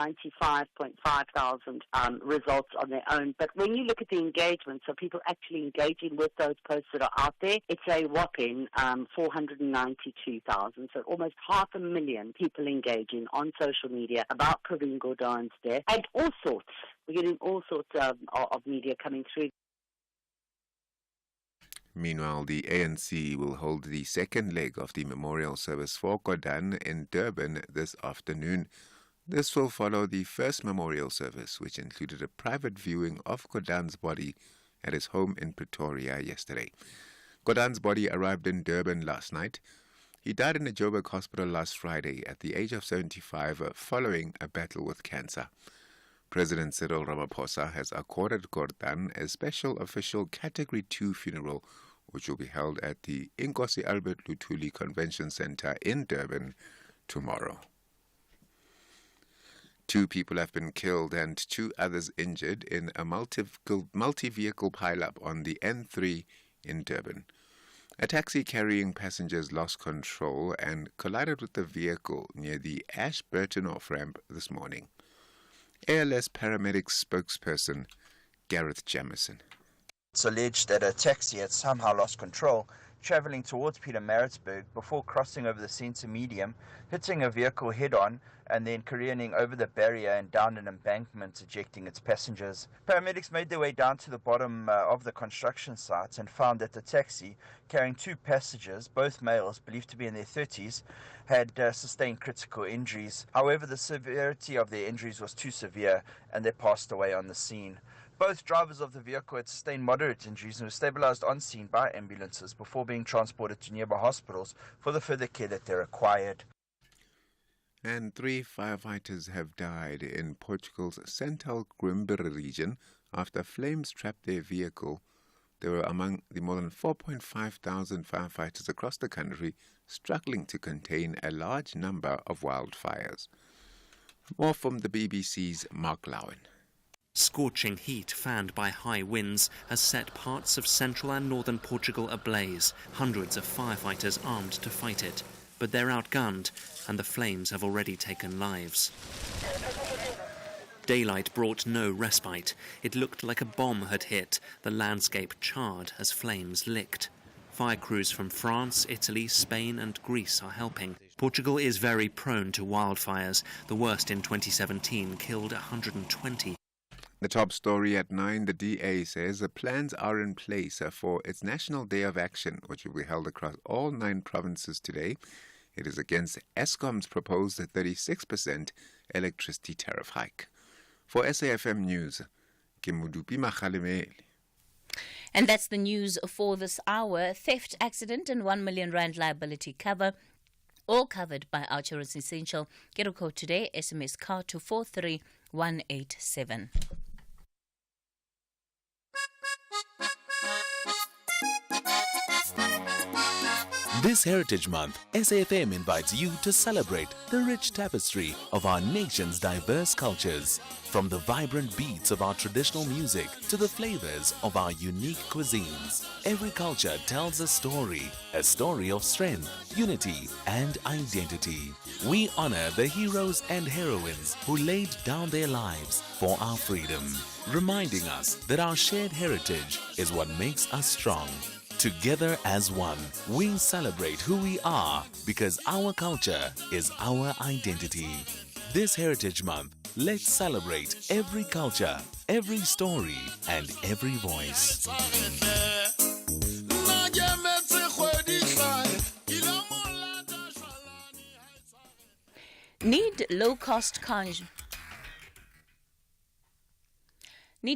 95.5 thousand results on their own. But when you look at the engagement, so people actually engaging with those posts that are out there, it's a whopping 492,000. So almost 500,000 people engaging on social media about Pravin Gordhan's death. And all sorts. We're getting all sorts of media coming through. Meanwhile, the ANC will hold the second leg of the memorial service for Gordhan in Durban this afternoon. This will follow the first memorial service, which included a private viewing of Gordhan's body at his home in Pretoria yesterday. Gordhan's body arrived in Durban last night. He died in a Joburg hospital last Friday at the age of 75 following a battle with cancer. President Cyril Ramaphosa has accorded Gordhan a special official Category 2 funeral, which will be held at the Inkosi Albert Luthuli Convention Centre in Durban tomorrow. 2 people have been killed and 2 others injured in a multi-vehicle pileup on the N3 in Durban. A taxi carrying passengers lost control and collided with the vehicle near the Ashburton off-ramp this morning. ALS paramedics spokesperson Gareth Jamison. It's alleged that a taxi had somehow lost control, travelling towards Pietermaritzburg before crossing over the centre medium, hitting a vehicle head-on and then careening over the barrier and down an embankment, ejecting its passengers. Paramedics made their way down to the bottom of the construction site and found that the taxi, carrying 2 passengers, both males believed to be in their 30s, had sustained critical injuries. However, the severity of their injuries was too severe and they passed away on the scene. Both drivers of the vehicle had sustained moderate injuries and were stabilized on scene by ambulances before being transported to nearby hospitals for the further care that they required. And 3 firefighters have died in Portugal's Central Coimbra region after flames trapped their vehicle. They were among the more than 4,500 firefighters across the country struggling to contain a large number of wildfires. More from the BBC's Mark Lowen. Scorching heat fanned by high winds has set parts of central and northern Portugal ablaze, hundreds of firefighters armed to fight it. But they're outgunned and the flames have already taken lives. Daylight brought no respite. It looked like a bomb had hit, the landscape charred as flames licked. Fire crews from France, Italy, Spain and Greece are helping. Portugal is very prone to wildfires. The worst in 2017 killed 120. The top story at 9, the DA says the plans are in place for its National Day of Action, which will be held across all 9 provinces today. It is against Eskom's proposed 36% electricity tariff hike. For SAFM News, Kimudupi Makhalemeli. And that's the news for this hour. Theft, accident and 1 million rand liability cover. All covered by our Insurance Essential. Get a quote today, SMS CAR to 43187. This Heritage Month, SAFM invites you to celebrate the rich tapestry of our nation's diverse cultures. From the vibrant beats of our traditional music to the flavors of our unique cuisines, every culture tells a story of strength, unity and identity. We honor the heroes and heroines who laid down their lives for our freedom, reminding us that our shared heritage is what makes us strong. Together as one, we celebrate who we are because our culture is our identity. This Heritage Month, let's celebrate every culture, every story, and every voice. Need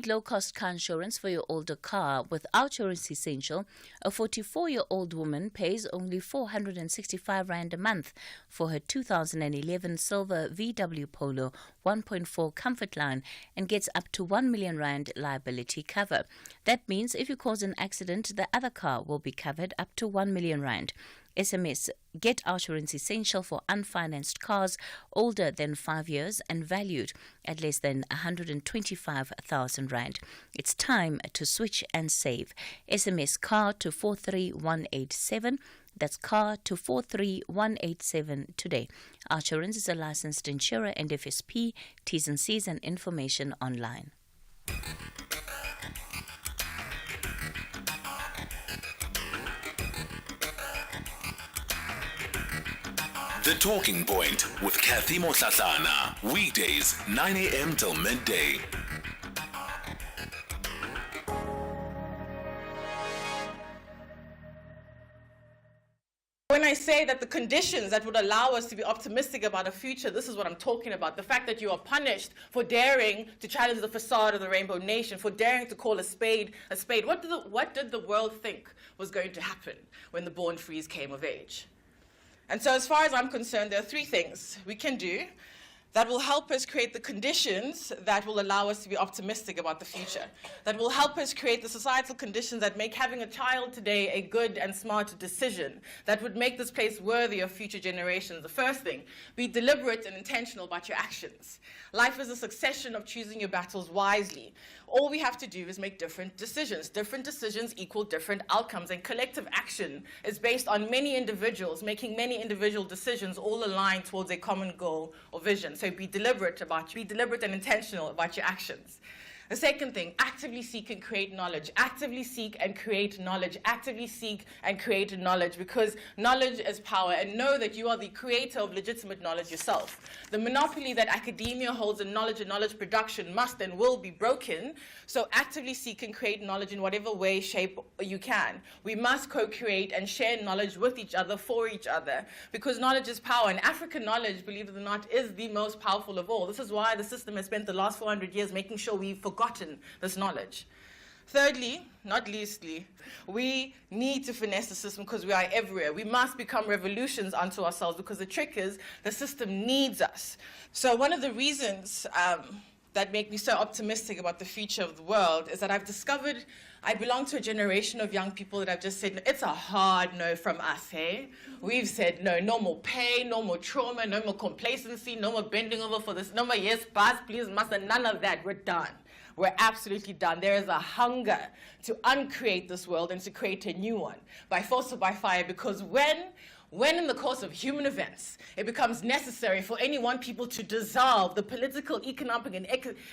low-cost car insurance for your older car? With our Insurance Essential, a 44-year-old woman pays only 465 Rand a month for her 2011 silver VW Polo 1.4 Comfort Line and gets up to 1 million Rand liability cover. That means if you cause an accident, the other car will be covered up to 1 million Rand. SMS Get Our Insurance Essential for unfinanced cars older than 5 years and valued at less than 125,000 Rand. It's time to switch and save. SMS CAR to 43187. That's CAR to 43187 today. Assurance is a licensed insurer and FSP. T's and C's and information online. The Talking Point with Cathy Mohlahlana. Weekdays, 9 a.m. till midday. When I say that the conditions that would allow us to be optimistic about a future, this is what I'm talking about. The fact that you are punished for daring to challenge the facade of the Rainbow Nation, for daring to call a spade a spade. What did the world think was going to happen when the Born Frees came of age? And so as far as I'm concerned, there are three things we can do that will help us create the conditions that will allow us to be optimistic about the future, that will help us create the societal conditions that make having a child today a good and smart decision, that would make this place worthy of future generations. The first thing, be deliberate and intentional about your actions. Life is a succession of choosing your battles wisely. All we have to do is make different decisions. Different decisions equal different outcomes, and collective action is based on many individuals making many individual decisions all aligned towards a common goal or vision. So be deliberate and intentional about your actions. The second thing, actively seek and create knowledge. Actively seek and create knowledge. Actively seek and create knowledge, because knowledge is power, and know that you are the creator of legitimate knowledge yourself. The monopoly that academia holds in knowledge and knowledge production must and will be broken. So actively seek and create knowledge in whatever way, shape you can. We must co-create and share knowledge with each other, for each other, because knowledge is power, and African knowledge, believe it or not, is the most powerful of all. This is why the system has spent the last 400 years making sure we've forgotten this knowledge. Thirdly, not leastly, we need to finesse the system because we are everywhere. We must become revolutions unto ourselves, because the trick is the system needs us. So one of the reasons that make me so optimistic about the future of the world is that I've discovered I belong to a generation of young people that have just said, it's a hard no from us, hey? We've said no, no more pain, no more trauma, no more complacency, no more bending over for this, no more yes, pass, please, master, none of that. We're done. We're absolutely done. There is a hunger to uncreate this world and to create a new one by force or by fire, because when in the course of human events it becomes necessary for any one people to dissolve the political, economic, and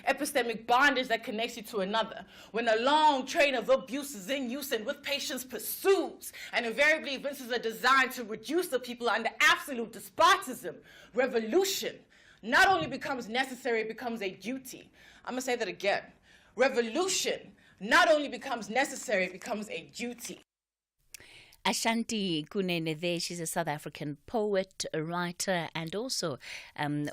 epistemic bondage that connects you to another, when a long train of abuse is in use and with patience pursues and invariably evinces a design to reduce the people under absolute despotism, revolution not only becomes necessary, it becomes a duty. I'm going to say that again. Revolution not only becomes necessary, it becomes a duty. Ashanti Kunene there, she's a South African poet, a writer, and also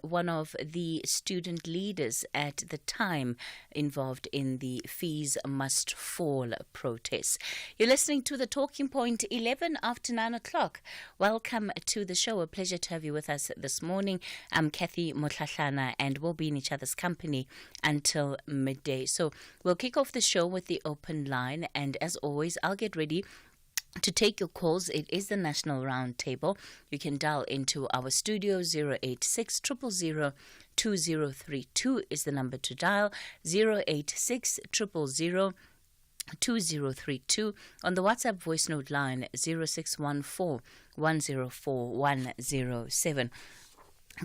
one of the student leaders at the time involved in the Fees Must Fall protests. You're listening to The Talking Point, 11 after 9 o'clock. Welcome to the show. A pleasure to have you with us this morning. I'm Cathy Mohlahlana, and we'll be in each other's company until midday. So we'll kick off the show with the open line, and as always, I'll get ready to take your calls. It is the National Roundtable. You can dial into our studio. 086 000 2032 is the number to dial. 086 000 2032. On the WhatsApp voice note line, 0614 104 107.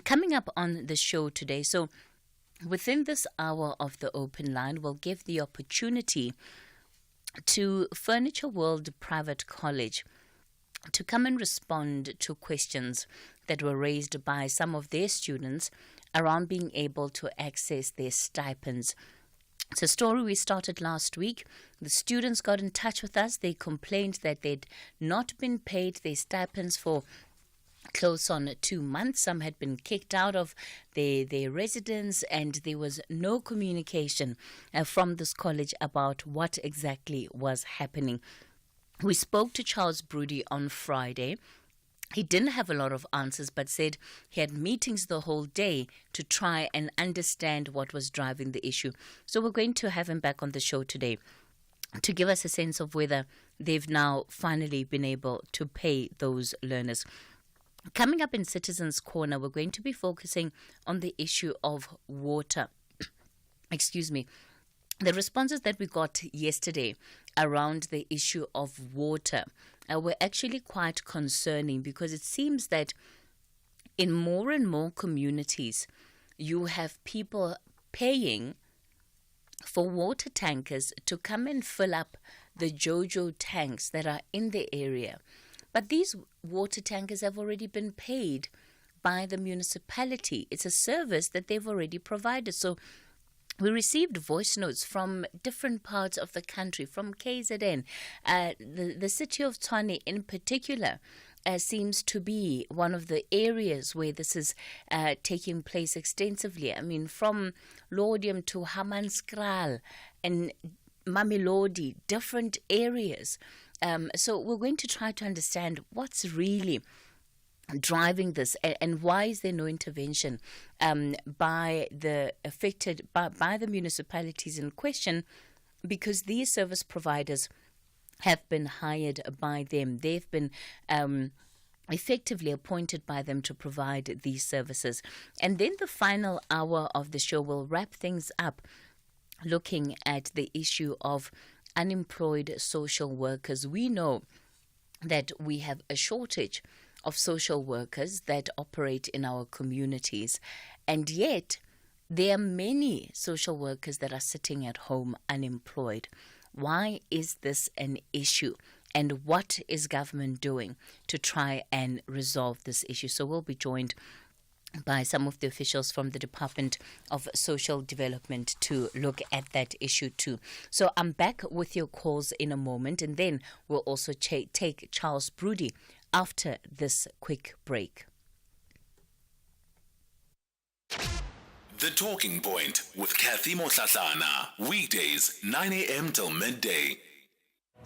Coming up on the show today, so within this hour of the open line, we'll give the opportunity to Furniture World Private College to come and respond to questions that were raised by some of their students around being able to access their stipends. It's a story we started last week. The students got in touch with us. They complained that they'd not been paid their stipends for close on 2 months. Some had been kicked out of their residence, and there was no communication from this college about what exactly was happening. We spoke to Charles Broody on Friday. He didn't have a lot of answers, but said he had meetings the whole day to try and understand what was driving the issue. So we're going to have him back on the show today to give us a sense of whether they've now finally been able to pay those learners. Coming up in Citizens Corner, we're going to be focusing on the issue of water. Excuse me. the responses that we got yesterday around the issue of water were actually quite concerning, because it seems that in more and more communities, you have people paying for water tankers to come and fill up the JoJo tanks that are in the area. But these water tankers have already been paid by the municipality. It's a service that they've already provided. So we received voice notes from different parts of the country, from KZN. The city of Tshwane in particular seems to be one of the areas where this is taking place extensively. I mean, from Laudium to Hammanskraal and Mamelodi, different areas. So we're going to try to understand what's really driving this, and why is there no intervention by the affected by the municipalities in question, because these service providers have been hired by them. They've been effectively appointed by them to provide these services. And then the final hour of the show will wrap things up looking at the issue of unemployed social workers. We know that we have a shortage of social workers that operate in our communities, and yet there are many social workers that are sitting at home unemployed. Why is this an issue? And what is government doing to try and resolve this issue? So we'll be joined by some of the officials from the Department of Social Development to look at that issue too. So I'm back with your calls in a moment, and then we'll also take Charles Broody after this quick break. The Talking Point with Cathy Mohlahlana. Weekdays, 9 a.m. till midday.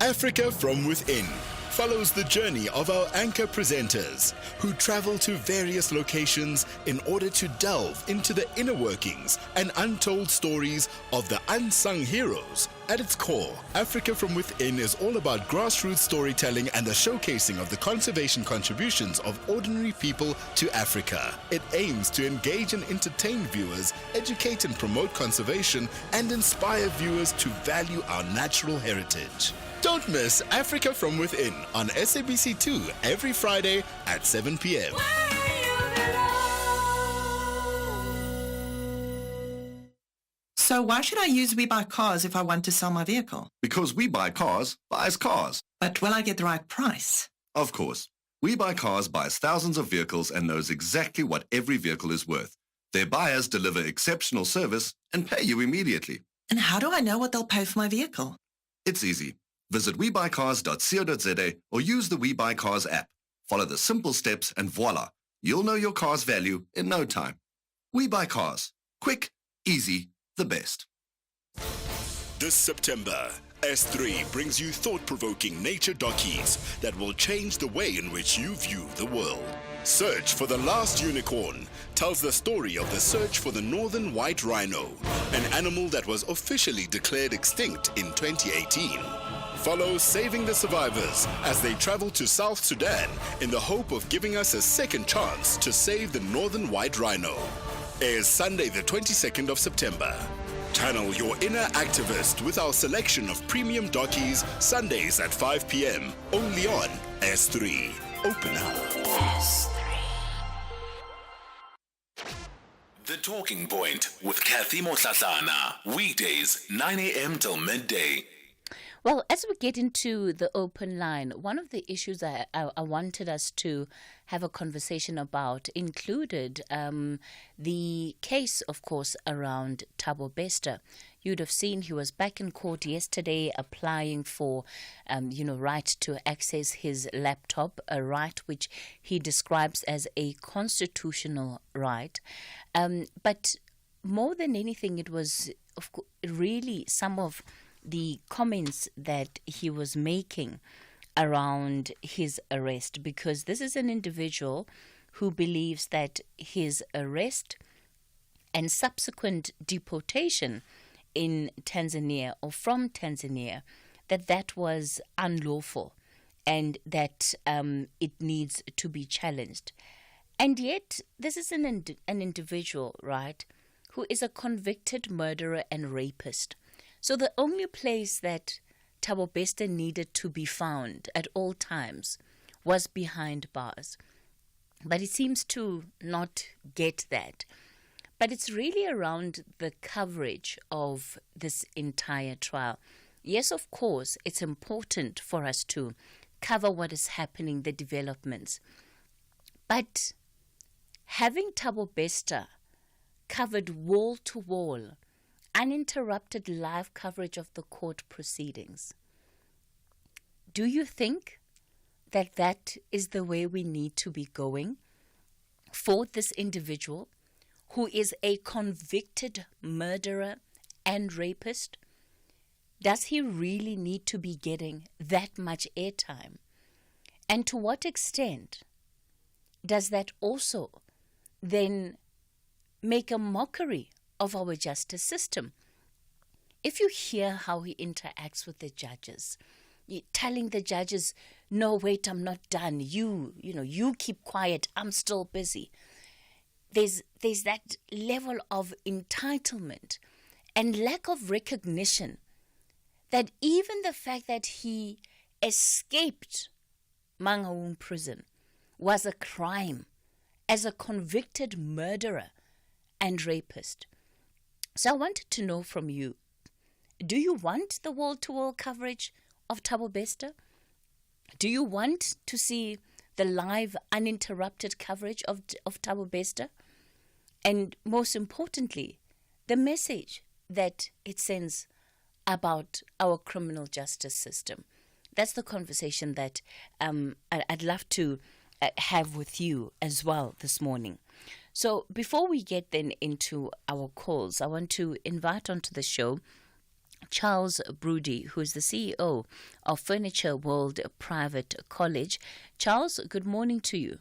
Africa from Within follows the journey of our anchor presenters who travel to various locations in order to delve into the inner workings and untold stories of the unsung heroes. At its core, Africa from Within is all about grassroots storytelling and the showcasing of the conservation contributions of ordinary people to Africa. It aims to engage and entertain viewers, educate and promote conservation, and inspire viewers to value our natural heritage. Don't miss Africa from Within on SABC2 every Friday at 7 p.m. So why should I use We Buy Cars if I want to sell my vehicle? Because We Buy Cars buys cars. But will I get the right price? Of course. We Buy Cars buys thousands of vehicles and knows exactly what every vehicle is worth. Their buyers deliver exceptional service and pay you immediately. And how do I know what they'll pay for my vehicle? It's easy. Visit webuycars.co.za or use the We Buy Cars app. Follow the simple steps and voila, you'll know your car's value in no time. We Buy Cars. Quick, easy, the best. This September, S3 brings you thought-provoking nature dockies that will change the way in which you view the world. Search for the Last Unicorn tells the story of the search for the northern white rhino, an animal that was officially declared extinct in 2018. Follow Saving the Survivors as they travel to South Sudan in the hope of giving us a second chance to save the northern white rhino. Airs Sunday the 22nd of September. Channel your inner activist with our selection of premium dockies Sundays at 5 p.m. only on S3. Open up. S3. The Talking Point with Cathy Mohlahlana. Weekdays, 9 a.m. till midday. Well, as we get into the open line, one of the issues I wanted us to have a conversation about included the case, of course, around Thabo Bester. You'd have seen he was back in court yesterday applying for, right to access his laptop, a right which he describes as a constitutional right. But more than anything, it was really some of the comments that he was making around his arrest, because this is an individual who believes that his arrest and subsequent deportation in Tanzania or from Tanzania, that was unlawful and that it needs to be challenged. And yet this is an individual, right, who is a convicted murderer and rapist. So the only place that Thabo Bester needed to be found at all times was behind bars. But he seems to not get that. But it's really around the coverage of this entire trial. Yes, of course, it's important for us to cover what is happening, the developments. But having Thabo Bester covered wall to wall, uninterrupted live coverage of the court proceedings, do you think that that is the way we need to be going for this individual who is a convicted murderer and rapist? Does he really need to be getting that much airtime? And to what extent does that also then make a mockery of our justice system? If you hear how he interacts with the judges, telling the judges, no, wait, I'm not done. You keep quiet. I'm still busy. There's that level of entitlement and lack of recognition that even the fact that he escaped Mangaung prison was a crime as a convicted murderer and rapist. So I wanted to know from you, do you want the wall-to-wall coverage of Thabo Bester? Do you want to see the live, uninterrupted coverage of Thabo Bester? And most importantly, the message that it sends about our criminal justice system. That's the conversation that I'd love to have with you as well this morning. So before we get then into our calls, I want to invite onto the show Charles Broody, who is the CEO of Furniture World Private College. Charles, good morning to you.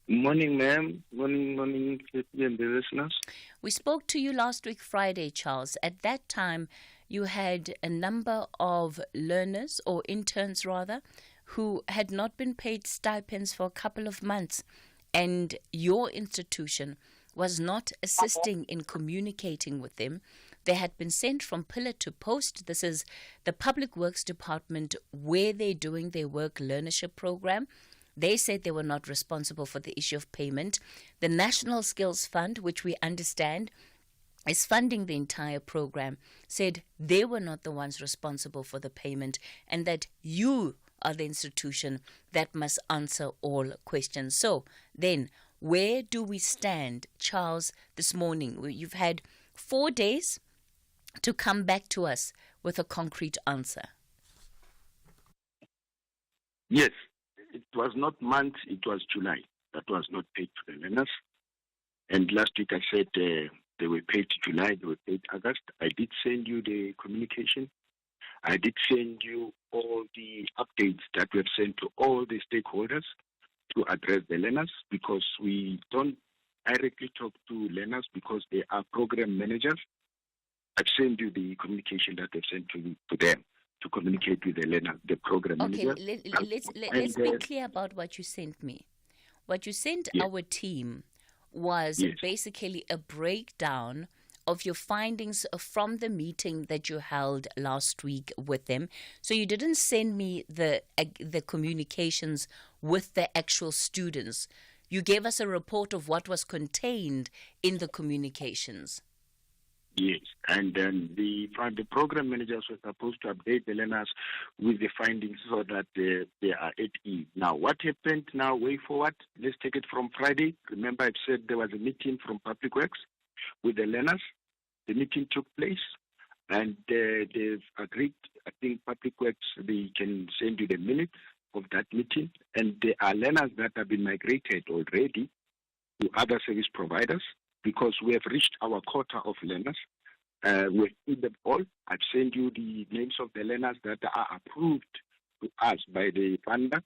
Morning, ma'am. Morning, Cathy and the listeners. We spoke to you last week, Friday, Charles. At that time, you had a number of learners, or interns rather, who had not been paid stipends for a couple of months, and your institution was not assisting in communicating with them. They had been sent from pillar to post. This is the Public Works Department where they're doing their work learnership program. They said they were not responsible for the issue of payment. The National Skills Fund, which we understand is funding the entire program, said they were not the ones responsible for the payment and that you are the institution that must answer all questions. So then, where do we stand, Charles, this morning? You've had 4 days to come back to us with a concrete answer. Yes, it was not month, it was July. That was not paid to the learners. And last week I said they were paid July, they were paid August. I did send you the communication. I did send you all the updates that we have sent to all the stakeholders to address the learners, because we don't directly talk to learners because they are program managers. I've sent you the communication that they've sent to them to communicate with the learner, the program manager. Let's be clear about what you sent me. What you sent our team was basically a breakdown of your findings from the meeting that you held last week with them. So you didn't send me the communications with the actual students. You gave us a report of what was contained in the communications. Yes, and then the program managers were supposed to update the learners with the findings so that they are at ease. Now, what happened now, way forward, let's take it from Friday. Remember, I said there was a meeting from Public Works with the learners. The meeting took place, and they've agreed. I think Public Works, they can send you the minutes of that meeting, and there are learners that have been migrated already to other service providers, because we have reached our quota of learners. We've seen them all. I've sent you the names of the learners that are approved to us by the funder.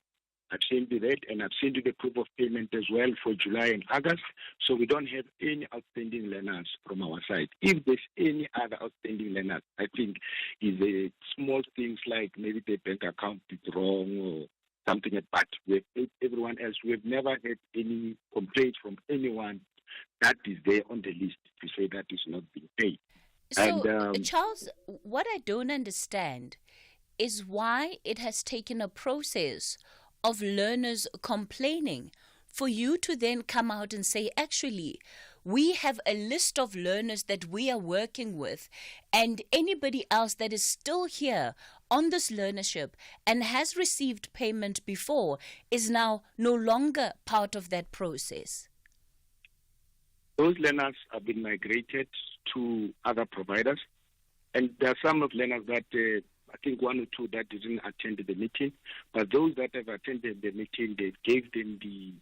I've sent you that, and I've sent you the proof of payment as well for July and August. So we don't have any outstanding learners from our side. If there's any other outstanding learners, I think is a small things like maybe the bank account is wrong or something like that. We've paid everyone else. We've never had any complaints from anyone that is there on the list to say that is not being paid. So, And Charles, what I don't understand is why it has taken a process of learners complaining for you to then come out and say, actually, we have a list of learners that we are working with, and anybody else that is still here on this learnership and has received payment before is now no longer part of that process. those learners have been migrated to other providers, and there are some of learners that I think one or two that didn't attend the meeting, but those that have attended the meeting, they gave them the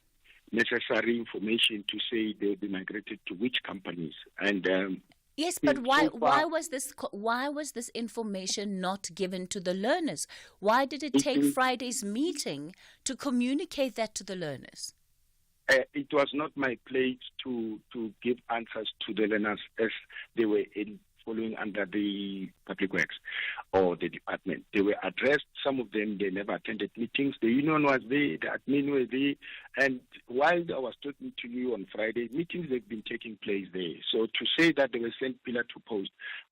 necessary information to say they'll be migrated to which companies. And yes, but why was this information not given to the learners? Why did it take Friday's meeting to communicate that to the learners? It was not my place to give answers to the learners as they were following under the Public Works or the department. They were addressed. Some of them, they never attended meetings. The union was there, the admin were there. And while I was talking to you on Friday, meetings have been taking place there. So to say that they were sent pillar to post,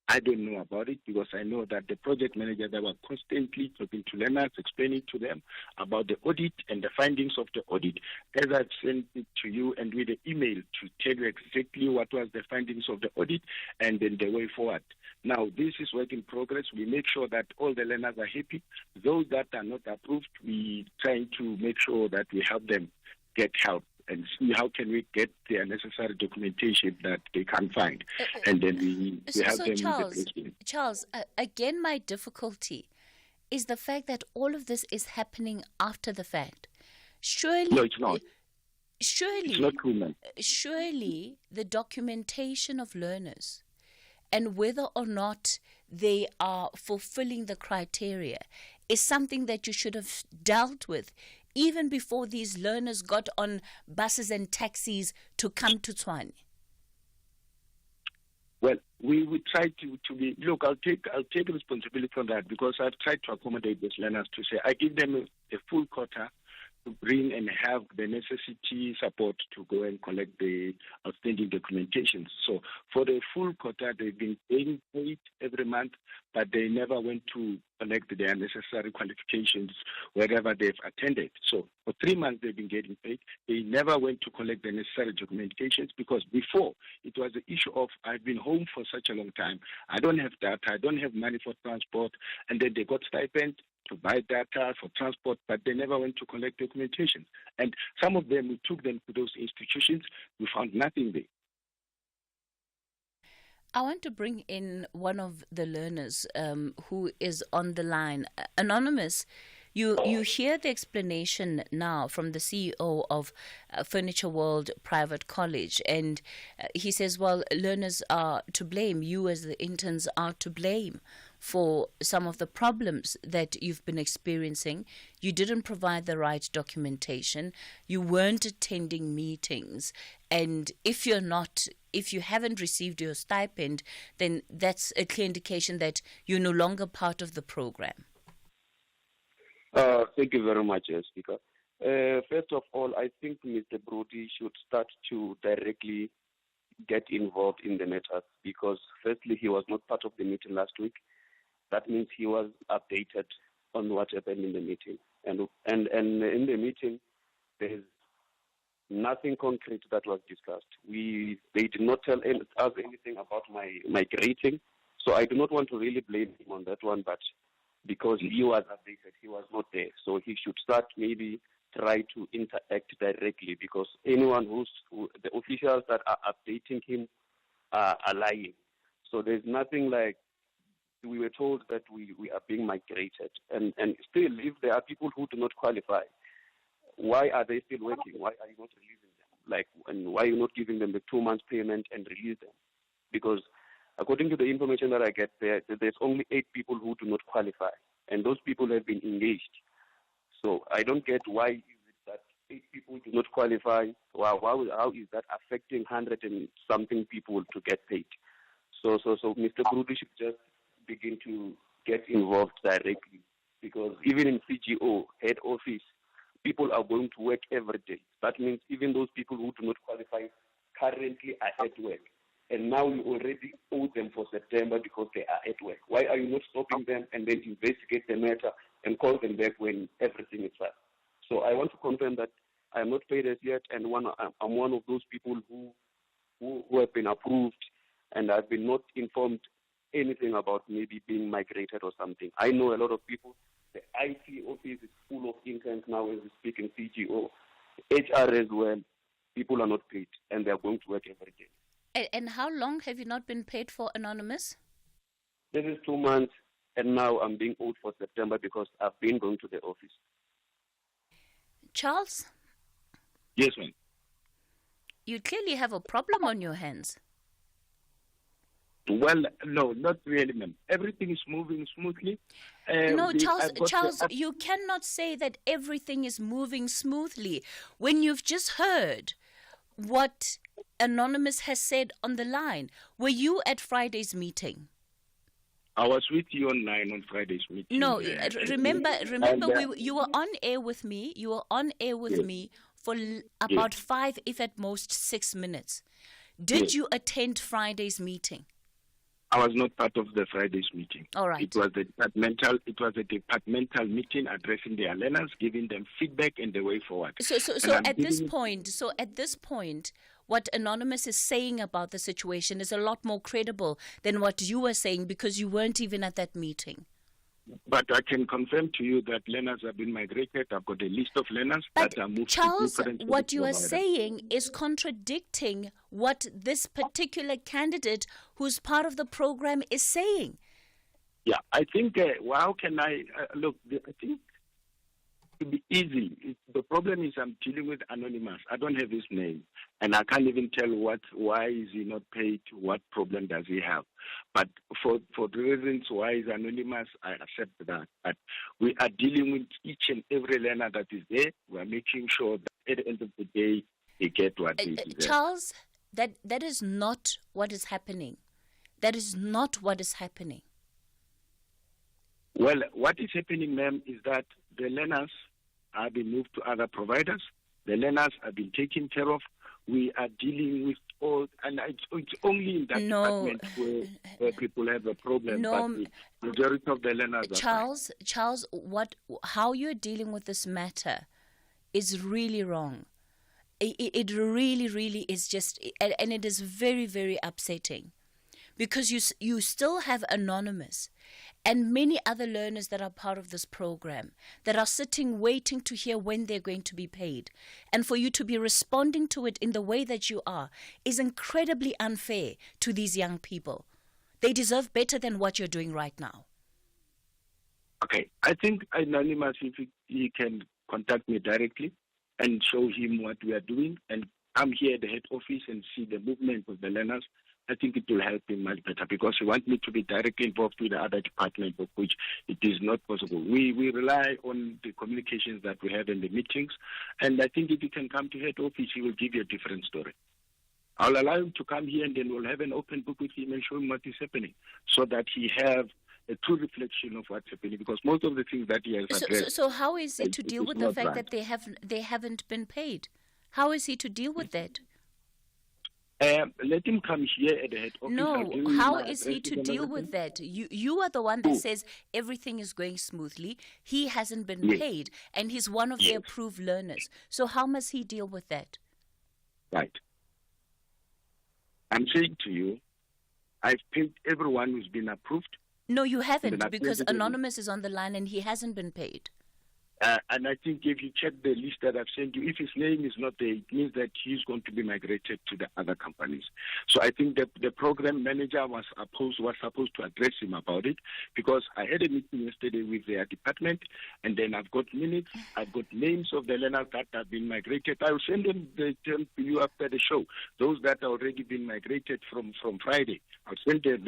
I don't know about it, because I know that the project manager, they were constantly talking to learners, explaining to them about the audit and the findings of the audit. As I've sent it to you and with the email to tell you exactly what was the findings of the audit and then the way forward. Now, this is work in progress. We make sure that all the learners are happy. Those that are not approved, we trying to make sure that we help them get help and see how can we get their necessary documentation that they can't find. And then we help them Charles, with the Charles, again, my difficulty is the fact that all of this is happening after the fact. Surely, no, it's not. Surely, it's not true, man. Surely the documentation of learners and whether or not they are fulfilling the criteria is something that you should have dealt with even before these learners got on buses and taxis to come to Tshwane. Well, we would try to be, look, I'll take responsibility for that, because I've tried to accommodate these learners to say I give them a full quota to bring and have the necessity support to go and collect the outstanding documentation. So for the full quota, they've been being paid every month, but they never went to collect their necessary qualifications wherever they've attended. So for 3 months, they've been getting paid. They never went to collect the necessary documentations, because before it was the issue of I've been home for such a long time. I don't have data. I don't have money for transport. And then they got stipend to buy data for transport, but they never went to collect documentation. And some of them, we took them to those institutions. We found nothing there. I want to bring in one of the learners who is on the line. Anonymous, you hear the explanation now from the CEO of Furniture World Private College, and he says, well, learners are to blame. You as the interns are to blame for some of the problems that you've been experiencing. You didn't provide the right documentation. You weren't attending meetings. And if you haven't received your stipend, then that's a clear indication that you're no longer part of the program. Thank you very much, Speaker. First of all, I think Mr. Brody should start to directly get involved in the matters, because firstly, he was not part of the meeting last week. That means he was updated on what happened in the meeting. And in the meeting, there's nothing concrete that was discussed. They did not tell us anything about my grading. So I do not want to really blame him on that one, but because he was updated, he was not there. So he should start maybe try to interact directly, because anyone the officials that are updating him are lying. So there's nothing like we were told that we are being migrated. And still, if there are people who do not qualify, why are they still working? Why are you not releasing them? And why are you not giving them the 2 months payment and release them? Because according to the information that I get there's only 8 people who do not qualify, and those people have been engaged. So I don't get why is it that 8 people do not qualify. How is that affecting 100 and something people to get paid? So Mr. Brody should just begin to get involved directly, because even in CGO head office, people are going to work every day. That means even those people who do not qualify currently are at work. and now you already owe them for September because they are at work. Why are you not stopping them and then investigate the matter and call them back when everything is fine? So I want to confirm that I am not paid as yet, and I'm one of those people who have been approved, and I've been not informed anything about maybe being migrated or something. I know a lot of people. The IT office is full of interns now as we speak in CGO. HR as well. People are not paid, and they are going to work every day. And how long have you not been paid for, Anonymous? This is 2 months, and now I'm being owed for September because I've been going to the office. Charles? Yes, ma'am. You clearly have a problem on your hands. Well, no, not really, ma'am. Everything is moving smoothly. No, Charles, you cannot say that everything is moving smoothly when you've just heard what Anonymous has said on the line. Were you at Friday's meeting? I was with you online on Friday's meeting. No, remember, you were on air with me. You were on air with me for about 5, if at most 6 minutes. Did you attend Friday's meeting? I was not part of the Friday's meeting. All right. It was a departmental meeting addressing the learners, giving them feedback and the way forward. So at this point, what Anonymous is saying about the situation is a lot more credible than what you were saying because you weren't even at that meeting. But I can confirm to you that learners have been migrated. I've got a list of learners that are moved Charles, to different what you are saying is contradicting what this particular candidate who's part of the program is saying. Yeah, I think, how can I, look, I think it would be easy. The problem is I'm dealing with Anonymous. I don't have his name, and I can't even tell why is he not paid, what problem does he have. But for the reasons why is Anonymous, I accept that. But we are dealing with each and every learner that is there. We are making sure that at the end of the day, they get what they deserve. Charles, that is not what is happening. That is not what is happening. Well, what is happening, ma'am, is that the learners are being moved to other providers. The learners are being taken care of. We are dealing with all, and it's only in that department where people have a problem. No, but the majority of the learners are fine. Charles, how you're dealing with this matter is really wrong. It really, really is just, and it is very, very upsetting, because you still have Anonymous and many other learners that are part of this program that are sitting waiting to hear when they're going to be paid. And for you to be responding to it in the way that you are is incredibly unfair to these young people. They deserve better than what you're doing right now. Okay, I think Anonymous, if he can contact me directly and show him what we are doing and come here at the head office and see the movement of the learners, I think it will help him much better, because he wants me to be directly involved with the other department, of which it is not possible. We rely on the communications that we have in the meetings, and I think if he can come to head office, he will give you a different story. I'll allow him to come here, and then we'll have an open book with him and show him what is happening, so that he have a true reflection of what's happening, because most of the things that he has addressed... So how is it to deal with the fact that they haven't been paid? How is he to deal with that? Let him come here at the head office. No, how is he to deal with that? You are the one that says everything is going smoothly. He hasn't been paid, and he's one of the approved learners. So how must he deal with that? Right. I'm saying to you, I've paid everyone who's been approved. No, you haven't, because Anonymous is on the line and he hasn't been paid. And I think if you check the list that I've sent you, if his name is not there, it means that he's going to be migrated to the other companies. So I think the program manager was supposed to address him about it, because I had a meeting yesterday with their department, and then I've got minutes, I've got names of the learners that have been migrated. I'll send them to you after the show. Those that have already been migrated from Friday, I'll send the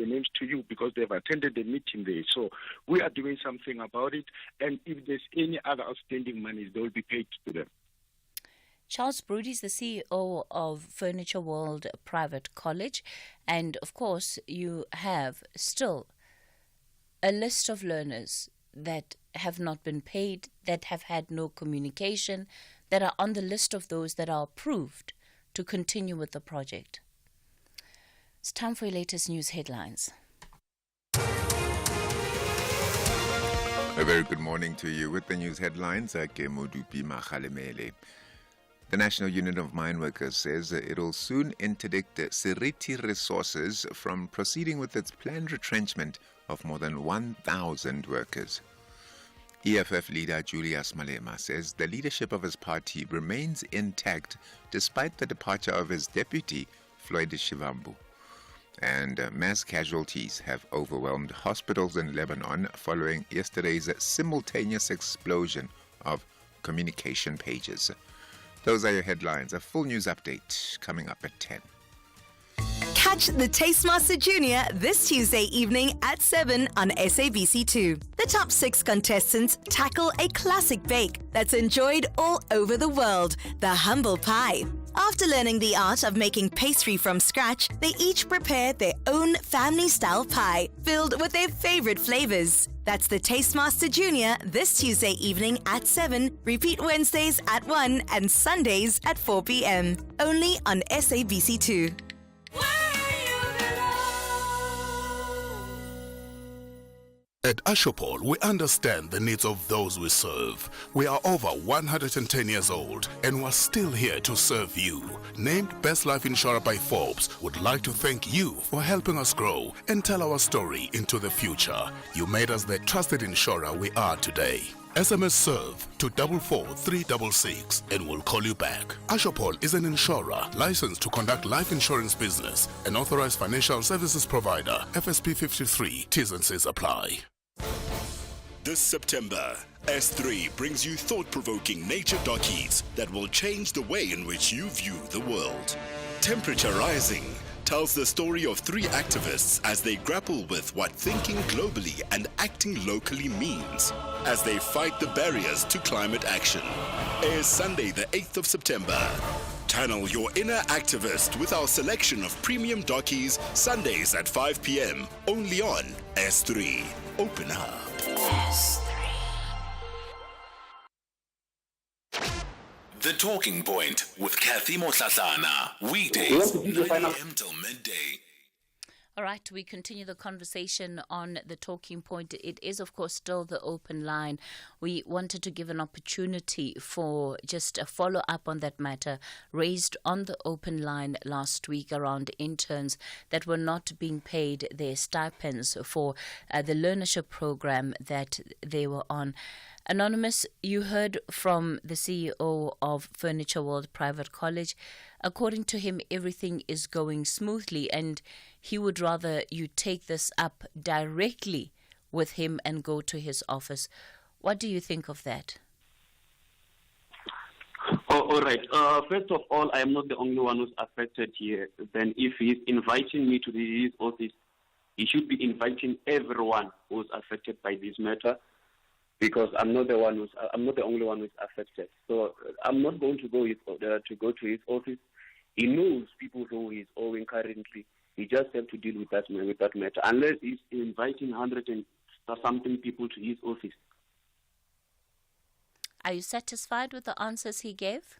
names to you, because they've attended the meeting there. So we are doing something about it, and if there's any other outstanding monies, they will be paid to them. Charles Broody is the CEO of Furniture World Private College, and of course you have still a list of learners that have not been paid, that have had no communication, that are on the list of those that are approved to continue with the project. It's time for your latest news headlines. A very good morning to you. With the news headlines, Modupi Makhalemele. The National Union of Mine Workers says it will soon interdict Seriti Resources from proceeding with its planned retrenchment of more than 1,000 workers. EFF leader Julius Malema says the leadership of his party remains intact despite the departure of his deputy, Floyd Shivambu. And mass casualties have overwhelmed hospitals in Lebanon following yesterday's simultaneous explosion of communication pages. Those are your headlines. A full news update coming up at 10. Catch the Tastemaster Junior this Tuesday evening at 7 on SABC2. The top 6 contestants tackle a classic bake that's enjoyed all over the world, the humble pie. After learning the art of making pastry from scratch, they each prepare their own family-style pie filled with their favorite flavors. That's the Tastemaster Junior this Tuesday evening at 7, repeat Wednesdays at 1 and Sundays at 4 p.m. Only on SABC2. At Ashopol, we understand the needs of those we serve. We are over 110 years old and we're still here to serve you. Named Best Life Insurer by Forbes, would like to thank you for helping us grow and tell our story into the future. You made us the trusted insurer we are today. SMS serve to 44366 and we'll call you back. Ashopol is an insurer licensed to conduct life insurance business, an authorized financial services provider. FSP 53. T's and C's apply. This September, S3 brings you thought-provoking nature dockies that will change the way in which you view the world. Temperature Rising tells the story of 3 activists as they grapple with what thinking globally and acting locally means as they fight the barriers to climate action. Airs Sunday the 8th of September. Channel your inner activist with our selection of premium dockies Sundays at 5 p.m. only on S3. Open up. S3. The Talking Point with Cathy Mohlahlana. Weekdays, 9 a.m. till midday. All right, we continue the conversation on the talking point. It is, of course, still the open line. We wanted to give an opportunity for just a follow-up on that matter raised on the open line last week around interns that were not being paid their stipends for the learnership program that they were on. Anonymous, you heard from the CEO of Furniture World Private College. According to him, everything is going smoothly and he would rather you take this up directly with him and go to his office. What do you think of that? All right. First of all, I am not the only one who's affected here. Then if he's inviting me to his office, he should be inviting everyone who's affected by this matter, because I'm not the only one who's affected. So I'm not going to go to his office. He knows people who he's owing currently. He just has to deal with that matter. Unless he's inviting 100 and something people to his office. Are you satisfied with the answers he gave?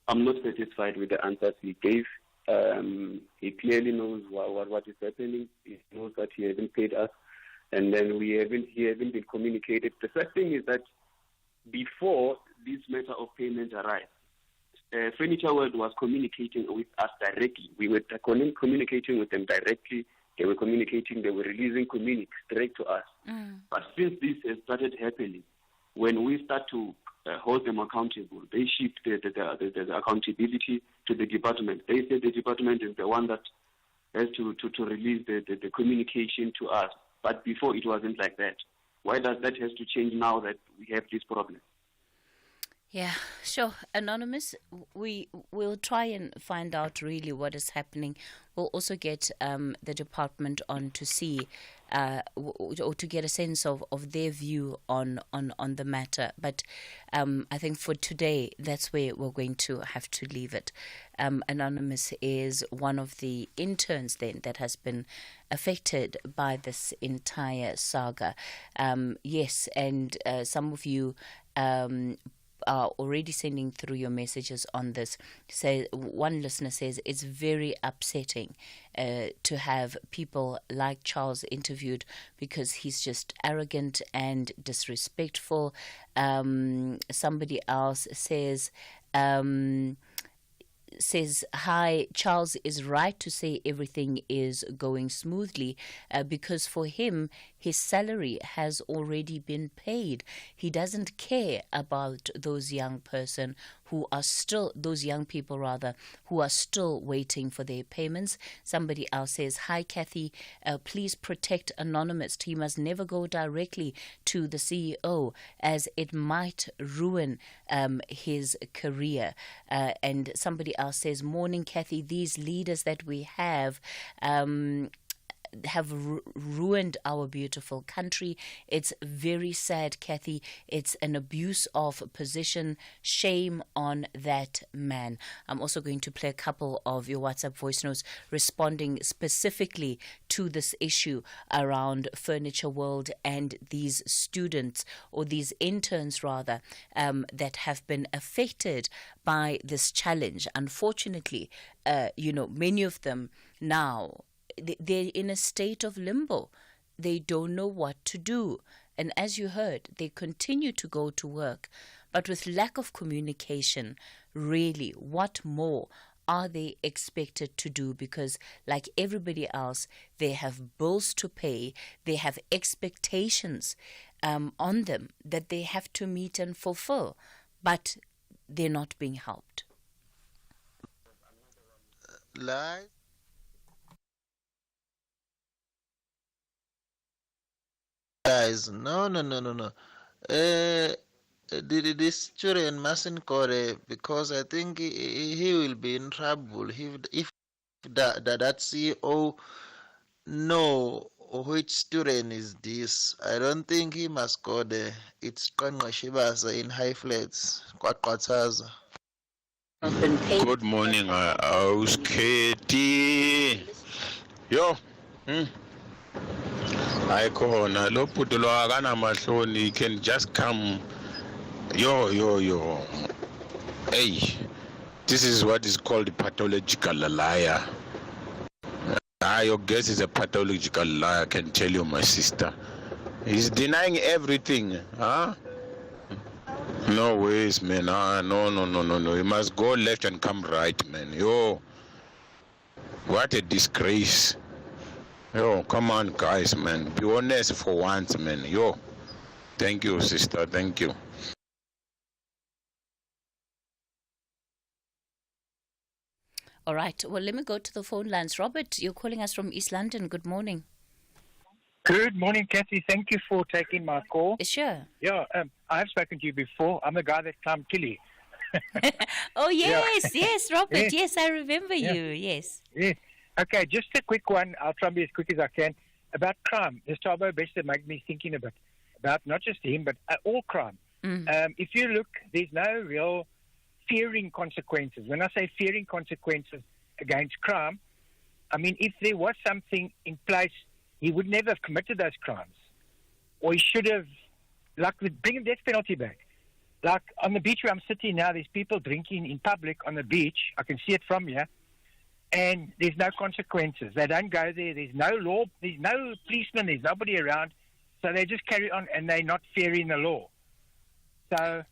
I'm not satisfied with the answers he gave. He clearly knows what is happening. He knows that he hasn't paid us. And then he hasn't been communicated. The first thing is that before this matter of payment arrived, Furniture World was communicating with us directly. We were communicating with them directly. They were communicating. They were releasing communiques straight to us. But since this has started happening, when we start to hold them accountable, they shift the accountability to the department. They say the department is the one that has to release the communication to us. But before it wasn't like that. Why does that have to change now that we have this problem? Yeah, sure. Anonymous, we'll try and find out really what is happening. We'll also get the department on to see or to get a sense of their view on the matter. But I think for today, that's where we're going to have to leave it. Anonymous is one of the interns then that has been affected by this entire saga. Yes, and some of you are already sending through your messages on this. One listener says it's very upsetting to have people like Charles interviewed because he's just arrogant and disrespectful. Somebody else says, hi, Charles is right to say everything is going smoothly because for him, his salary has already been paid. He doesn't care about those young people who are still waiting for their payments. Somebody else says, hi, Cathy, please protect Anonymous. He must never go directly to the CEO as it might ruin his career. And somebody else says, morning, Cathy, these leaders that we have ruined our beautiful country. It's very sad, Cathy. It's an abuse of position. Shame on that man. I'm also going to play a couple of your WhatsApp voice notes responding specifically to this issue around Furniture World and these students, or these interns rather, that have been affected by this challenge. Unfortunately, many of them now, they're in a state of limbo. They don't know what to do. And as you heard, they continue to go to work. But with lack of communication, really, what more are they expected to do? Because like everybody else, they have bills to pay. They have expectations on them that they have to meet and fulfill. But they're not being helped. Guys, no. This children mustn't go there because I think he will be in trouble if that CEO know which student is this. I don't think he must go there. It's Shibasa in high flats. Kwakwataza. Good morning, how's Katie? Yo. I khona lo bhuti lo akana mahloni, he can just come. Yo. Hey, this is what is called a pathological liar. Your guess is a pathological liar, I can tell you, my sister. He's denying everything, huh? No ways, man. No. He must go left and come right, man. Yo, what a disgrace. Yo, come on, guys, man. Be honest for once, man. Yo, thank you, sister. Thank you. All right. Well, let me go to the phone lines. Robert, you're calling us from East London. Good morning. Good morning, Cathy. Thank you for taking my call. Sure. Yeah, I have spoken to you before. I'm the guy that climbed Tilly. Oh, yes, yes, Robert. Yeah. Yes, I remember Yeah. you. Yes. Yeah. Okay, just a quick one. I'll try and be as quick as I can. About crime. This Tabo Bester made me thinking about not just him, but all crime. If you look, there's no real fearing consequences. When I say fearing consequences against crime, I mean, if there was something in place, he would never have committed those crimes. Or he should have, bring the death penalty back. Like on the beach where I'm sitting now, there's people drinking in public on the beach. I can see it from here. And there's no consequences. They don't go there. There's no law. There's no policeman. There's nobody around. So they just carry on and they're not fearing the law. So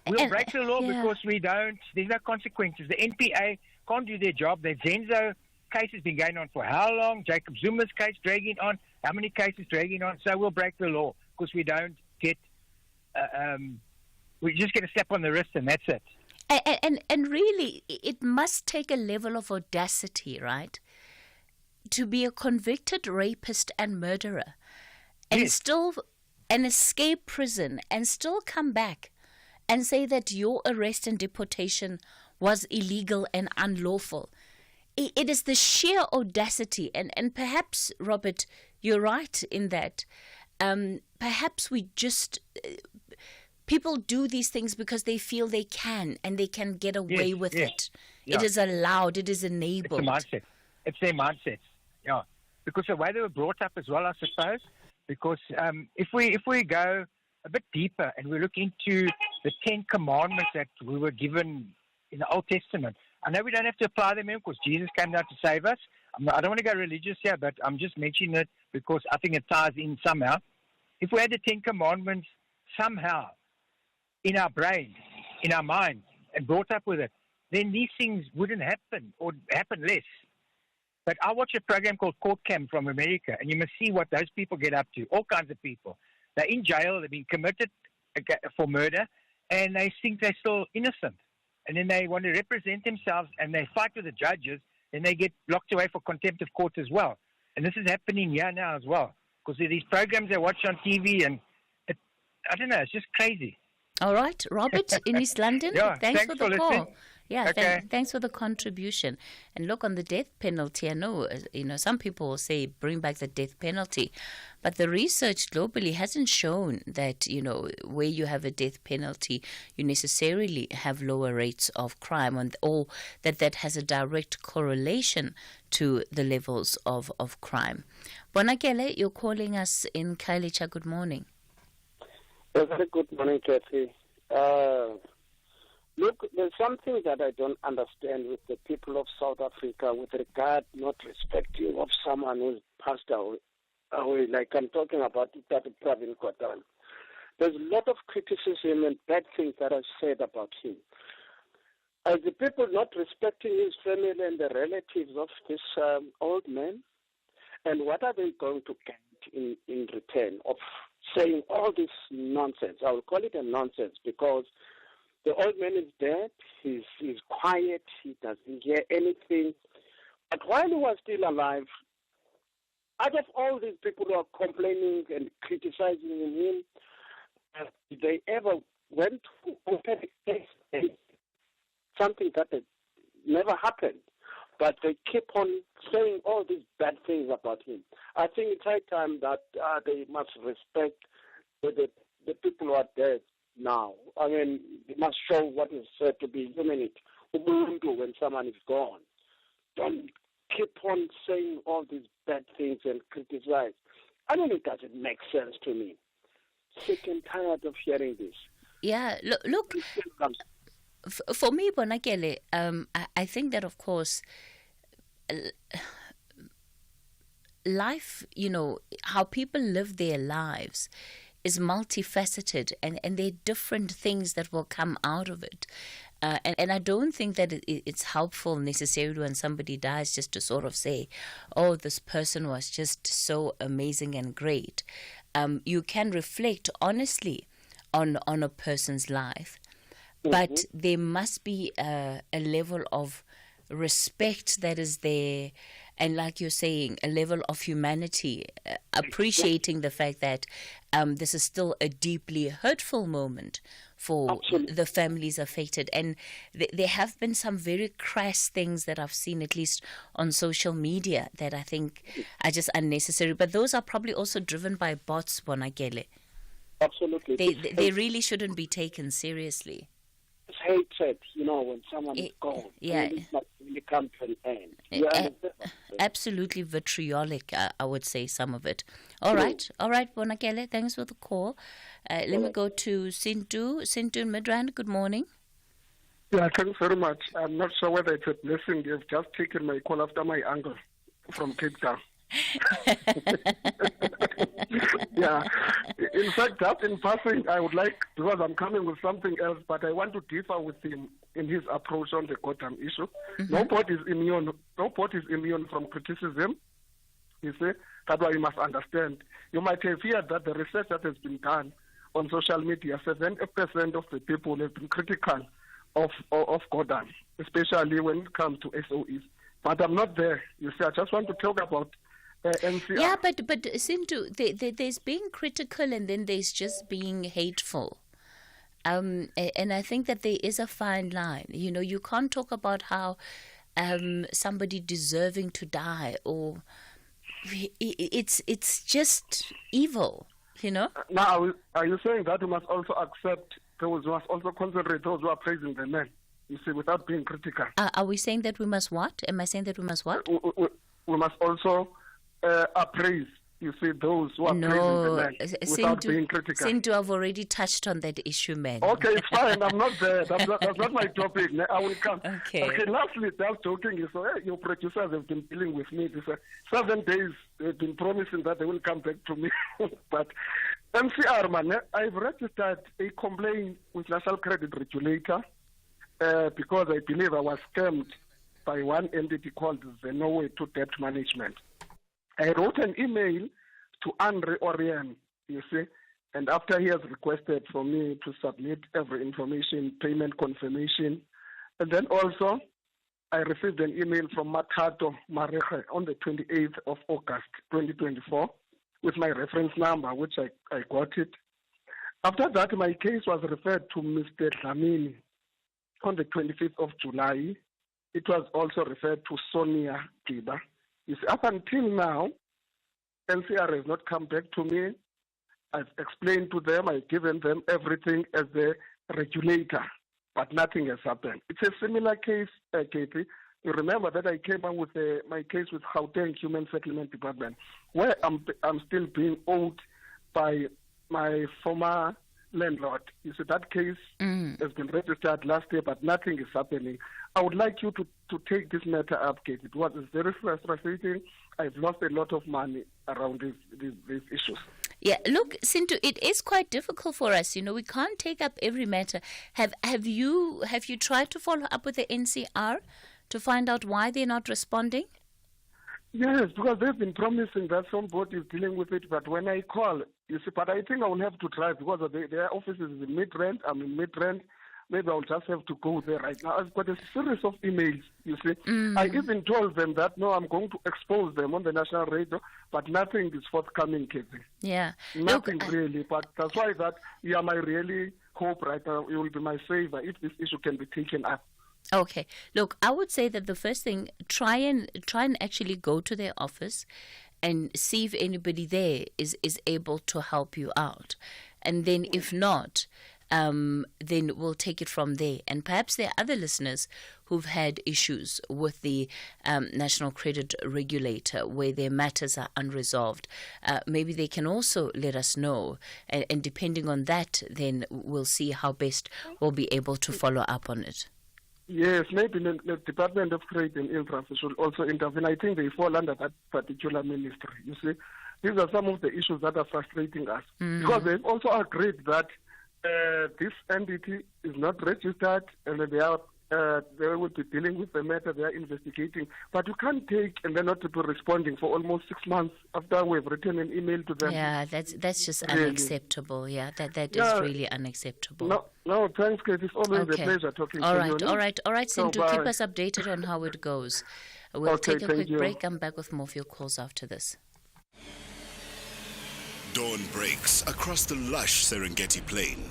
we'll break the law because we don't. There's no consequences. The NPA can't do their job. The Zenzo case has been going on for how long? Jacob Zuma's case dragging on. How many cases dragging on? So we'll break the law because we don't get. We just get a slap on the wrist and that's it. And really, it must take a level of audacity, right, to be a convicted rapist and murderer, and still escape prison and still come back and say that your arrest and deportation was illegal and unlawful. It is the sheer audacity, and perhaps, Robert, you're right in that. Perhaps we just. People do these things because they feel they can and they can get away with it. Yeah. It is allowed. It is enabled. It's a mindset. It's their mindset. Yeah, because the way they were brought up as well, I suppose. Because if we go a bit deeper and we look into the 10 commandments that we were given in the Old Testament, I know we don't have to apply them in because Jesus came down to save us. I don't want to go religious here, but I'm just mentioning it because I think it ties in somehow. If we had the 10 commandments somehow in our brain, in our mind, and brought up with it, then these things wouldn't happen or happen less. But I watch a program called Court Camp from America, and you must see what those people get up to, all kinds of people. They're in jail, they've been committed for murder, and they think they're still innocent. And then they want to represent themselves, and they fight with the judges, and they get locked away for contempt of court as well. And this is happening here now as well, because of these programs they watch on TV, and I don't know, it's just crazy. All right, Robert in East London, yeah, thanks for the call. Listening. Yeah, okay. Thanks for the contribution. And look, on the death penalty, I know, some people will say bring back the death penalty, but the research globally hasn't shown that, where you have a death penalty, you necessarily have lower rates of crime, or that has a direct correlation to the levels of crime. Bonakele, you're calling us in Kailicha. Good morning. Very good morning, Cathy. Look, there's something that I don't understand with the people of South Africa with regard not respecting of someone who's passed away. Like I'm talking about Dr. Pravin Gordhan. There's a lot of criticism and bad things that are said about him. Are the people not respecting his family and the relatives of this old man? And what are they going to get in return of saying all this nonsense? I will call it a nonsense because the old man is dead, he's quiet, he doesn't hear anything. But while he was still alive, out of all these people who are complaining and criticizing him, did they ever went to open a case? Something that never happened. But they keep on saying all these bad things about him. I think it's high time that they must respect the people who are dead now. I mean, they must show what is said to be humanity. Ubuntu when someone is gone. Don't keep on saying all these bad things and criticize. I mean, it doesn't make sense to me. Sick and tired of hearing this. Yeah, look for me, Bonakele, I think that, of course, life, how people live their lives is multifaceted, and there are different things that will come out of it. And I don't think that it's helpful necessarily when somebody dies just to sort of say, oh, this person was just so amazing and great. You can reflect honestly on a person's life, but there must be a level of respect that is there, and like you're saying, a level of humanity, appreciating the fact that this is still a deeply hurtful moment for the families affected. And there have been some very crass things that I've seen, at least on social media, that I think are just unnecessary. But those are probably also driven by bots, Bonakele. Absolutely. They really shouldn't be taken seriously. It's hatred, when someone is gone. Yeah. It must really come to an end. Absolutely vitriolic, I would say, some of it. All right, Bonakele, thanks for the call. Let me go to Sintu in Midrand. Good morning. Yeah, thanks very much. I'm not sure whether it's a blessing. You've just taken my call after my uncle from Cape Town. Yeah. In fact, just in passing, I would like, because I'm coming with something else, but I want to differ with him in his approach on the Gordhan issue. Nobody is immune from criticism. You see, that's why you must understand. You might have heard that the research that has been done on social media, 70% of the people have been critical of Gordhan, especially when it comes to SOEs. But I'm not there. You see, I just want to talk about NCR. Yeah, but Sintu, there's being critical and then there's just being hateful. And I think that there is a fine line. You can't talk about how somebody deserving to die, or it's just evil, Now, are you saying that we must also accept those, we must also concentrate those who are praising the man, you see, without being critical? Are we saying that we must what? Am I saying that we must what? We must also appraise, you see, those who are praising the man without being critical. Sintu, I've already touched on that issue, man. Okay, it's fine. I'm not there. That's not my topic. I will come. Okay. Lastly, that's joking. You say, your producers have been dealing with me. They say, 7 days, they've been promising that they will come back to me. But MCR, man, I've registered a complaint with National Credit Regulator because I believe I was scammed by one entity called the Norway to Debt Management. I wrote an email to Andre Orion, you see, and after he has requested for me to submit every information, payment confirmation, and then also I received an email from Makato Mareche on the 28th of August, 2024, with my reference number, which I got it. After that, my case was referred to Mr. Dlamini on the 25th of July. It was also referred to Sonia Giba. You see, up until now, NCR has not come back to me. I've explained to them, I've given them everything as the regulator, but nothing has happened. It's a similar case, Cathy. You remember that I came up with my case with Gauteng Human Settlement Department, where I'm still being owed by my former landlord. You see, that case has been registered last year, but nothing is happening. I would like you to take this matter up, Kate. It was very frustrating. I've lost a lot of money around these issues. Yeah, look, Sintu, it is quite difficult for us. You know, we can't take up every matter. Have you tried to follow up with the NCR to find out why they're not responding? Yes, because they've been promising that somebody is dealing with it, but when I call, you see, but I think I will have to try because their office is in Midrand. I'm in Midrand. Maybe I'll just have to go there right now. I've got a series of emails, you see. I even told them that, no, I'm going to expose them on the national radio, but nothing is forthcoming, Kathy. Yeah. Nothing really, but that's why that, my really hope right now, it will be my favor if this issue can be taken up. Okay. Look, I would say that the first thing, try and actually go to their office and see if anybody there is able to help you out. And then if not, then we'll take it from there. And perhaps there are other listeners who've had issues with the National Credit Regulator where their matters are unresolved. Maybe they can also let us know. And depending on that, then we'll see how best we'll be able to follow up on it. Yes, maybe the Department of Trade and Industry should also intervene. I think they fall under that particular ministry. You see, these are some of the issues that are frustrating us. Because they've also agreed that this entity is not registered and they will be dealing with the matter, they are investigating. But you can't take and they're not be responding for almost 6 months after we've written an email to them. Yeah, that's just unacceptable. Yeah, that is really unacceptable. No, thanks, Kate. It's always a pleasure talking to you. All right, Sintu, keep us updated on how it goes. We'll take a quick break. I'm back with more of your calls after this. Dawn breaks across the lush Serengeti plain,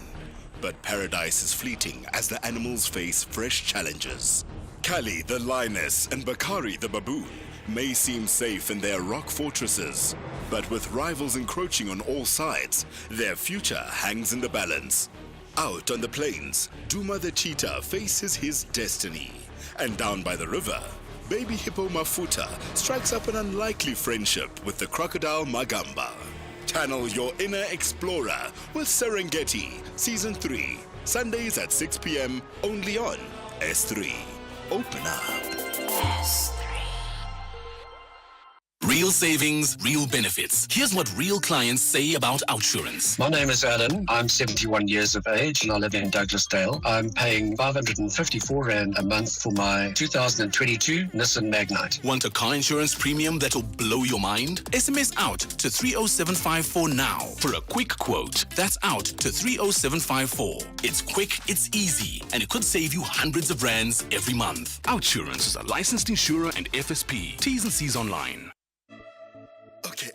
but paradise is fleeting as the animals face fresh challenges. Kali the lioness and Bakari the baboon may seem safe in their rock fortresses, but with rivals encroaching on all sides, their future hangs in the balance. Out on the plains, Duma the cheetah faces his destiny, and down by the river, baby hippo Mafuta strikes up an unlikely friendship with the crocodile Magamba. Channel your inner explorer with Serengeti, Season 3, Sundays at 6 p.m. only on S3. Open up. S3. Real savings, real benefits. Here's what real clients say about OUTsurance. My name is Alan. I'm 71 years of age and I live in Douglasdale. I'm paying 554 Rand a month for my 2022 Nissan Magnite. Want a car insurance premium that'll blow your mind? SMS out to 30754 now for a quick quote. That's out to 30754. It's quick, it's easy, and it could save you hundreds of rands every month. OUTsurance is a licensed insurer and FSP. T's and C's online. Okay.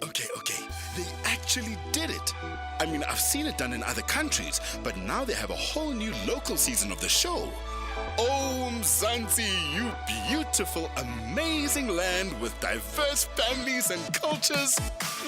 They actually did it. I mean, I've seen it done in other countries, but now they have a whole new local season of the show. Oh, Mzansi, you beautiful, amazing land with diverse families and cultures.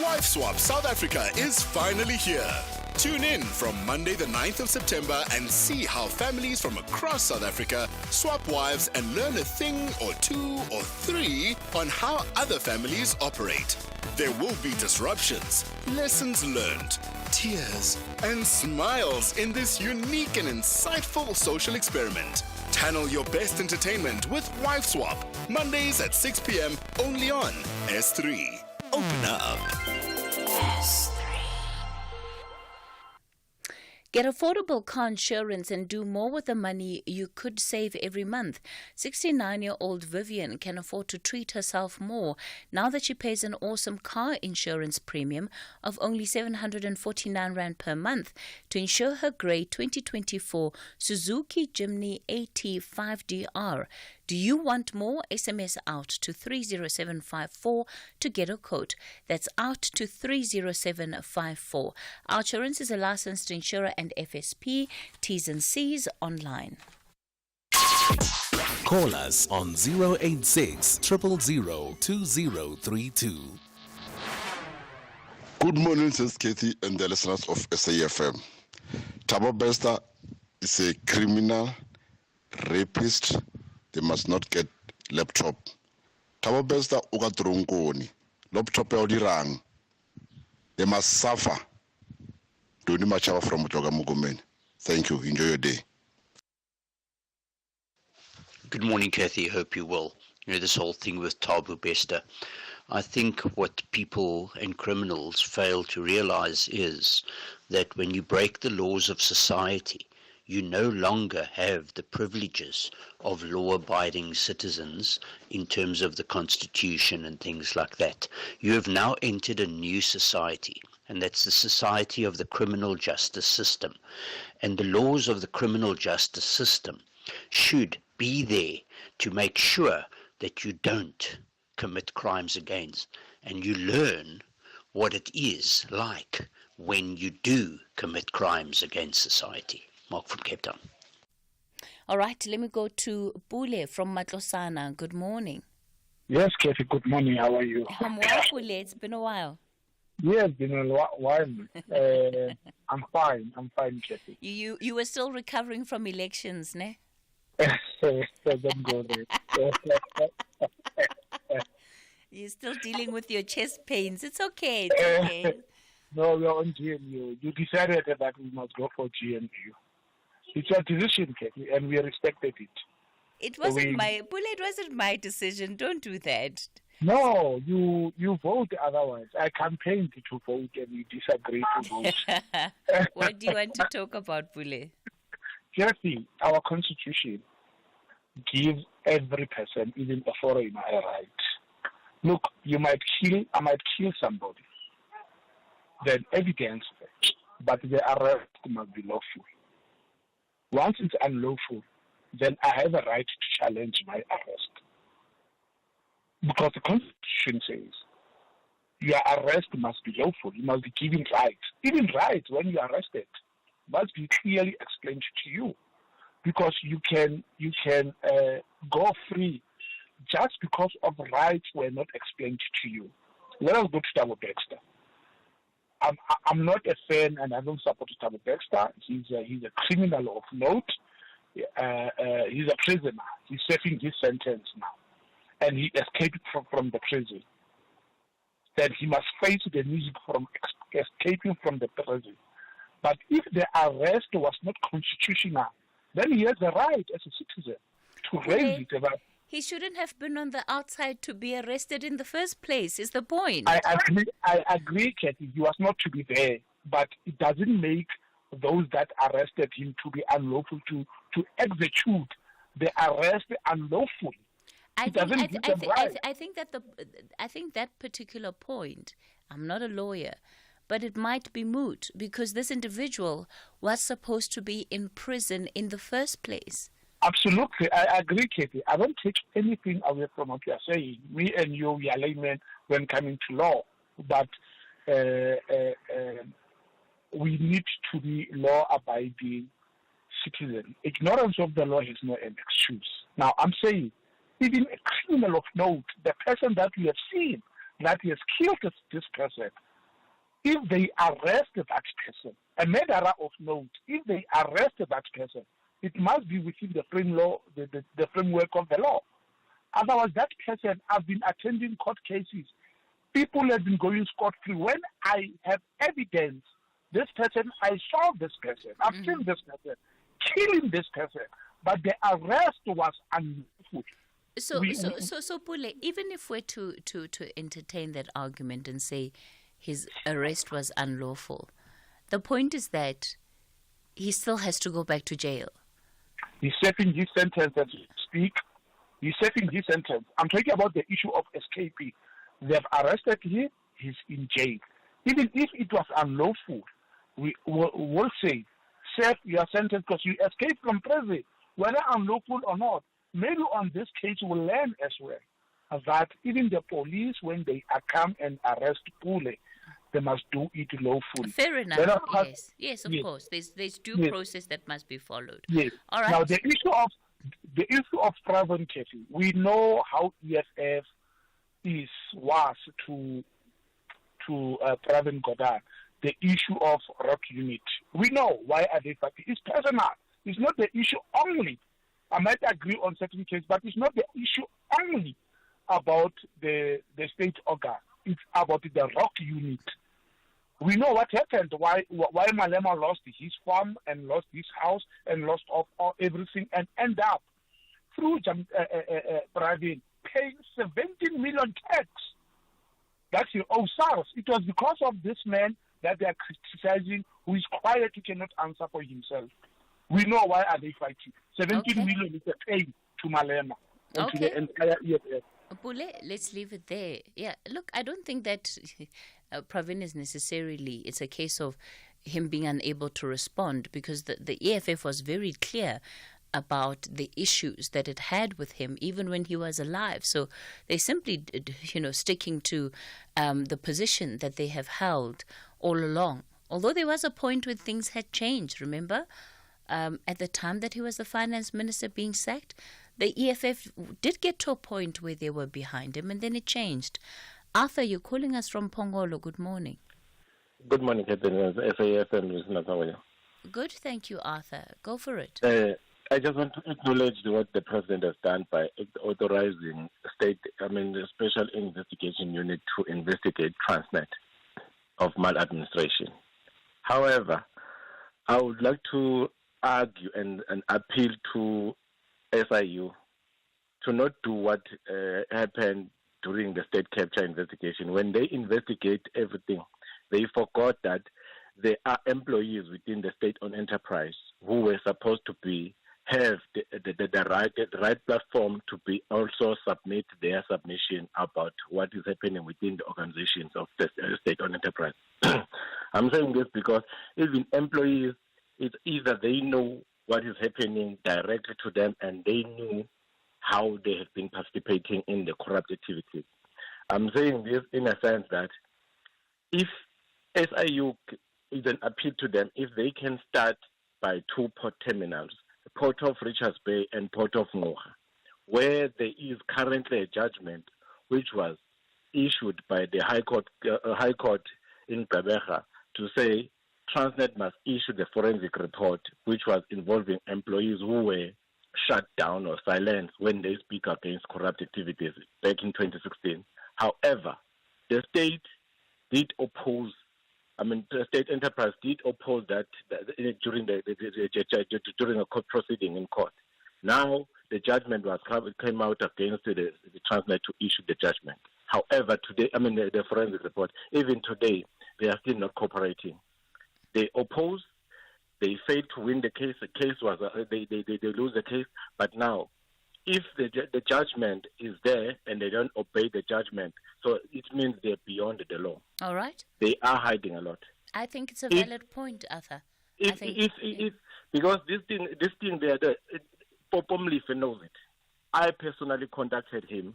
Wife Swap South Africa is finally here. Tune in from Monday the 9th of September and see how families from across South Africa swap wives and learn a thing or two or three on how other families operate. There will be disruptions, lessons learned, tears, and smiles in this unique and insightful social experiment. Channel your best entertainment with Wife Swap, Mondays at 6 p.m. only on S3. Open up. S3. Get affordable car insurance and do more with the money you could save every month. 69-year-old Vivian can afford to treat herself more now that she pays an awesome car insurance premium of only 749 Rand per month to insure her grey 2024 Suzuki Jimny AT5DR. Do you want more? SMS out to 30754 to get a quote. That's out to 30754. Outsurance is a licensed insurer and FSP. T's and C's online. Call us on 086 000 2032. Good morning, says Cathy and the listeners of SAFM. Thabo Bester is a criminal, rapist. They must not get laptop. Thabo Bester ukatrungoni. Laptop ya they must suffer. Doni Machava from Mutoga Mugumen. Thank you. Enjoy your day. Good morning, Cathy. Hope you're well. You know, this whole thing with Thabo Bester, I think what people and criminals fail to realize is that when you break the laws of society, you no longer have the privileges of law-abiding citizens in terms of the Constitution and things like that. You have now entered a new society, and that's the society of the criminal justice system. And the laws of the criminal justice system should be there to make sure that you don't commit crimes against, and you learn what it is like when you do commit crimes against society. Mark from Cape Town. All right, let me go to Bule from Matlosana. Good morning. Yes, Kathy, good morning. How are you? I'm well, Bule. It's been a while. Yeah, it's been a while. I'm fine, Kathy. You were still recovering from elections, ne? Don't go there. You're still dealing with your chest pains. It's okay. It's okay. No, we're on GNU. You decided that we must go for GNU. It's your decision, Kathy, and we respected it. It wasn't my decision. Don't do that. No, you vote otherwise. I campaigned to vote and you disagree to vote. What do you want to talk about, Bule? Kathy, our constitution gives every person, even a foreigner, a right. Look, I might kill somebody. Then evidence, but the arrest must be lawful. Once it's unlawful, then I have a right to challenge my arrest. Because the Constitution says your arrest must be lawful. You must be given rights. Even rights, when you are arrested, must be clearly explained to you. Because you can go free just because of rights were not explained to you. Let us go to Thabo Bester. I'm not a fan, and I don't support Thabo Bester. He's a criminal of note. He's a prisoner. He's serving his sentence now, and he escaped from the prison. Then he must face the music from escaping from the prison. But if the arrest was not constitutional, then he has the right as a citizen to raise it about. He shouldn't have been on the outside to be arrested in the first place, is the point. I agree, Kathy. He was not to be there, but it doesn't make those that arrested him to be unlawful to execute the arrest unlawful. I think that particular point, I'm not a lawyer, but it might be moot because this individual was supposed to be in prison in the first place. Absolutely. I agree, Kathy. I don't take anything away from what you are saying. Me and you, we are laymen when coming to law. But we need to be law-abiding citizens. Ignorance of the law is not an excuse. Now, I'm saying, even a criminal of note, the person that we have seen, that he has killed this person, if they arrest that person, a murderer of note, if they arrest that person, it must be within the framework of the law. Otherwise, that person, I've been attending court cases. People have been going scot-free. When I have evidence, this person, I saw this person, I've seen this person, killing this person, but the arrest was unlawful. So Pule, even if we're to entertain that argument and say his arrest was unlawful, the point is that he still has to go back to jail. He's serving his sentence as we speak. He's serving his sentence. I'm talking about the issue of escaping. They've arrested him. He's in jail. Even if it was unlawful, we will say, serve your sentence because you escaped from prison, whether unlawful or not. Maybe on this case we'll learn as well that even the police, when they come and arrest Pule, they must do it lawfully. Fair enough. Yes, of course. There's due process that must be followed. Yes. All right. Now the issue of Pravin, Cathy, we know how EFF was to Pravin Gordhan. The issue of rock unit. We know why are they fighting. It's personal. It's not the issue only. I might agree on certain cases, but it's not the issue only about the state organ. It's about the rock unit. We know what happened, why Malema lost his farm and lost his house and lost everything and end up through Pravin paying 17 million tax that he owes SARS. It was because of this man that they are criticizing, who is quiet, who cannot answer for himself. We know why are they fighting. 17 million is a pay to Malema and to the entire EFF. Pule, let's leave it there. Yeah, look, I don't think that Pravin is necessarily, it's a case of him being unable to respond, because the EFF was very clear about the issues that it had with him even when he was alive. So they simply, sticking to the position that they have held all along. Although there was a point where things had changed, remember? At the time that he was the finance minister being sacked, the EFF did get to a point where they were behind him, and then it changed. Arthur, you're calling us from Pongolo. Good morning. Good morning, Captain. SAFM listeners. How are you? Good, thank you, Arthur. Go for it. I just want to acknowledge what the president has done by authorizing the Special Investigation Unit to investigate Transnet of maladministration. However, I would like to argue and appeal to SIU to not do what happened during the state capture investigation. When they investigate everything, they forgot that there are employees within the state-owned enterprise who were supposed to have the right platform to be also submit their submission about what is happening within the organizations of the state-owned enterprise. I'm saying this because even employees, it's either they know what is happening directly to them and they knew how they have been participating in the corrupt activities. I'm saying this in a sense that if SIU is an appeal to them, if they can start by two port terminals, the Port of Richards Bay and Port of Moha, where there is currently a judgment which was issued by the High Court in Gqeberha to say Transnet must issue the forensic report, which was involving employees who were shut down or silenced when they speak against corrupt activities back in 2016. However, the state did oppose, the state enterprise did oppose that during a court proceeding in court. Now, the judgment came out against the Transnet to issue the judgment. However, today, the forensic report, even today, they are still not cooperating. They oppose. They failed to win the case. The case was they lose the case. But now, if the judgment is there and they don't obey the judgment, so it means they're beyond the law. All right. They are hiding a lot. I think it's a valid point, Arthur. Because this thing there, Popomlife knows it. I personally contacted him.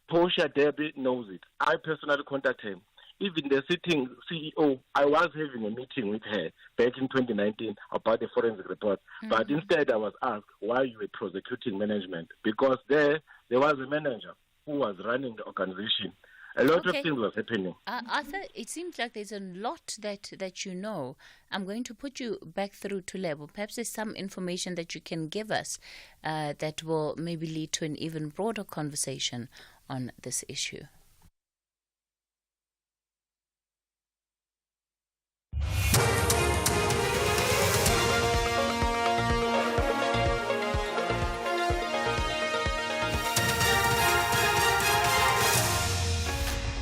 Portia Derby knows it. I personally contacted him. Even the sitting CEO, I was having a meeting with her back in 2019 about the forensic report. But instead I was asked why you were prosecuting management. Because there was a manager who was running the organization A lot of things was happening. Arthur, it seems like there's a lot that you know. I'm going to put you back through to Lebo. Perhaps there's some information that you can give us that will maybe lead to an even broader conversation on this issue.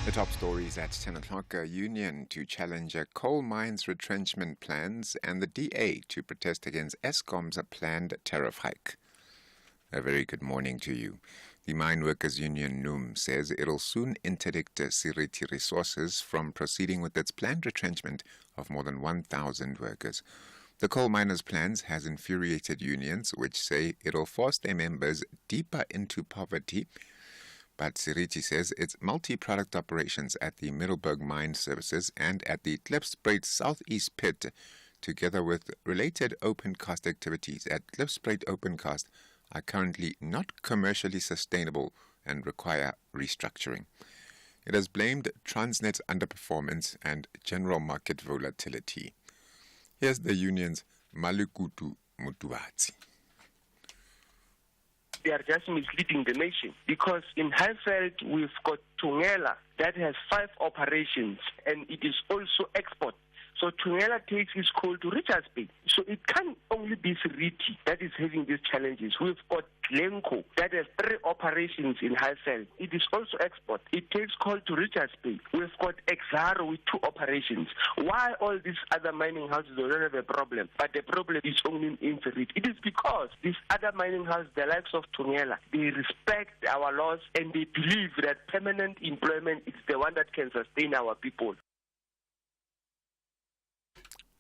The top stories at 10 o'clock. A union to challenge coal mines retrenchment plans and the DA to protest against Eskom's planned tariff hike. A very good morning to you. The Mine Workers Union, NUM, says it'll soon interdict Seriti Resources from proceeding with its planned retrenchment of more than 1,000 workers. The coal miners' plans has infuriated unions, which say it'll force their members deeper into poverty. But Seriti says its multi-product operations at the Middelburg Mine Services and at the Klipspruit Southeast Pit, together with related open-cast activities at Klipspruit Opencast, are currently not commercially sustainable and require restructuring. It has blamed Transnet's underperformance and general market volatility. Here's the union's Malukutu Mutuatsi. They are just misleading the nation because in Highveld we've got Tungela that has 5 operations and it is also export. So Tungela takes its coal to Richards Bay. So it can't only be Seriti that is having these challenges. We've got Glencoe that has 3 operations in Highveld. It is also export. It takes coal to Richards Bay. We've got Exaro with 2 operations. Why all these other mining houses don't have a problem, but the problem is only in Seriti? It is because these other mining houses, the likes of Tungela, they respect our laws and they believe that permanent employment is the one that can sustain our people.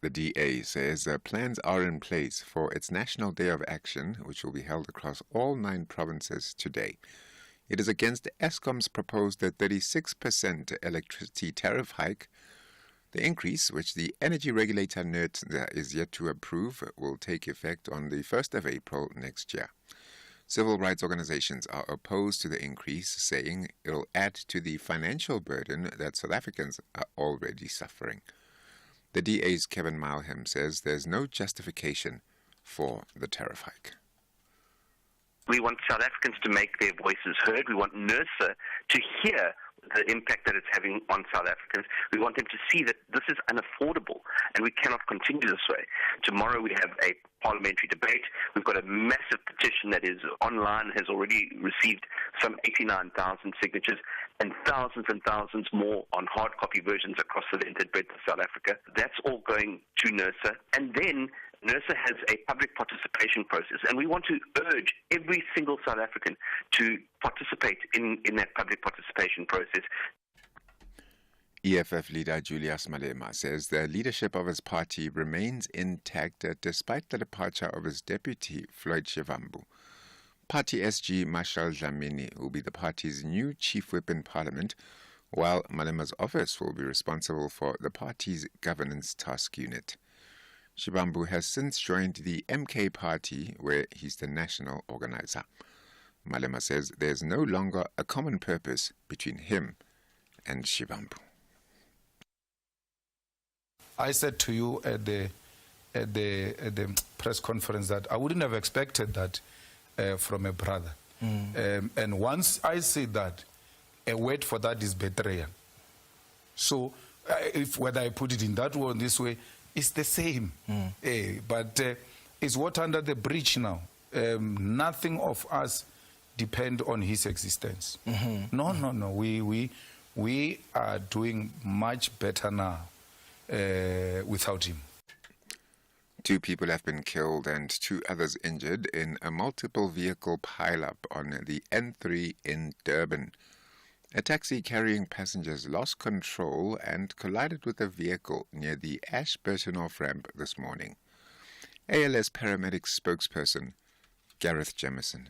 The DA says plans are in place for its National Day of Action, which will be held across all 9 provinces today. It is against Eskom's proposed 36% electricity tariff hike. The increase, which the energy regulator notes is yet to approve, will take effect on the 1st of April next year. Civil rights organizations are opposed to the increase, saying it will add to the financial burden that South Africans are already suffering. The DA's Kevin Malham says there's no justification for the tariff hike. We want South Africans to make their voices heard. We want NERSA to hear the impact that it's having on South Africans. We want them to see that this is unaffordable and we cannot continue this way. Tomorrow we have a parliamentary debate. We've got a massive petition that is online, has already received some 89,000 signatures and thousands more on hard copy versions across the length and breadth of South Africa. That's all going to NERSA. And then NERSA has a public participation process, and we want to urge every single South African to participate in that public participation process. EFF leader Julius Malema says the leadership of his party remains intact despite the departure of his deputy, Floyd Shivambu. Party SG Marshal Dlamini will be the party's new chief whip in parliament, while Malema's office will be responsible for the party's governance task unit. Shivambu has since joined the MK party, where he's the national organizer. Malema says there's no longer a common purpose between him and Shivambu. I said to you at the press conference that I wouldn't have expected that from a brother. And once I say that, a word for that is betrayal. So if whether I put it in that way or this way, it's the same. But it's water under the bridge now. Nothing of us depend on his existence. No. We are doing much better now without him. 2 people have been killed and 2 others injured in a multiple vehicle pileup on the N3 in Durban. A taxi carrying passengers lost control and collided with a vehicle near the Ashburton off-ramp this morning. ALS paramedic spokesperson Gareth Jemison.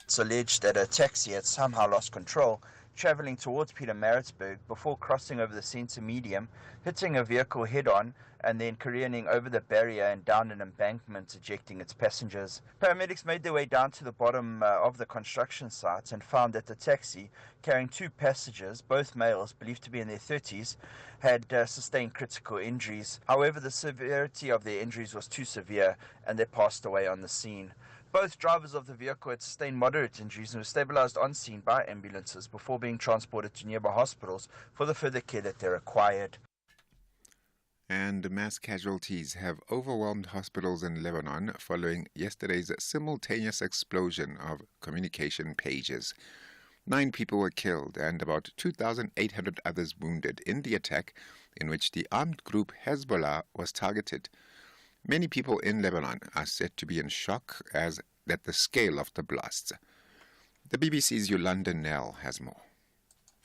It's alleged that a taxi had somehow lost control travelling towards Pietermaritzburg before crossing over the centre medium, hitting a vehicle head-on, and then careening over the barrier and down an embankment, ejecting its passengers. Paramedics made their way down to the bottom of the construction site and found that the taxi, carrying 2 passengers, both males believed to be in their 30s, had sustained critical injuries. However, the severity of their injuries was too severe and they passed away on the scene. Both drivers of the vehicle had sustained moderate injuries and were stabilized on scene by ambulances before being transported to nearby hospitals for the further care that they required. And mass casualties have overwhelmed hospitals in Lebanon following yesterday's simultaneous explosion of communication pages. 9 people were killed and about 2,800 others wounded in the attack in which the armed group Hezbollah was targeted. Many people in Lebanon are said to be in shock at the scale of the blasts. The BBC's Yolanda Nell has more.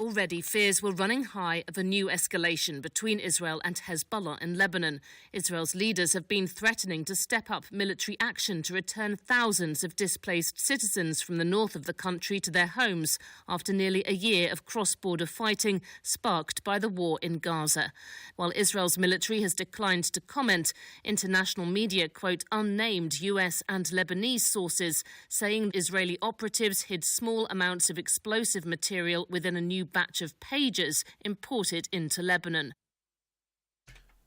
Already, fears were running high of a new escalation between Israel and Hezbollah in Lebanon. Israel's leaders have been threatening to step up military action to return thousands of displaced citizens from the north of the country to their homes after nearly a year of cross-border fighting sparked by the war in Gaza. While Israel's military has declined to comment, international media quote unnamed US and Lebanese sources saying Israeli operatives hid small amounts of explosive material within a new batch of pages imported into Lebanon.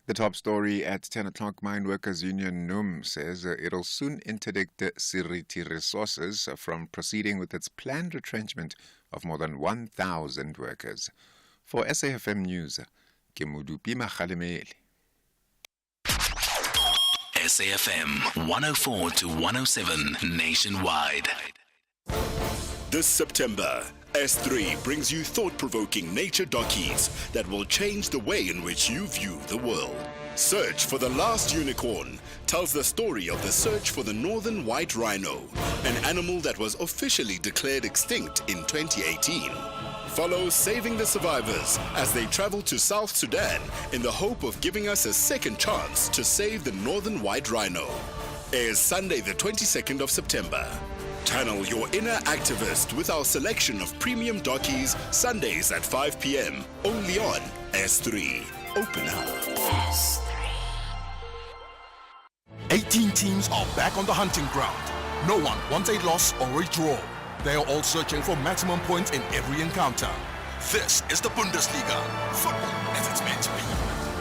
The top story at 10 o'clock, Mine Workers Union NUM says it'll soon interdict Siriti Resources from proceeding with its planned retrenchment of more than 1,000 workers. For SAFM News, Kemudupi Makhalemeli. SAFM 104 to 107 nationwide. This September, S3 brings you thought-provoking nature dockies that will change the way in which you view the world. Search for the Last Unicorn tells the story of the search for the northern white rhino, an animal that was officially declared extinct in 2018. Follow Saving the Survivors as they travel to South Sudan in the hope of giving us a second chance to save the northern white rhino. Airs Sunday the 22nd of September. Channel your inner activist with our selection of premium dockies Sundays at 5 p.m. only on S3. Open up. 18 teams are back on the hunting ground. No one wants a loss or a draw. They are all searching for maximum points in every encounter. This is the Bundesliga. Football as it's meant to be.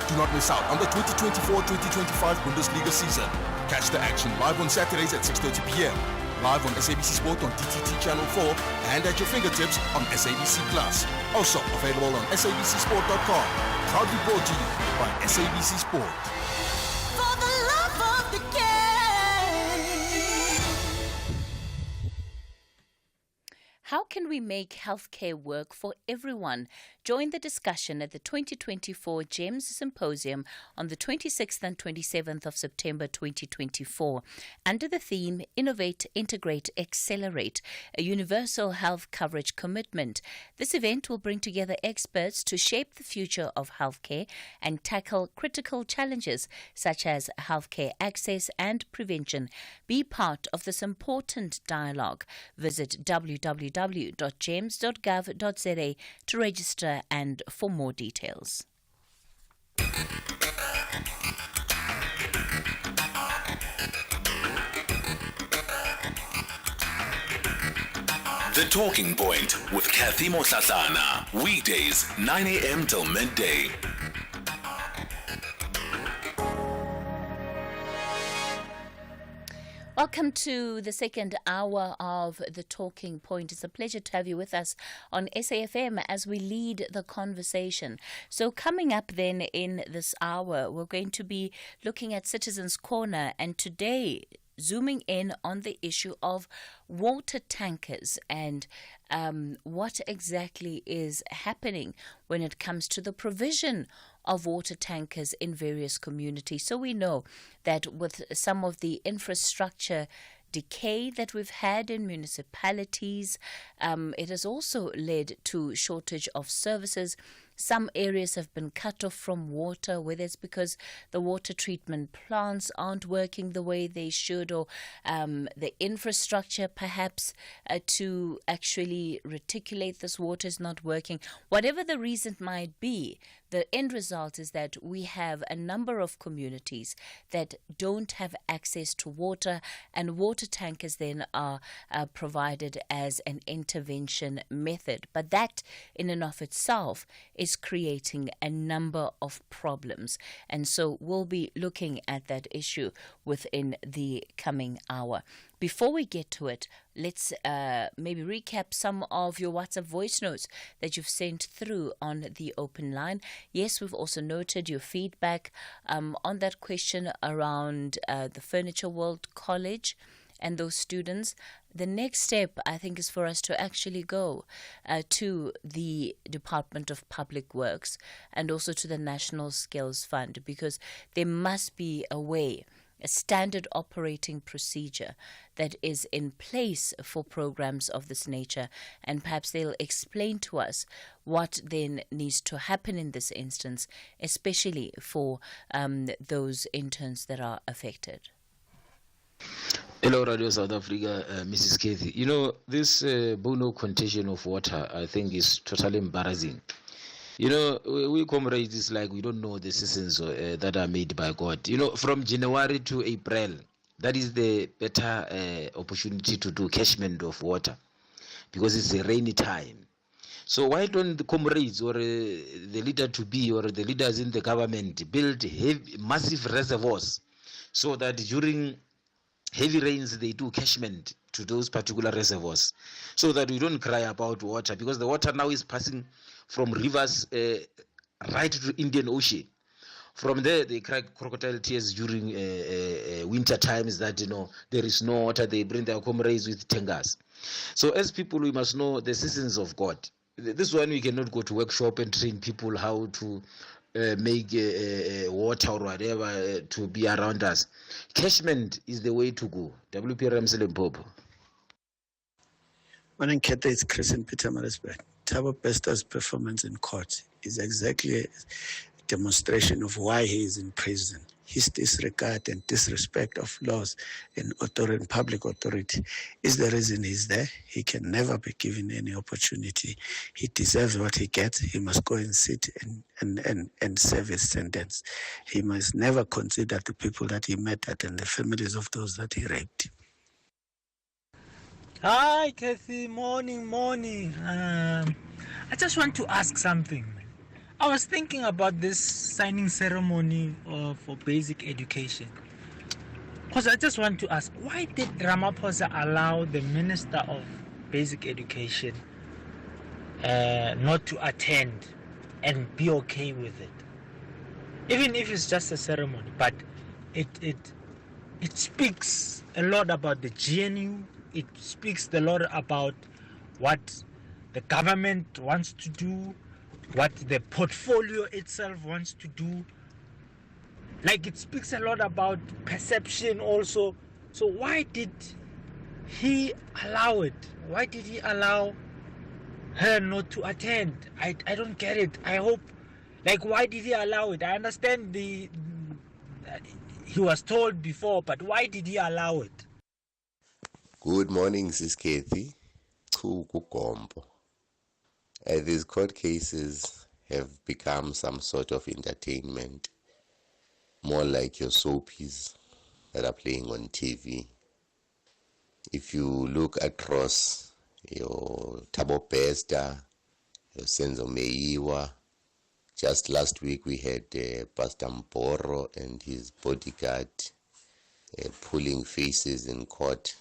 Do not miss out on the 2024-2025 Bundesliga season. Catch the action live on Saturdays at 6:30 p.m. Live on SABC Sport on DTT Channel 4 and at your fingertips on SABC Plus. Also available on sabcsport.com. Proudly brought to you by SABC Sport. For the love of the game. How can we make healthcare work for everyone? Join the discussion at the 2024 GEMS Symposium on the 26th and 27th of September 2024 under the theme Innovate, Integrate, Accelerate, a universal health coverage commitment. This event will bring together experts to shape the future of healthcare and tackle critical challenges such as healthcare access and prevention. Be part of this important dialogue. Visit www.gems.gov.za to register and for more details. The Talking Point with Cathy Mohlahlana. Weekdays, 9 a.m. till midday. Welcome to the second hour of The Talking Point. It's a pleasure to have you with us on SAFM as we lead the conversation. So coming up then in this hour, we're going to be looking at Citizens Corner, and today zooming in on the issue of water tankers and what exactly is happening when it comes to the provision of water tankers in various communities. So we know that with some of the infrastructure decay that we've had in municipalities, it has also led to shortage of services Some areas have been cut off from water, whether it's because the water treatment plants aren't working the way they should, or the infrastructure perhaps to actually reticulate this water is not working. Whatever the reason might be, the end result is that we have a number of communities that don't have access to water, and water tankers then are provided as an intervention method. But that in and of itself is creating a number of problems. And so we'll be looking at that issue within the coming hour. Before we get to it, let's maybe recap some of your WhatsApp voice notes that you've sent through on the open line. Yes, we've also noted your feedback on that question around the Furniture World College and those students. The next step, I think, is for us to actually go to the Department of Public Works and also to the National Skills Fund, because there must be a way, a standard operating procedure that is in place for programs of this nature, and perhaps they'll explain to us what then needs to happen in this instance, especially for those interns that are affected. Hello, Radio South Africa, Mrs. Cathy. You know, this Bono contagion of water, I think, is totally embarrassing. You know, we comrades, it's like we don't know the seasons that are made by God. You know, from January to April, that is the better opportunity to do catchment of water, because it's a rainy time. So why don't the comrades or the leader-to-be or the leaders in the government build massive reservoirs so that during heavy rains they do catchment to those particular reservoirs, so that we don't cry about water, because the water now is passing from rivers right to the Indian Ocean. From there they cry crocodile tears during winter times that, you know, there is no water. They bring their comrades with tankers. So as people, we must know the seasons of God. This one we cannot go to workshop and train people how to make water or whatever to be around us. Catchment is the way to go. WP Ramsey Limpopo. Morning, Cathy. It's Chris in Pietermaritzburg. Thabo Bester's performance in court is exactly a demonstration of why he is in prison. His disregard and disrespect of laws and public authority is the reason he's there. He can never be given any opportunity. He deserves what he gets. He must go and sit and serve his sentence. He must never consider the people that he met at and the families of those that he raped. Hi, Cathy. Morning. I just want to ask something. I was thinking about this signing ceremony for basic education. Because I just want to ask, why did Ramaphosa allow the Minister of Basic Education not to attend and be okay with it? Even if it's just a ceremony, but it speaks a lot about the GNU. It speaks a lot about what the government wants to do, what the portfolio itself wants to do. Like, it speaks a lot about perception also. So why did he allow it? Why did he allow her not to attend? I don't get it. I hope, like, why did he allow it? I understand he was told before, but why did he allow it? Good morning, Sis Cathy. These court cases have become some sort of entertainment, more like your soapies that are playing on TV. If you look across your Thabo Bester, your Senzo Meiwa, just last week we had Pastor Mporo and his bodyguard pulling faces in court.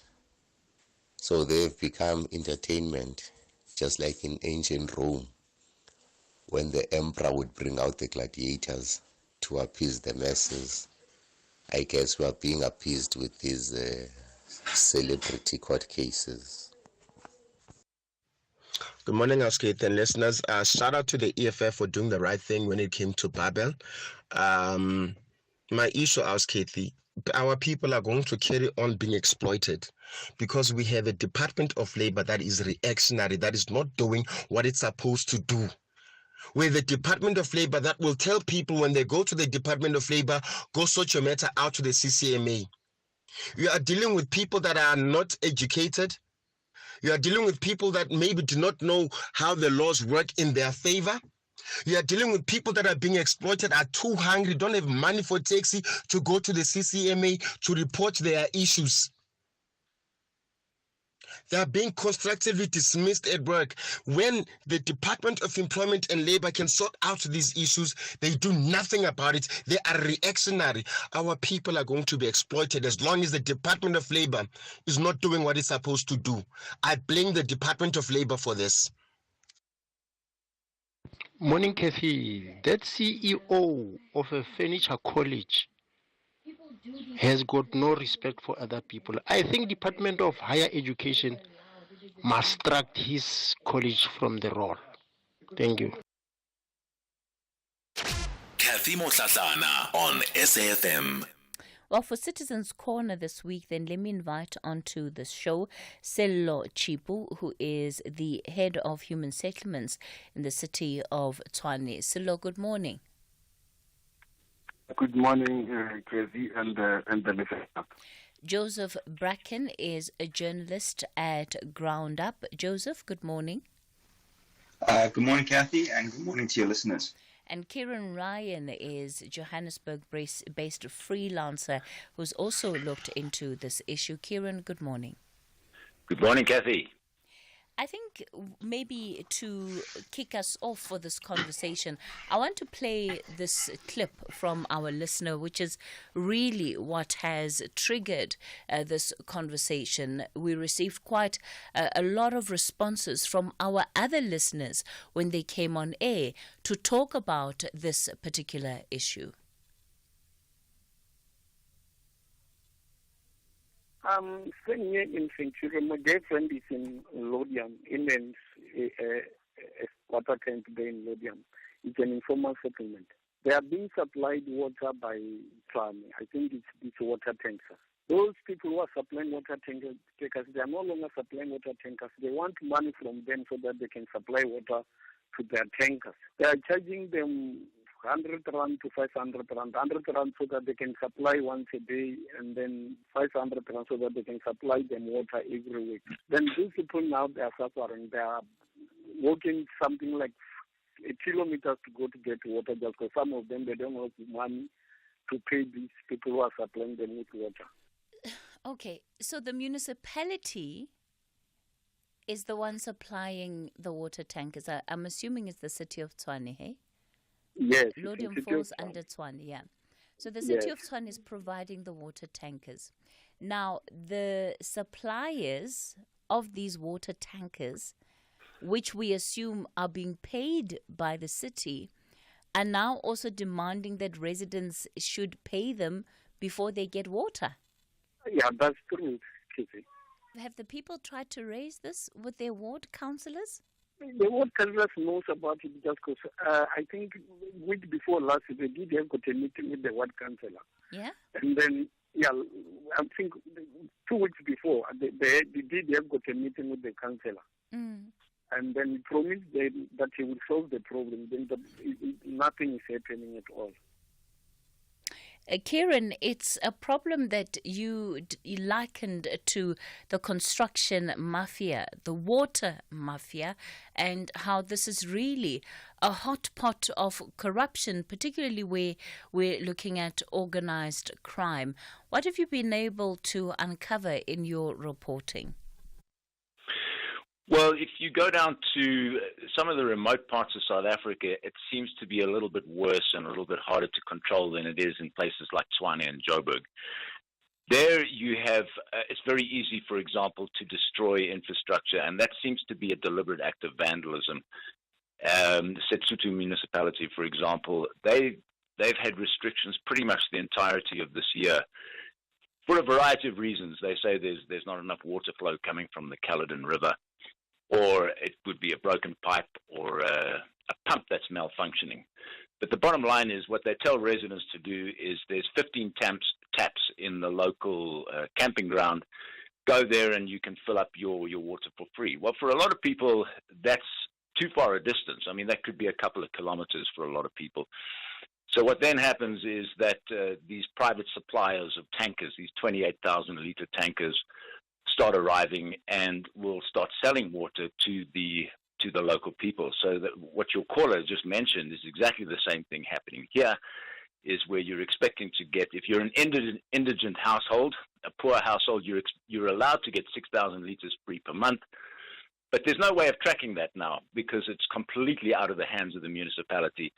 So they've become entertainment, just like in ancient Rome, when the emperor would bring out the gladiators to appease the masses. I guess we are being appeased with these celebrity court cases. Good morning, Askeith and listeners. Shout out to the EFF for doing the right thing when it came to Babel. My issue, Askeith, our people are going to carry on being exploited because we have a Department of Labor that is reactionary, that is not doing what it's supposed to do. where the Department of Labor that will tell people when they go to the Department of Labor, go sort your matter out to the CCMA. You are dealing with people that are not educated. You are dealing with people that maybe do not know how the laws work in their favor. You are dealing with people that are being exploited, are too hungry, don't have money for taxi to go to the CCMA to report their issues. They are being constructively dismissed at work. When the Department of Employment and Labor can sort out these issues, they do nothing about it. They are reactionary. Our people are going to be exploited as long as the Department of Labor is not doing what it's supposed to do. I blame the Department of Labor for this. Morning, Cathy. That CEO of a furniture college has got no respect for other people. I think Department of Higher Education must extract his college from the role. Thank you. Cathy Mohlahlana on SAFM. Well, for Citizens Corner this week, then let me invite onto the show Sello Chipu, who is the head of human settlements in the city of Tshwane. Sello, good morning. Good morning, Cathy and the listener. Joseph Bracken is a journalist at Ground Up. Joseph, good morning. Good morning, Cathy, and good morning to your listeners. And Kieran Ryan is Johannesburg-based freelancer who's also looked into this issue. Kieran, good morning. Good morning, Cathy. I think maybe to kick us off for this conversation, I want to play this clip from our listener, which is really what has triggered this conversation. We received quite a lot of responses from our other listeners when they came on air to talk about this particular issue. Staying here in Centurion. My dear friend is in Lodium, in a water tank there in Lodium. It's an informal settlement. They are being supplied water by Tshwane. I think it's water tankers. Those people who are supplying water tankers, they are no longer supplying water tankers. They want money from them so that they can supply water to their tankers. They are charging them 100 rand to 500 rand, 100 rand so that they can supply once a day, and then 500 rand so that they can supply them water every week. Then these people now, they are suffering. They are walking something like kilometers to go to get water, just because some of them, they don't have money to pay these people who are supplying them with water. Okay, so the municipality is the one supplying the water tankers. I'm assuming it's the city of Tshwane, hey? Yes. Lodium falls under Tshwane, yeah. So the city of Tshwane is providing the water tankers. Now, the suppliers of these water tankers, which we assume are being paid by the city, are now also demanding that residents should pay them before they get water. Yeah, that's true, Kitty. Have the people tried to raise this with their ward councillors? The ward councillors knows about it just because I think week before last, they did have got a meeting with the ward councillor. Yeah. And then, I think 2 weeks before, they did have got a meeting with the councillor. Mm. And then he promised that he would solve the problem. Then nothing is happening at all. Kieran, it's a problem that you likened to the construction mafia, the water mafia, and how this is really a hot pot of corruption, particularly where we're looking at organized crime. What have you been able to uncover in your reporting? Well, if you go down to some of the remote parts of South Africa, it seems to be a little bit worse and a little bit harder to control than it is in places like Tshwane and Joburg. There you have, it's very easy, for example, to destroy infrastructure, and that seems to be a deliberate act of vandalism. The Setsutu municipality, for example, they've had restrictions pretty much the entirety of this year. For a variety of reasons. They say there's not enough water flow coming from the Caledon River, or it would be a broken pipe or a pump that's malfunctioning. But the bottom line is what they tell residents to do is there's 15 taps in the local camping ground. Go there and you can fill up your water for free. Well, for a lot of people, that's too far a distance. I mean, that could be a couple of kilometers for a lot of people. So what then happens is that these private suppliers of tankers, these 28,000-liter tankers, start arriving and will start selling water to the local people. So that what your caller just mentioned is exactly the same thing happening here, is where you're expecting to get, if you're an indigent household, a poor household, you're allowed to get 6,000 liters free per month. But there's no way of tracking that now because it's completely out of the hands of the municipality.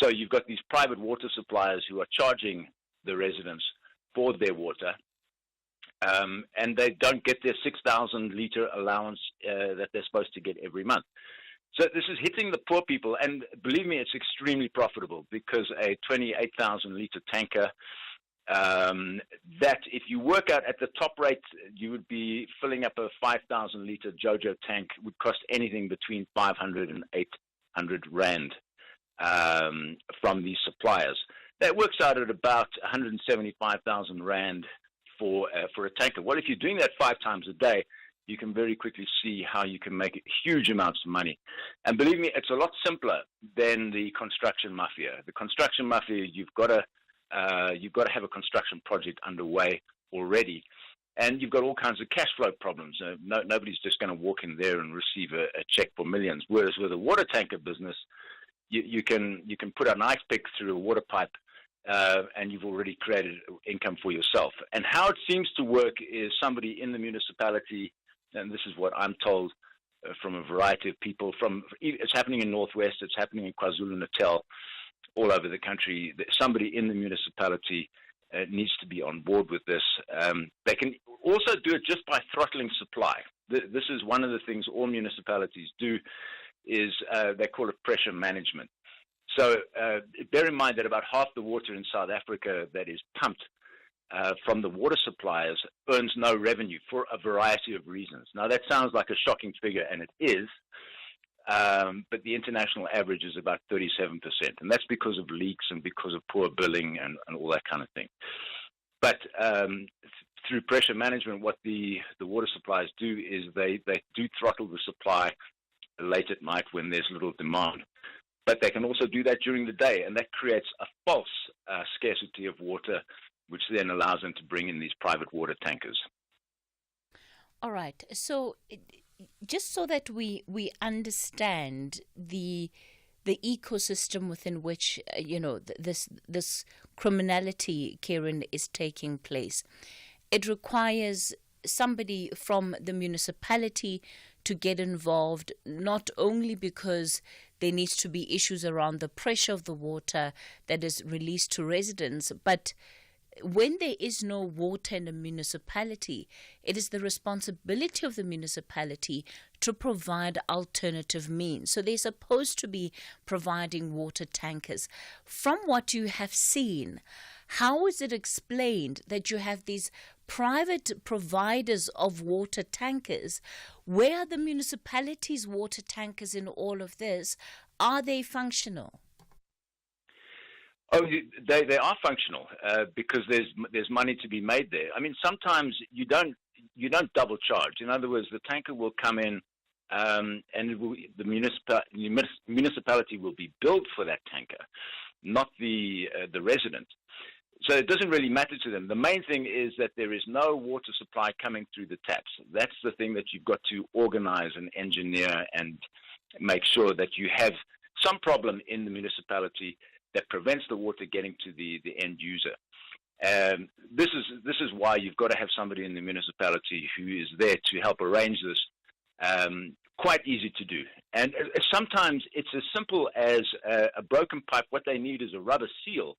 So you've got these private water suppliers who are charging the residents for their water, and they don't get their 6,000-liter allowance that they're supposed to get every month. So this is hitting the poor people, and believe me, it's extremely profitable because a 28,000-liter tanker, that if you work out at the top rate, you would be filling up a 5,000-liter JoJo tank, would cost anything between 500 and 800 rand from these suppliers. That works out at about 175,000 rand for a tanker. Well, if you're doing that 5 times a day, you can very quickly see how you can make huge amounts of money. And believe me, it's a lot simpler than the construction mafia. The construction mafia, you've got to have a construction project underway already, and you've got all kinds of cash flow problems. Nobody's just going to walk in there and receive a check for millions. Whereas with a water tanker business, you can put an ice pick through a water pipe, and you've already created income for yourself. And how it seems to work is somebody in the municipality, and this is what I'm told from a variety of people, it's happening in Northwest, it's happening in KwaZulu-Natal, all over the country. Somebody in the municipality needs to be on board with this. They can also do it just by throttling supply. This is one of the things all municipalities do, is they call it pressure management. So bear in mind that about half the water in South Africa that is pumped from the water suppliers earns no revenue for a variety of reasons. Now, that sounds like a shocking figure, and it is, but the international average is about 37%, and that's because of leaks and because of poor billing and all that kind of thing. But through pressure management, what the water suppliers do is they do throttle the supply late at night when there's little demand. But they can also do that during the day, and that creates a false scarcity of water, which then allows them to bring in these private water tankers. All right. So just so that we understand the ecosystem within which this criminality, Karen, is taking place, it requires somebody from the municipality to get involved, not only because there needs to be issues around the pressure of the water that is released to residents, but when there is no water in a municipality, it is the responsibility of the municipality to provide alternative means. So they're supposed to be providing water tankers. From what you have seen, how is it explained that you have these private providers of water tankers? Where are the municipalities' water tankers in all of this? Are they functional? Oh, they are functional because there's money to be made there. I mean, sometimes you don't double charge. In other words, the tanker will come in, and the municipality will be billed for that tanker, not the resident. So it doesn't really matter to them. The main thing is that there is no water supply coming through the taps. That's the thing that you've got to organize and engineer and make sure that you have some problem in the municipality that prevents the water getting to the end user. This is why you've got to have somebody in the municipality who is there to help arrange this. Quite easy to do. And sometimes it's as simple as a broken pipe. What they need is a rubber seal.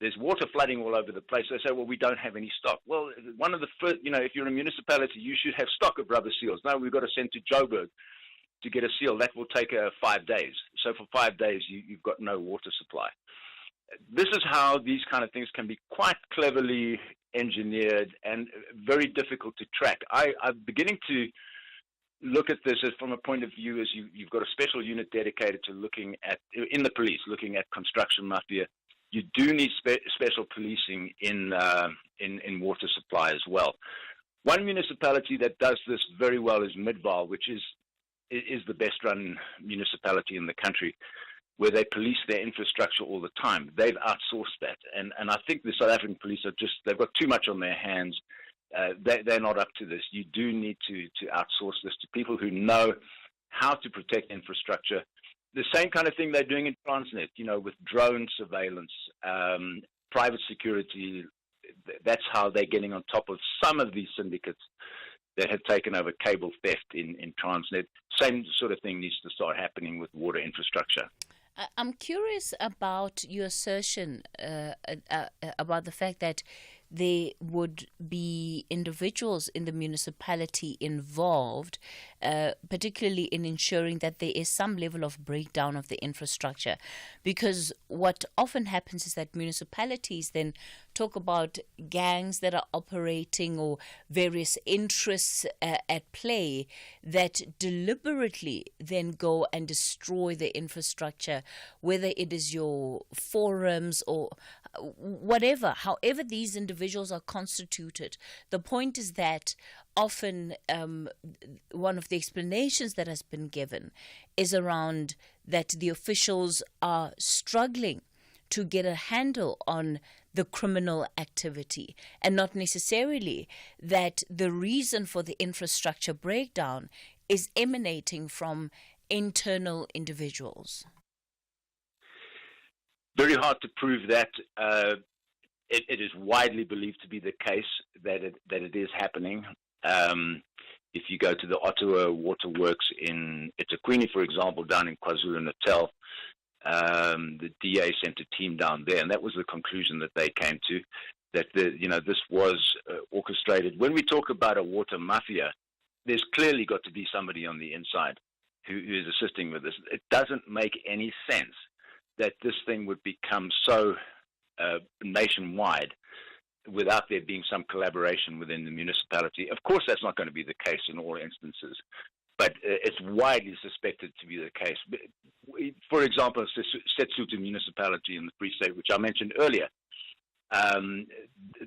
There's water flooding all over the place. They say, well, we don't have any stock. Well, one of the first, if you're a municipality, you should have stock of rubber seals. No, we've got to send to Joburg to get a seal. That will take 5 days. So for 5 days, you've got no water supply. This is how these kind of things can be quite cleverly engineered and very difficult to track. I'm beginning to look at this as from a point of view as you've got a special unit dedicated to looking at, in the police, looking at construction mafia. You do need special policing in water supply as well. One municipality that does this very well is Midvaal, which is is the best run municipality in the country, where they police their infrastructure all the time. They've outsourced that. And I think the South African police they've got too much on their hands. They're not up to this. You do need to outsource this to people who know how to protect infrastructure. The same kind of thing they're doing in Transnet, with drone surveillance, private security. That's how they're getting on top of some of these syndicates that have taken over cable theft in Transnet. Same sort of thing needs to start happening with water infrastructure. I'm curious about your assertion about the fact that there would be individuals in the municipality involved, particularly in ensuring that there is some level of breakdown of the infrastructure. Because what often happens is that municipalities then talk about gangs that are operating or various interests at play that deliberately then go and destroy the infrastructure, whether it is your forums or whatever, however these individuals are constituted. The point is that often one of the explanations that has been given is around that the officials are struggling to get a handle on the criminal activity, and not necessarily that the reason for the infrastructure breakdown is emanating from internal individuals. Very hard to prove that. It is widely believed to be the case that it is happening. If you go to the Ottawa Waterworks in eThekwini, for example, down in KwaZulu-Natal, the DA sent a team down there, and that was the conclusion that they came to, that this was orchestrated. When we talk about a water mafia, there's clearly got to be somebody on the inside who is assisting with this. It doesn't make any sense that this thing would become so nationwide without there being some collaboration within the municipality. Of course, that's not going to be the case in all instances, but it's widely suspected to be the case. For example, Setsutu municipality in the Free State, which I mentioned earlier,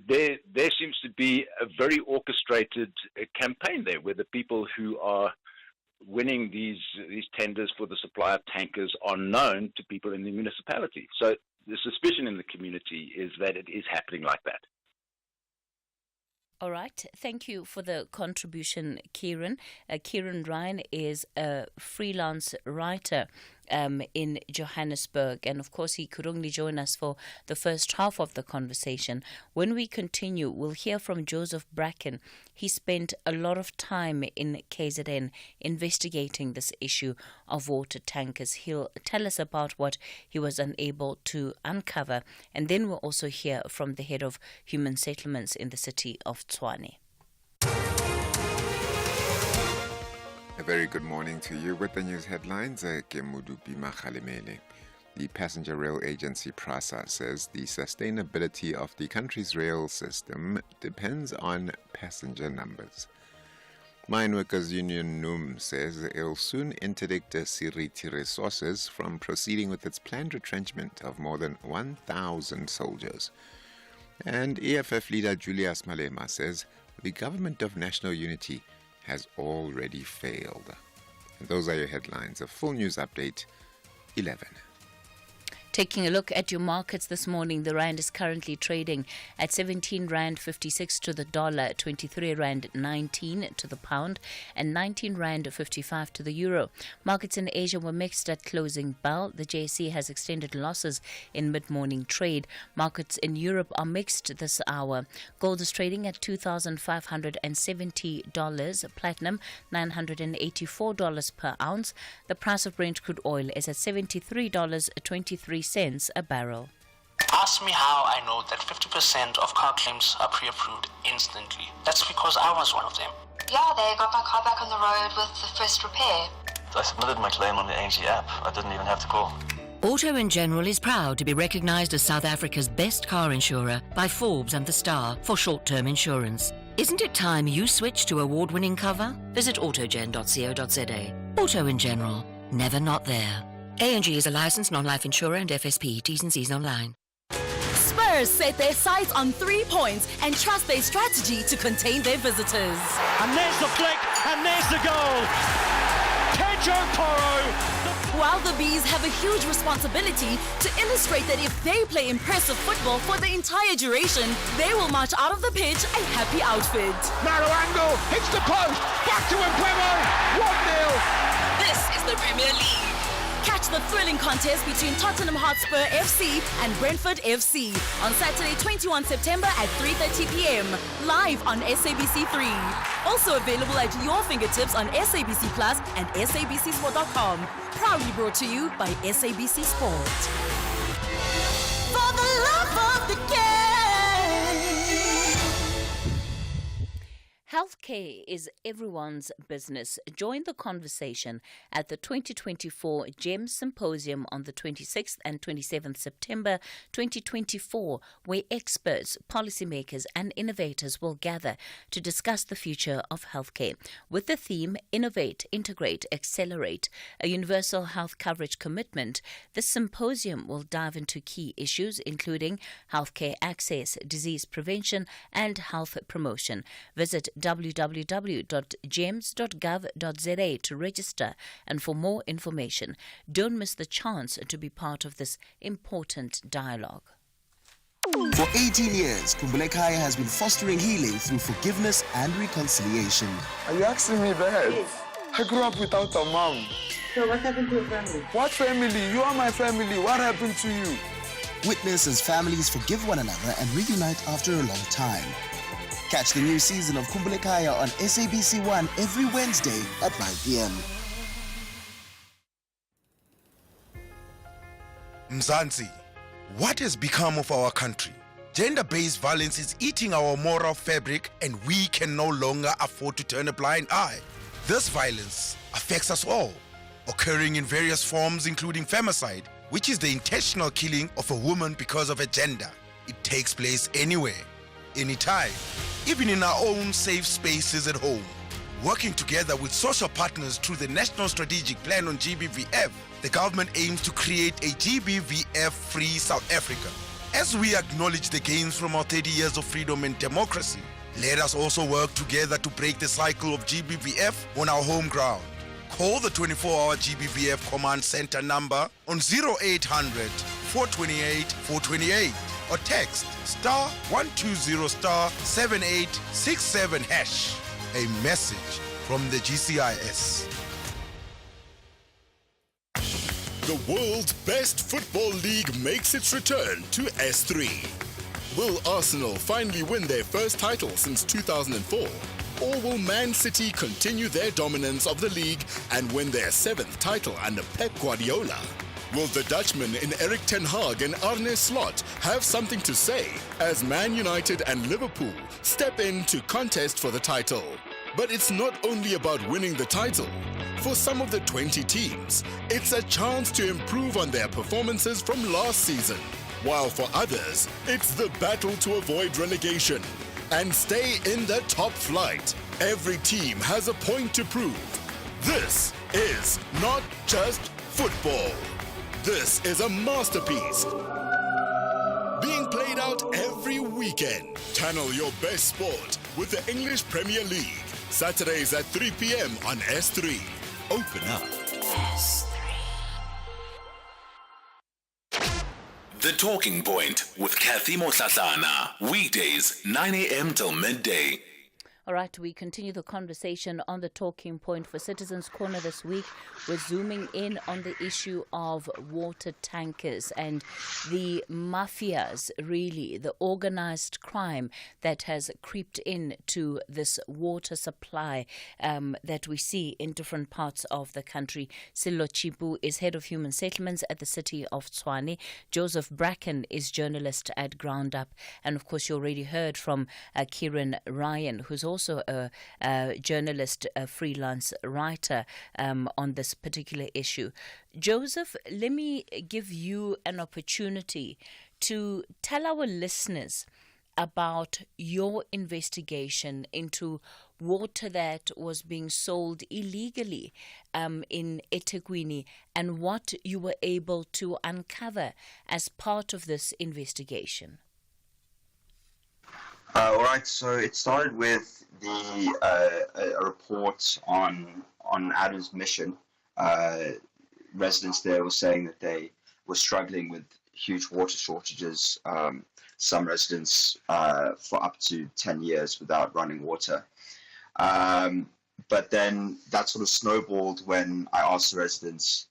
there seems to be a very orchestrated campaign there, where the people who are winning these tenders for the supply of tankers are known to people in the municipality. So the suspicion in the community is that it is happening like that. All right. Thank you for the contribution, Kieran. Kieran Ryan is a freelance writer in Johannesburg. And of course, he could only join us for the first half of the conversation. When we continue, we'll hear from Joseph Bracken. He spent a lot of time in KZN investigating this issue of water tankers. He'll tell us about what he was unable to uncover. And then we'll also hear from the head of human settlements in the city of Tshwane. A very good morning to you. With the news headlines, Kemudupi Makhalemele. The passenger rail agency PRASA says the sustainability of the country's rail system depends on passenger numbers. Mine Workers Union NUM says it will soon interdict Siriti Resources from proceeding with its planned retrenchment of more than 1,000 soldiers. And EFF leader Julius Malema says the government of national unity has already failed. And those are your headlines. A full news update, 11. Taking a look at your markets this morning, the rand is currently trading at 17 rand 56 to the dollar, 23 rand 19 to the pound, and 19 rand 55 to the euro. Markets in Asia were mixed at closing bell. The JSE has extended losses in mid-morning trade. Markets in Europe are mixed this hour. Gold is trading at $2,570. Platinum $984 per ounce. The price of Brent crude oil is at $73.23 a barrel. Ask me how I know that 50% of car claims are pre-approved instantly. That's because I was one of them. Yeah, they got my car back on the road with the first repair. I submitted my claim on the ANG app. I didn't even have to call. Auto in General is proud to be recognised as South Africa's best car insurer by Forbes and The Star for short-term insurance. Isn't it time you switch to award-winning cover? Visit autogen.co.za. Auto in General, never not there. ANG is a licensed non-life insurer and FSP. T's and C's online. Spurs set their sights on 3 points and trust their strategy to contain their visitors. And there's the flick, and there's the goal. Joe Porro. While the Bees have a huge responsibility to illustrate that if they play impressive football for the entire duration, they will march out of the pitch a happy outfit. Narrow angle, hits the post, back to Mbeumo, 1-0. This is the Premier League. Catch the thrilling contest between Tottenham Hotspur FC and Brentford FC on Saturday 21 September at 3:30 p.m. live on SABC3. Also available at your fingertips on SABC Plus and SABCSport.com. Proudly brought to you by SABC Sport. For the love of the game. Healthcare is everyone's business. Join the conversation at the 2024 GEMS Symposium on the 26th and 27th September 2024, where experts, policymakers and innovators will gather to discuss the future of healthcare. With the theme Innovate, Integrate, Accelerate, a universal health coverage commitment, the symposium will dive into key issues including healthcare access, disease prevention and health promotion. Visit www.gems.gov.za to register and for more information. Don't miss the chance to be part of this important dialogue. For 18 years, Kumbulekaya has been fostering healing through forgiveness and reconciliation. Are you asking me that? Yes. I grew up without a mom. So what happened to your family? What family? You are my family. What happened to you? Witness as families forgive one another and reunite after a long time. Catch the new season of Kumbulekaya on SABC1 every Wednesday at 9 p.m. Mzansi, what has become of our country? Gender-based violence is eating our moral fabric and we can no longer afford to turn a blind eye. This violence affects us all, occurring in various forms including femicide, which is the intentional killing of a woman because of her gender. It takes place anywhere, anytime, even in our own safe spaces at home. Working together with social partners through the National Strategic Plan on GBVF, the government aims to create a GBVF-free South Africa. As we acknowledge the gains from our 30 years of freedom and democracy, let us also work together to break the cycle of GBVF on our home ground. Call the 24-hour GBVF Command Center number on 0800 428 428 or text *120*7867#. A message from the GCIS. The world's best football league makes its return to S3. Will Arsenal finally win their first title since 2004? Or will Man City continue their dominance of the league and win their 7th title under Pep Guardiola? Will the Dutchman in Erik ten Hag and Arne Slot have something to say as Man United and Liverpool step in to contest for the title? But it's not only about winning the title. For some of the 20 teams, it's a chance to improve on their performances from last season. While for others, it's the battle to avoid relegation and stay in the top flight. Every team has a point to prove. This is not just football. This is a masterpiece being played out every weekend. Channel your best sport with the English Premier League. Saturdays at 3 p.m. on S3. Open up. S3. The Talking Point with Cathy Mohlahlana. Weekdays, 9 a.m. till midday. All right, we continue the conversation on the Talking Point for Citizens Corner this week. We're zooming in on the issue of water tankers and the mafias, really, the organized crime that has creeped into this water supply that we see in different parts of the country. Silo Chipu is head of human settlements at the city of Tshwane. Joseph Bracken is journalist at Ground Up. And of course, you already heard from Kieran Ryan, who's also a journalist, a freelance writer on this particular issue. Joseph, let me give you an opportunity to tell our listeners about your investigation into water that was being sold illegally in eThekwini and what you were able to uncover as part of this investigation. All right, so it started with a report on Adam's mission residents there were saying that they were struggling with huge water shortages. Some residents for up to 10 years without running water. But then that sort of snowballed when I asked the residents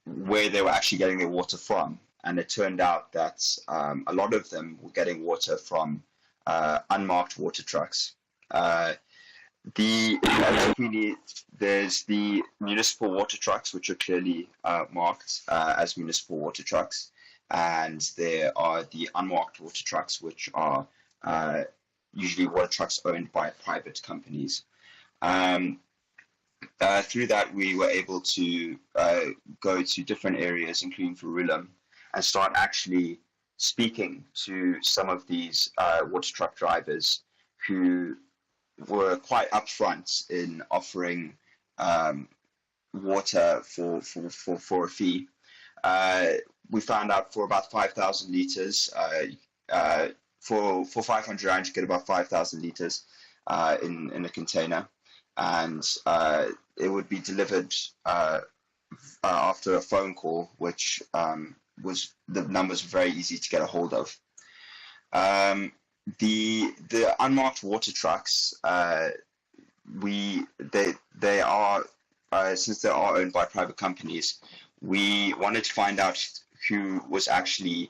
where they were actually getting their water from. And it turned out that a lot of them were getting water from unmarked water trucks. There's the municipal water trucks, which are clearly marked as municipal water trucks. And there are the unmarked water trucks, which are usually water trucks owned by private companies. Through that, we were able to go to different areas, including Verulam, and start actually speaking to some of these water truck drivers who were quite upfront in offering water for a fee. We found out for about 5,000 litres, for 500 rand, you get about 5,000 litres in a container, and it would be delivered after a phone call, which was the numbers were very easy to get a hold of. The unmarked water trucks, they are since they are owned by private companies, we wanted to find out who was actually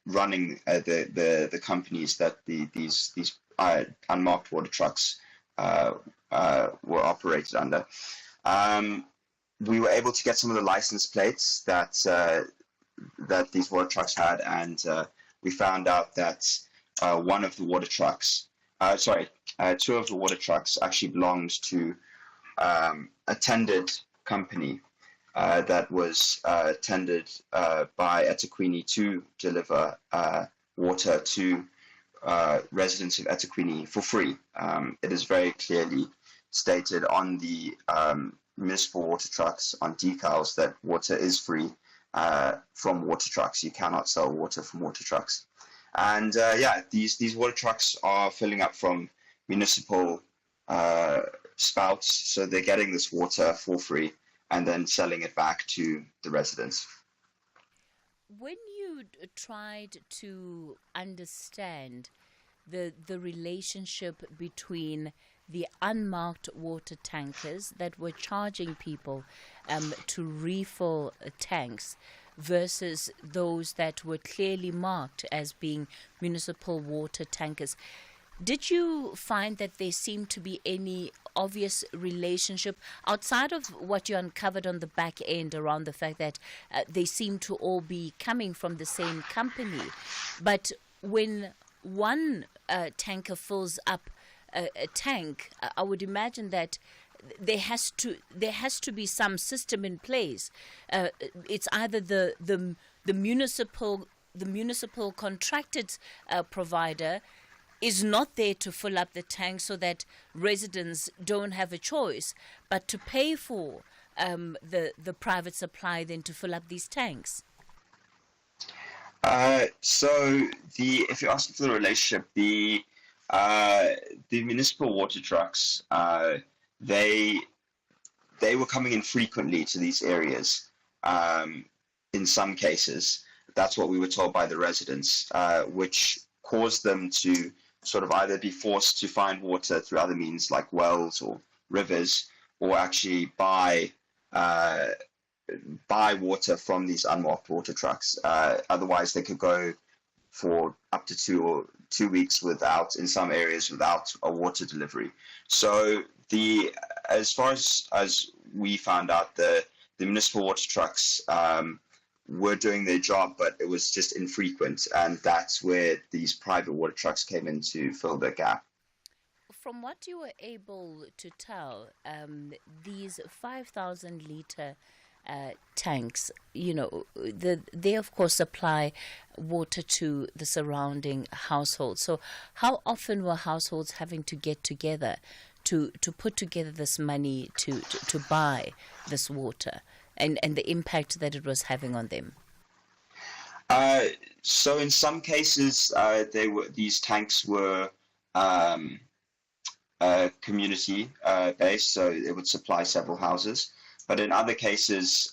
running the companies that these unmarked water trucks were operated under. We were able to get some of the license plates that these water trucks had, and we found out that one of the water trucks, two of the water trucks actually belonged to a tendered company that was tendered by eThekwini to deliver water to residents of eThekwini for free. It is very clearly stated on the municipal water trucks on decals that water is free from water trucks. You cannot sell water from water trucks. And these water trucks are filling up from municipal spouts, so they're getting this water for free and then selling it back to the residents. When you tried to understand the relationship between the unmarked water tankers that were charging people to refill tanks versus those that were clearly marked as being municipal water tankers, did you find that there seemed to be any obvious relationship outside of what you uncovered on the back end around the fact that they seem to all be coming from the same company? But when one tanker fills up a tank, I would imagine that there has to be some system in place. It's either the municipal contracted provider is not there to fill up the tank so that residents don't have a choice but to pay for the private supply then to fill up these tanks. So if you're asking for the relationship, the municipal water trucks, they were coming in frequently to these areas. In some cases, that's what we were told by the residents, which caused them to sort of either be forced to find water through other means like wells or rivers, or actually buy water from these unmarked water trucks. Otherwise, they could go for up to 2 weeks in some areas without a water delivery. So as far as we found out, the municipal water trucks were doing their job, but it was just infrequent, and that's where these private water trucks came in to fill the gap. From what you were able to tell, these 5,000 litre tanks, they of course supply water to the surrounding households. So how often were households having to get together to put together this money to buy this water, and the impact that it was having on them? So in some cases, these tanks were community based, so it would supply several houses. But in other cases,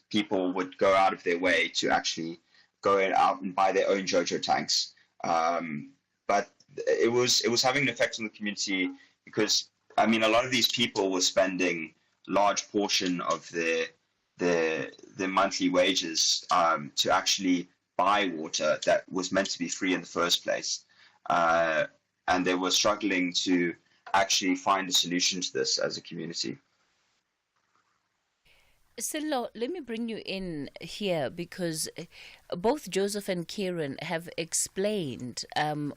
people would go out of their way to actually go out and buy their own JoJo tanks. But it was having an effect on the community because, I mean, a lot of these people were spending large portion of their monthly wages to actually buy water that was meant to be free in the first place. And they were struggling to actually find a solution to this as a community. Sello, let me bring you in here because both Joseph and Kieran have explained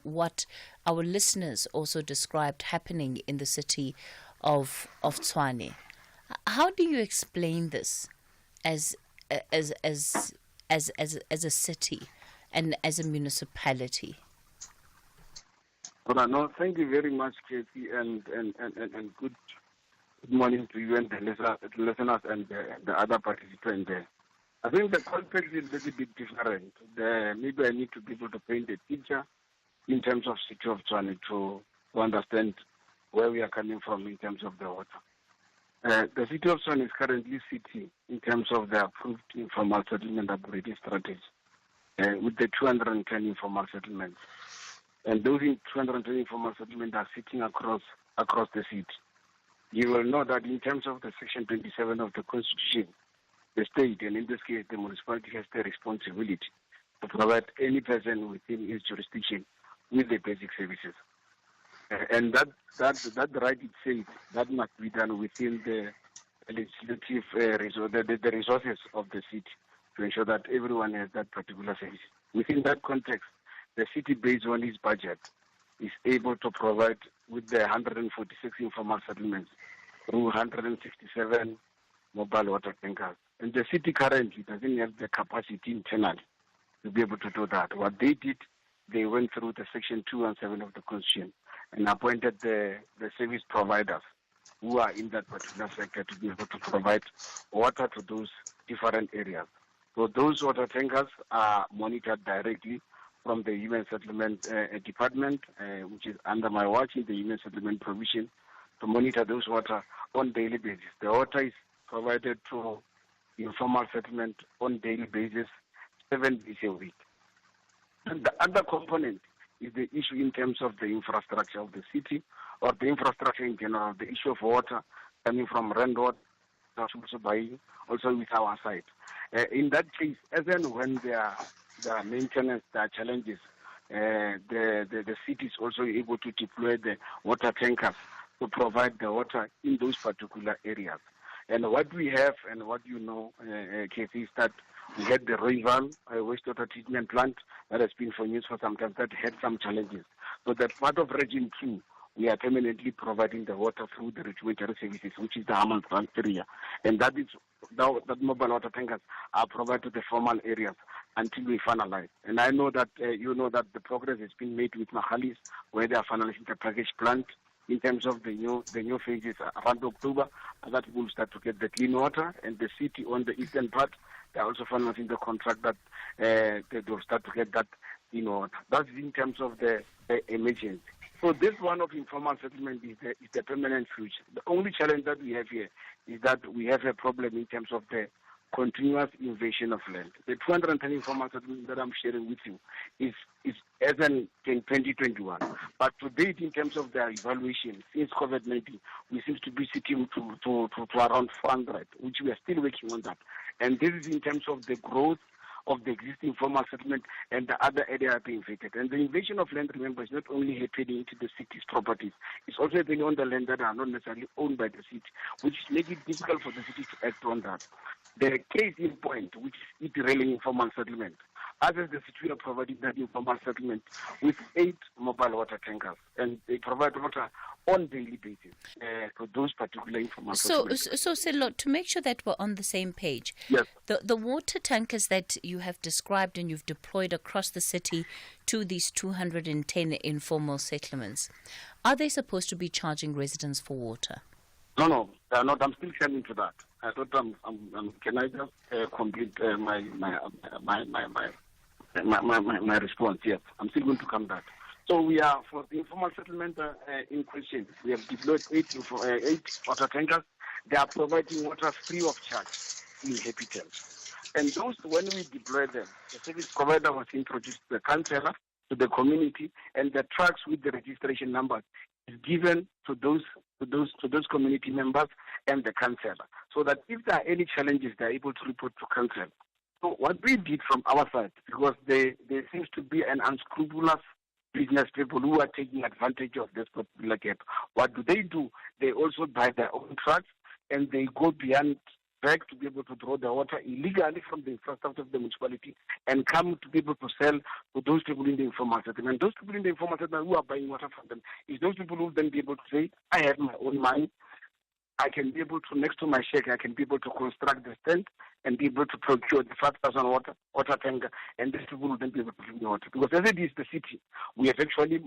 what our listeners also described happening in the city of Tshwane. How do you explain this as a city and as a municipality? Well, no, thank you very much, Cathy, and good morning to you and the listeners and the other participants there. I think the context is a little bit different. Maybe I need to be able to paint a picture in terms of city of Tshwane to understand where we are coming from in terms of the water. The city of Tshwane is currently sitting in terms of the approved informal settlement upgrading strategy with the 210 informal settlements. And those 210 informal settlements are sitting across the city. You will know that in terms of the Section 27 of the Constitution, the state, and in this case the municipality, has the responsibility to provide any person within its jurisdiction with the basic services. And that right itself, that must be done within the legislative the resources of the city to ensure that everyone has that particular service. Within that context, the city, based on its budget, is able to provide with the 146 informal settlements through 167 mobile water tankers. And the city currently doesn't have the capacity internally to be able to do that. What they did, they went through the Section 217 of the Constitution and appointed the service providers who are in that particular sector to be able to provide water to those different areas. So those water tankers are monitored directly from the Human Settlement Department, which is under my watch in the Human Settlement Provision, to monitor those water on daily basis. The water is provided to informal settlement on daily basis, 7 days a week. And the other component is the issue in terms of the infrastructure of the city, or the infrastructure in general, the issue of water coming from rainwater, also buying, also with our side. In that case, as and when there are maintenance, there are challenges, the city is also able to deploy the water tankers to provide the water in those particular areas. And what we have, and what you know, Cathy, is that we had the Royal wastewater treatment plant that has been for use for some time that had some challenges. So that part of Region 2, we are permanently providing the water through the regulatory services, which is the Hammanskrant area. And that mobile water tankers are provided to the formal areas until we finalize. And I know that you know that the progress has been made with Mahalis, where they are finalizing the package plant in terms of the new phases around October. That will start to get the clean water, and the city on the eastern part, they are also finalizing the contract that they will start to get that clean water. That's in terms of the emergency. So this one of informal settlement is the permanent future. The only challenge that we have here is that we have a problem in terms of the continuous invasion of land. The 210 informal settlement that I'm sharing with you is as in 2021. But to date, in terms of their evaluation, since COVID-19, we seem to be sitting to around 400, which we are still working on that. And this is in terms of the growth of the existing formal settlement and the other area being vacated. And the invasion of land, remember, is not only happening into the city's properties, it's also happening on the land that are not necessarily owned by the city, which makes it difficult for the city to act on that. The case in point, which is it railing informal settlement, others the city are providing that informal settlement with 8 mobile water tankers, and they provide water on daily basis for those particular informal settlements. So, Sello, to make sure that we're on the same page, yes. The water tankers that you have described and you've deployed across the city to these 210 informal settlements, are they supposed to be charging residents for water? No, they are not. I'm still coming to that. I thought can I just complete my response? Yes, I'm still going to come back. So we are, for the informal settlement in question, we have deployed 8 water tankers. They are providing water free of charge in inhabitants. And those, when we deploy them, the service provider was introduced to the councillor, to the community, and the trucks with the registration numbers is given to those community members and the councillor, so that if there are any challenges, they are able to report to council. So what we did from our side, because there seems to be an unscrupulous business people who are taking advantage of this particular gap. What do? They also buy their own trucks, and they go beyond back to be able to draw the water illegally from the infrastructure of the municipality and come to be able to sell to those people in the informal settlement. Those people in the informal settlement who are buying water from them is those people who will then be able to say, I have my own money. I can be able to, next to my shack, I can be able to construct the tent and be able to procure the 5,000 water tanker, and these people will then be able to drink the water. Because as it is the city, we have actually,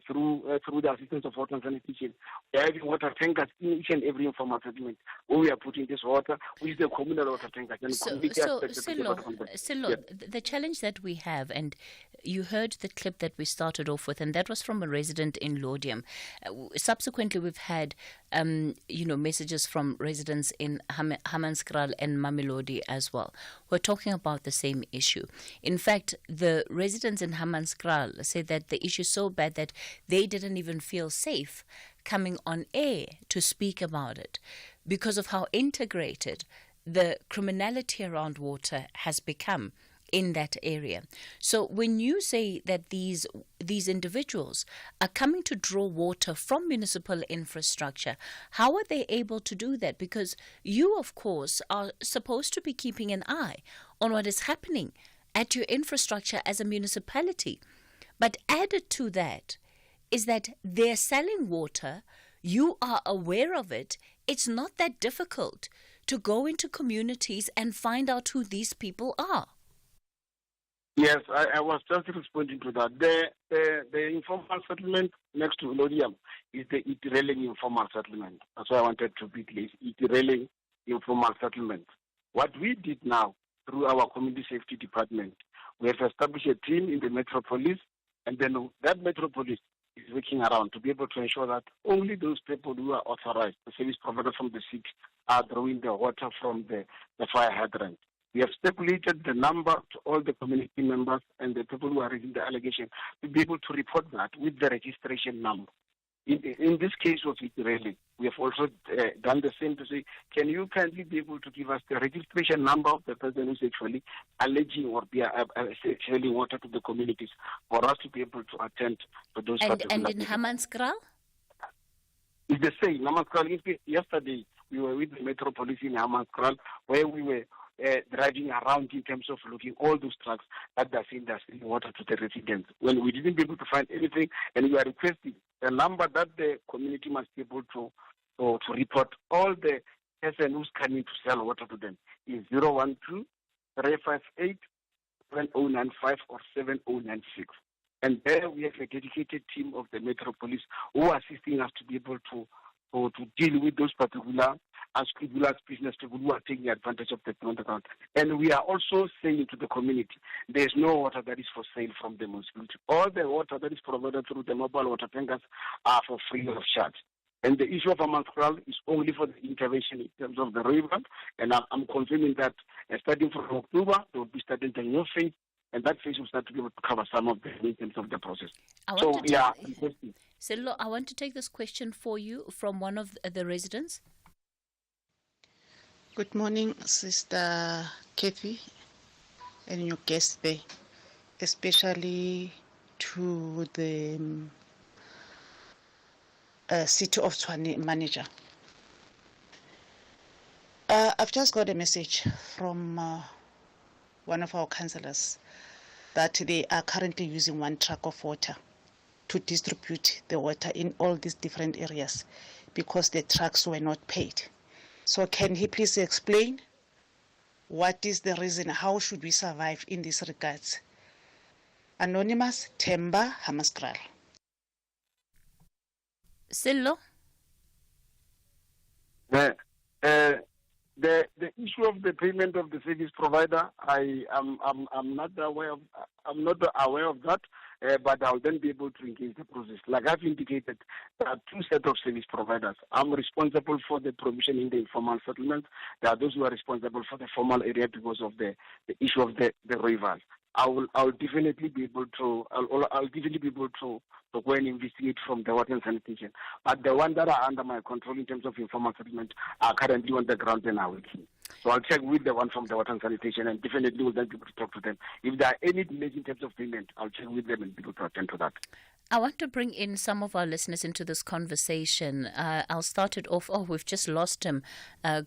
through the assistance of water and sanitation, we are having water tankers in each and every informal settlement where we are putting this water, which is the communal water tankers. Silo, the challenge that we have, and you heard the clip that we started off with, and that was from a resident in Laudium. Subsequently, we've had messages from residents in Hammanskraal and Mamelodi as well. We're talking about the same issue. In fact, the residents in Hammanskraal say that the issue is so bad that they didn't even feel safe coming on air to speak about it because of how integrated the criminality around water has become in that area. So when you say that these individuals are coming to draw water from municipal infrastructure, how are they able to do that? Because you, of course, are supposed to be keeping an eye on what is happening at your infrastructure as a municipality. But added to that is that they're selling water, you are aware of it, it's not that difficult to go into communities and find out who these people are. Yes, I was just responding to that. The informal settlement next to Lodium is the Itireleng informal settlement. That's why I wanted to be clear. Itireleng informal settlement. What we did now through our community safety department, we have established a team in the metropolis, and then that metropolis is working around to be able to ensure that only those people who are authorized, the service providers from the city, are drawing the water from the fire hydrant. We have stipulated the number to all the community members and the people who are raising the allegation to be able to report that with the registration number. In this case of Itireleng, we have also done the same to say, can you kindly be able to give us the registration number of the person who's actually alleging or be selling water to the communities for us to be able to attend to those particular And in Hammanskraal? It's the same. Hammanskraal, yesterday we were with the metropolis in Hammanskraal where we were driving around in terms of looking all those trucks that are selling water to the residents. When we didn't be able to find anything, and we are requesting the number that the community must be able to report all the person who's coming to sell water to them is 012-358-7095 or 7096. And there we have a dedicated team of the metropolis who are assisting us to be able to deal with those particular unscrupulous business people who are taking advantage of the account. And we are also saying to the community, there is no water that is for sale from the municipality. All the water that is provided through the mobile water tankers are for free of charge. And the issue of Hammanskraal is only for the intervention in terms of the river. And I'm confirming that starting from October, they will be starting the new phase, and that phase will start to be able to cover some of the maintenance of the process. Sello, I want to take this question for you from one of the residents. Good morning, Sister Cathy, and your guests there, especially to the City of Tshwane manager. I've just got a message from one of our councillors that they are currently using one truck of water to distribute the water in all these different areas because the trucks were not paid. So can he please explain what is the reason? How should we survive in these regards? Anonymous, Themba, Hammanskraal. Sello? The issue of the payment of the service provider, I'm not aware of that. but I'll then be able to engage the process. Like I've indicated, there are two sets of service providers. I'm responsible for the provision in the informal settlement. There are those who are responsible for the formal area because of the issue of the rivers. I'll definitely be able to go and investigate from the water and sanitation. But the ones that are under my control in terms of informal settlement are currently on the ground and are working. So I'll check with the one from the water and sanitation and definitely will then be able to talk to them. If there are any delays in terms of payment, I'll check with them and be able to attend to that. I want to bring in some of our listeners into this conversation. I'll start it off. Oh, we've just lost him,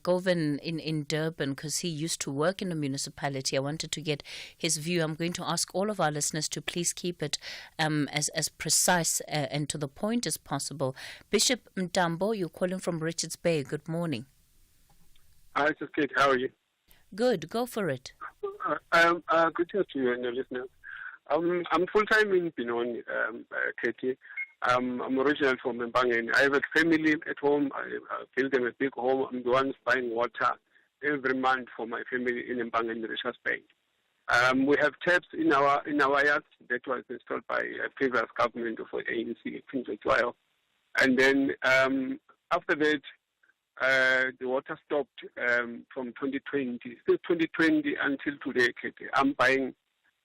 Govan in Durban, because he used to work in a municipality. I wanted to get his view. I'm going to ask all of our listeners to please keep it as precise and to the point as possible. Bishop Mtambo, you're calling from Richards Bay. Good morning. Hi, this is Kate. How are you? Good. Go for it. Good to you and your listeners. I'm full-time in Benoni, Katie. I'm originally from Mbangeni. I have a family at home. I built them a big home. I'm the one buying water every month for my family in Mbangeni, Richards Bay. We have taps in our yards that was installed by a previous government of ANC, King's. And then after that, the water stopped from 2020. Since 2020 until today, Katie, I'm buying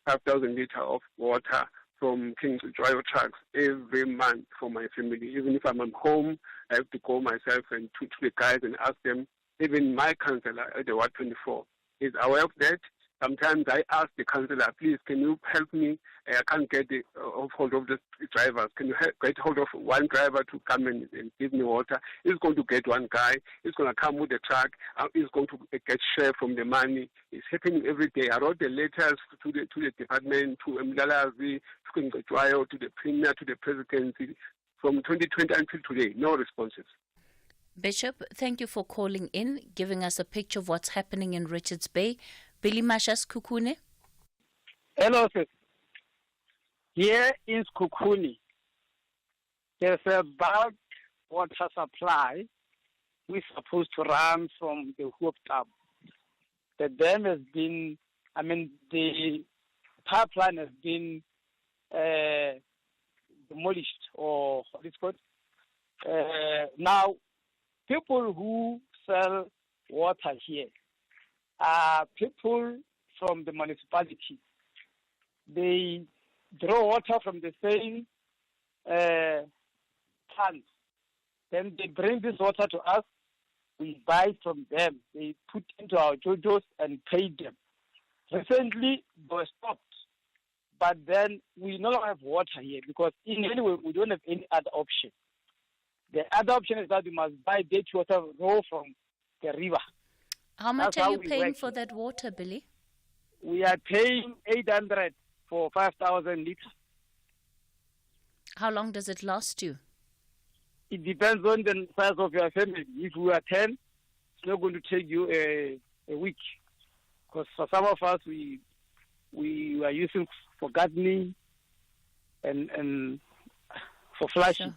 5,000 liters of water from King's trucks every month for my family. Even if I'm at home, I have to call myself and to the guys and ask them. Even my councillor at the Ward 24 is aware of that. Sometimes I ask the councillor, please, can you help me? I can't get hold of the drivers. Can you get hold of one driver to come and give me water? He's going to get one guy. He's going to come with the truck. He's going to get share from the money. It's happening every day. I wrote the letters to the department, to Mlalazi, to the Premier, to the Presidency, from 2020 until today. No responses. Bishop, thank you for calling in, giving us a picture of what's happening in Richards Bay. Billy Mashas Kukune. Hello, sir. Here in Skukuni, there's a bad water supply. We're supposed to run from the Hoop Dam. The dam has been, the pipeline has been demolished, or what is called. Now, people who sell water here are people from the municipality. They draw water from the same tanks. Then they bring this water to us. We buy from them. They put into our jojos and pay them. Recently, they were stopped. But then we no longer have water here because in any way we don't have any other option. The other option is that we must buy dirty water raw from the river. How much are you paying for that water, Billy? We are paying 800 for 5,000 liters. How long does it last you? It depends on the size of your family. If we are 10, it's not going to take you a week. Because for some of us, we are using for gardening and for flushing.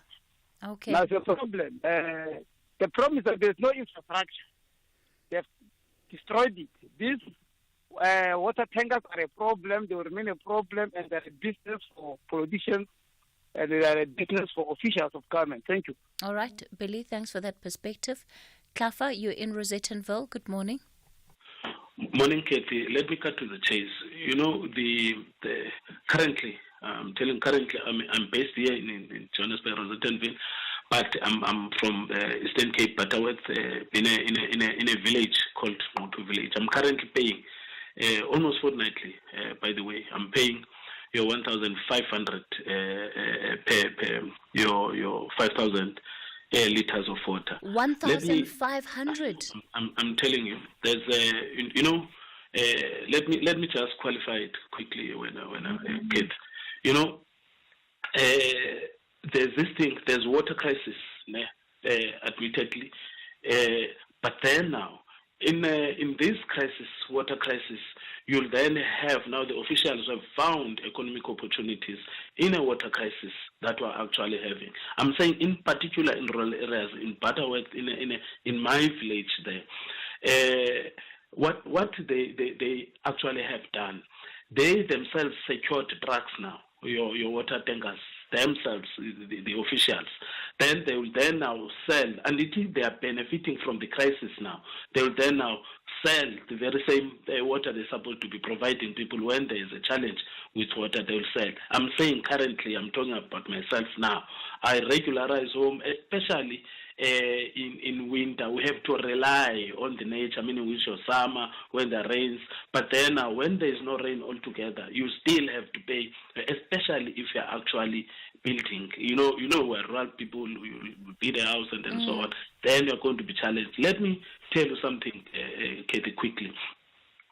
Sure. Okay. Now, there's a problem. The problem is that there's no infrastructure. They've destroyed it. These water tankers are a problem. They will remain a problem, and they're a business for politicians, and they're a business for officials of government. Thank you. All right, Billy, thanks for that perspective. Klafa, you're in Rosettenville. Good morning. Morning, Kathy. Let me cut to the chase. You know, the currently, I'm based here in Johannesburg, Rosettenville, but I'm from Eastern Cape, Butterworth, in a village called Motu Village. I'm currently paying almost fortnightly. By the way, I'm paying your 1,500 per your 5,000 liters of water. 1,500. I'm telling you, there's let me just qualify it quickly when I get, there's this thing, there's water crisis, admittedly, but then now in this crisis, water crisis, you'll then have now the officials have found economic opportunities in a water crisis that we're actually having. I'm saying in particular in rural areas, in Butterworth, in my village there, what they actually have done, they themselves secured trucks now your water tankers themselves, the officials. Then they will then now sell, and it is they are benefiting from the crisis now. They will then now sell the very same water they're supposed to be providing people when there is a challenge with water. They will sell. I'm saying currently, I'm talking about myself now. I regularize home, especially in winter. We have to rely on the nature, meaning which your summer, when there rains. But then when there is no rain altogether, you still have to pay, especially if you're actually building. You know where rural people will build a house and then so on. Then you're going to be challenged. Let me tell you something, Cathy, quickly.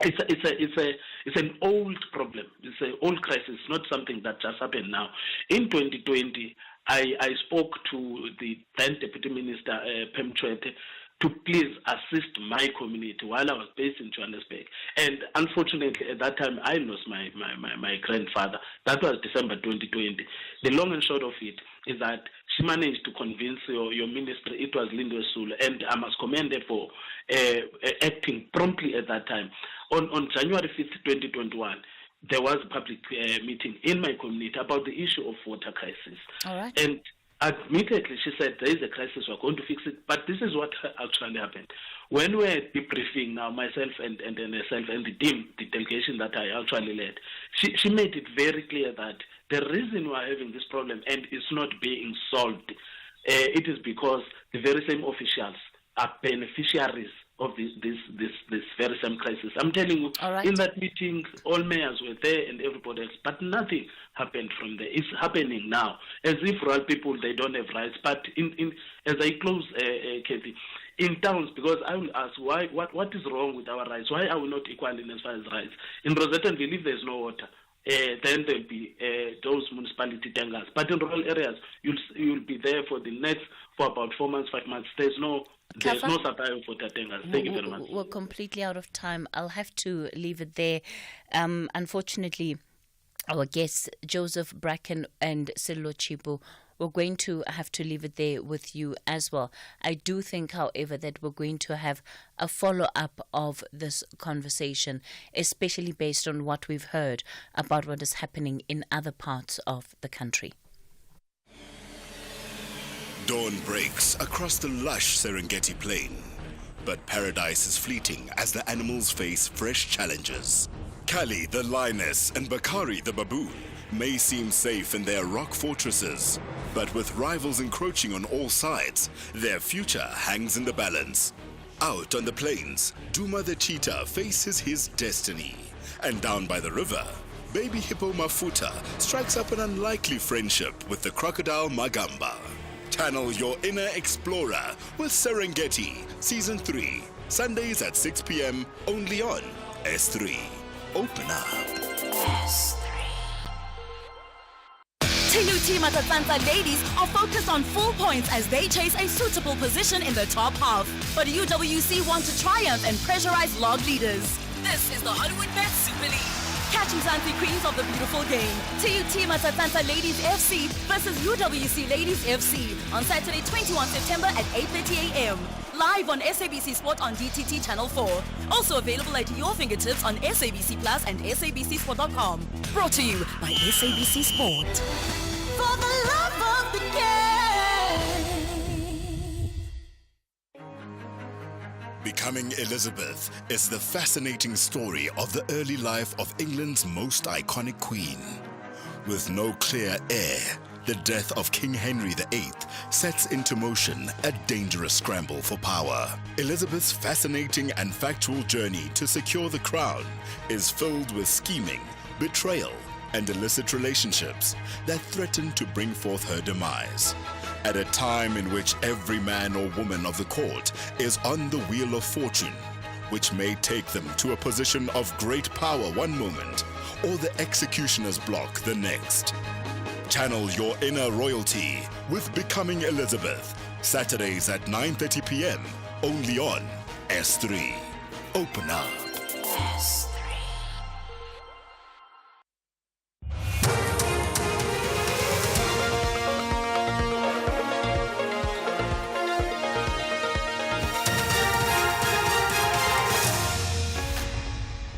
It's an old problem. It's an old crisis, not something that just happened now. In 2020, I spoke to the then Deputy Minister, Pem Chwete, to please assist my community while I was based in Johannesburg. And unfortunately, at that time, I lost my grandfather. That was December 2020. The long and short of it is that she managed to convince your minister, it was Linda Sulu, and I must commend her for acting promptly at that time. On January 5th, 2021, there was a public meeting in my community about the issue of water crisis. All right. And admittedly, she said there is a crisis, we're going to fix it, but this is what actually happened. When we're debriefing now, myself and herself and the team, the delegation that I actually led, she made it very clear that the reason we're having this problem and it's not being solved, it is because the very same officials are beneficiaries of this very same crisis. I'm telling you, in that meeting, all mayors were there and everybody else, but nothing happened from there. It's happening now, as if rural people, they don't have rights. But as I close, Cathy, in towns, because I will ask, what is wrong with our rights? Why are we not equal in as far as rights? In Rosettenville, if there's no water, then there'll be those municipality tankers. But in rural areas, you'll be there for about 4 months, 5 months. There's no supply of water tankers. Thank you very much. We're completely out of time. I'll have to leave it there. Unfortunately, our guests, Joseph Bracken and Sello Chipo, we're going to have to leave it there with you as well. I do think, however, that we're going to have a follow-up of this conversation, especially based on what we've heard about what is happening in other parts of the country. Dawn breaks across the lush Serengeti plain, but paradise is fleeting as the animals face fresh challenges. Kali the lioness and Bakari the baboon may seem safe in their rock fortresses, but with rivals encroaching on all sides, their future hangs in the balance. Out on the plains, Duma the cheetah faces his destiny, and down by the river, baby hippo Mafuta strikes up an unlikely friendship with the crocodile Magamba. Channel your inner explorer with Serengeti Season 3, Sundays at 6 p.m. only on S3. Open up. S3. TUT Matatlanta ladies are focused on full points as they chase a suitable position in the top half. But UWC want to triumph and pressurize log leaders. This is the Hollywood Bet Super League. Catch Mzansi Queens of the beautiful game. TUT Matatlanta Ladies FC versus UWC Ladies FC on Saturday 21 September at 8:30 a.m. Live on SABC Sport on DTT Channel 4. Also available at your fingertips on SABC Plus and SABCSport.com. Brought to you by SABC Sport. For the love of the game. Becoming Elizabeth is the fascinating story of the early life of England's most iconic queen. With no clear heir, the death of King Henry VIII sets into motion a dangerous scramble for power. Elizabeth's fascinating and factual journey to secure the crown is filled with scheming, betrayal, and illicit relationships that threaten to bring forth her demise. At a time in which every man or woman of the court is on the wheel of fortune, which may take them to a position of great power one moment, or the executioner's block the next. Channel your inner royalty with Becoming Elizabeth, Saturdays at 9:30 p.m. only on S3. Open up. S3.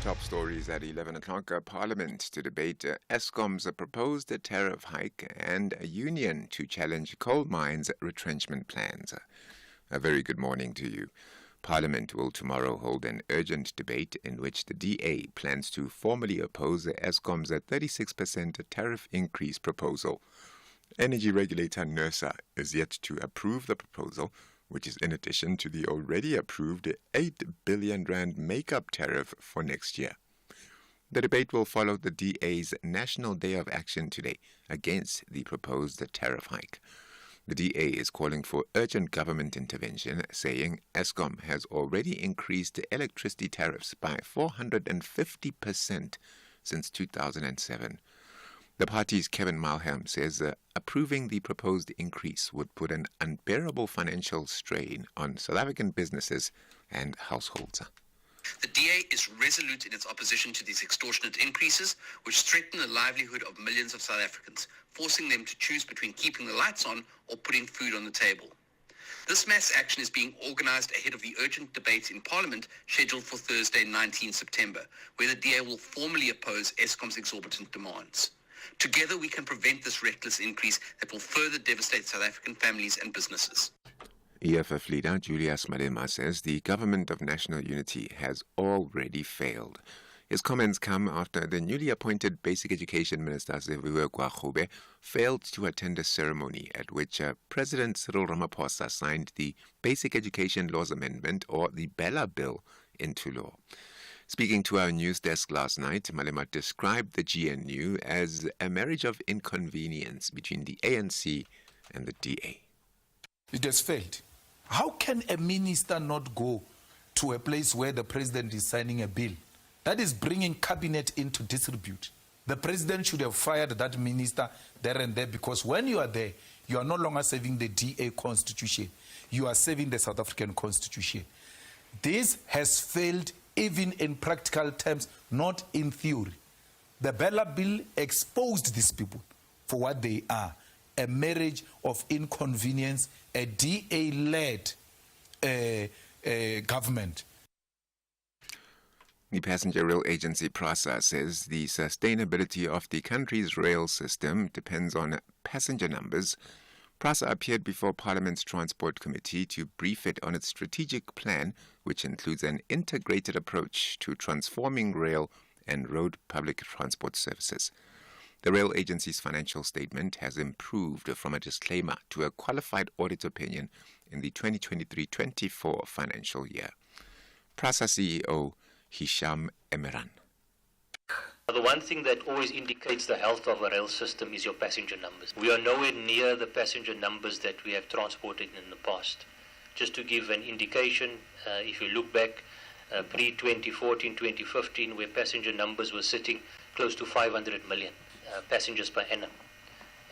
Top stories at 11 o'clock. Parliament to debate Eskom's proposed tariff hike and a union to challenge coal mines' retrenchment plans. A very good morning to you. Parliament will tomorrow hold an urgent debate in which the DA plans to formally oppose Eskom's 36% tariff increase proposal. Energy regulator NERSA is yet to approve the proposal, which is in addition to the already approved 8 billion rand make-up tariff for next year. The debate will follow the DA's National Day of Action today against the proposed tariff hike. The DA is calling for urgent government intervention, saying Eskom has already increased electricity tariffs by 450% since 2007. The party's Cathy Mohlahlana says approving the proposed increase would put an unbearable financial strain on South African businesses and households. The DA is resolute in its opposition to these extortionate increases, which threaten the livelihood of millions of South Africans, forcing them to choose between keeping the lights on or putting food on the table. This mass action is being organised ahead of the urgent debate in Parliament scheduled for Thursday, 19 September, where the DA will formally oppose Eskom's exorbitant demands. Together we can prevent this reckless increase that will further devastate South African families and businesses. EFF leader Julius Malema says the government of national unity has already failed. His comments come after the newly appointed Basic Education Minister Ziviwe Gwagube failed to attend a ceremony at which President Cyril Ramaphosa signed the Basic Education Laws Amendment, or the Bella Bill, into law. Speaking to our news desk last night, Malema described the GNU as a marriage of inconvenience between the ANC and the DA. It has failed. How can a minister not go to a place where the president is signing a bill? That is bringing cabinet in to distribute. The president should have fired that minister there and there, because when you are there, you are no longer serving the DA constitution. You are serving the South African constitution. This has failed even in practical terms, not in theory. The Bella Bill exposed these people for what they are, a marriage of inconvenience, a DA-led government. The passenger rail agency PRASA says the sustainability of the country's rail system depends on passenger numbers. PRASA appeared before Parliament's Transport Committee to brief it on its strategic plan, which includes an integrated approach to transforming rail and road public transport services. The rail agency's financial statement has improved from a disclaimer to a qualified audit opinion in the 2023-24 financial year. PRASA CEO Hisham Emeran. The one thing that always indicates the health of a rail system is your passenger numbers. We are nowhere near the passenger numbers that we have transported in the past. Just to give an indication, if you look back pre-2014, 2015, where passenger numbers were sitting close to 500 million passengers per annum.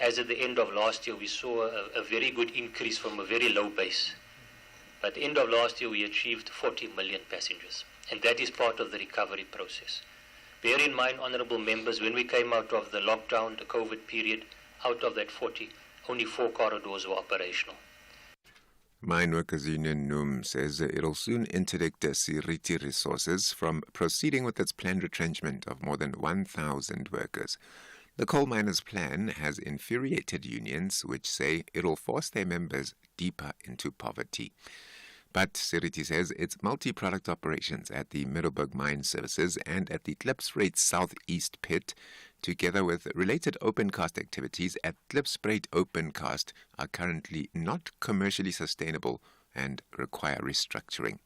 As at the end of last year, we saw a very good increase from a very low base. At the end of last year, we achieved 40 million passengers, and that is part of the recovery process. Bear in mind, honourable members, when we came out of the lockdown, the COVID period, out of that 40, only 4 corridors were operational. Mine Workers Union NUM says it'll soon interdict Siriti Resources from proceeding with its planned retrenchment of more than 1,000 workers. The coal miners' plan has infuriated unions, which say it'll force their members deeper into poverty. But Siriti says its multi-product operations at the Middelburg Mine Services and at the Klipspruit Southeast Pit, together with related opencast activities at Klipspruit Opencast, are currently not commercially sustainable and require restructuring.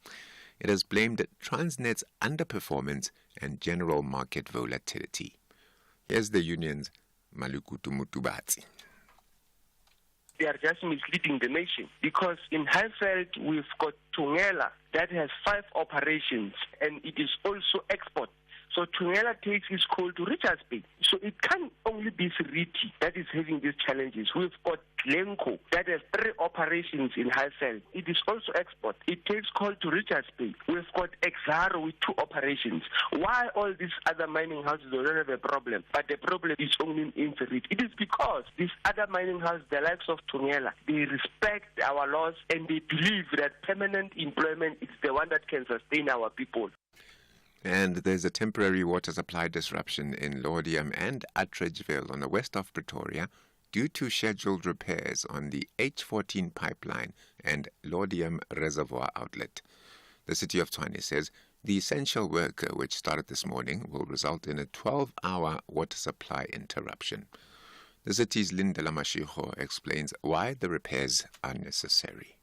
It has blamed Transnet's underperformance and general market volatility. Here's the union's Malukutu Mutubatsi. They are just misleading the nation, because in Highveld we've got Tungela that has 5 operations, and it is also export. So Tungela takes its coal to Richards Bay. So it can't only be Siriti that is having these challenges. We've got Glencoe that has 3 operations in Highveld. It is also export. It takes coal to Richards Bay. We've got Exaro with 2 operations. Why all these other mining houses don't have a problem, but the problem is only in Siriti? It is because these other mining houses, the likes of Tungela, they respect our laws and they believe that permanent employment is the one that can sustain our people. And there's a temporary water supply disruption in Laudium and Attridgeville on the west of Pretoria due to scheduled repairs on the H14 pipeline and Laudium reservoir outlet. The City of Tshwane says the essential work, which started this morning, will result in a 12-hour water supply interruption. The city's Lindela Mashiho explains why the repairs are necessary.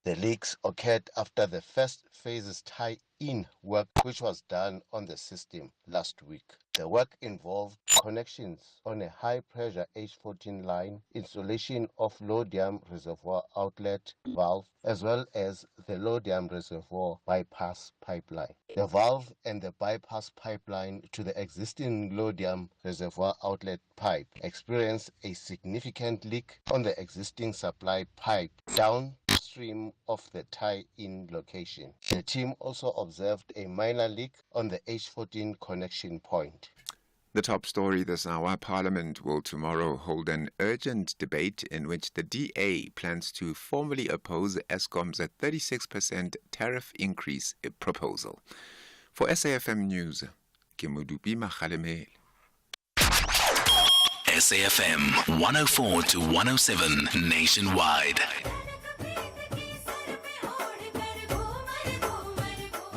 The leaks occurred after the first phase's tie-in work which was done on the system last week. The work involved connections on a high-pressure H14 line, installation of Laudium reservoir outlet valve, as well as the Laudium reservoir bypass pipeline. The valve and the bypass pipeline to the existing Laudium reservoir outlet pipe experienced a significant leak on the existing supply pipe downstream of the tie-in location. The team also observed a minor leak on the H14 connection point. The top story this hour: Parliament will tomorrow hold an urgent debate in which the DA plans to formally oppose Eskom's 36% tariff increase proposal. For SAFM News, Kemudupi Makhalemele. SAFM 104 to 107 nationwide.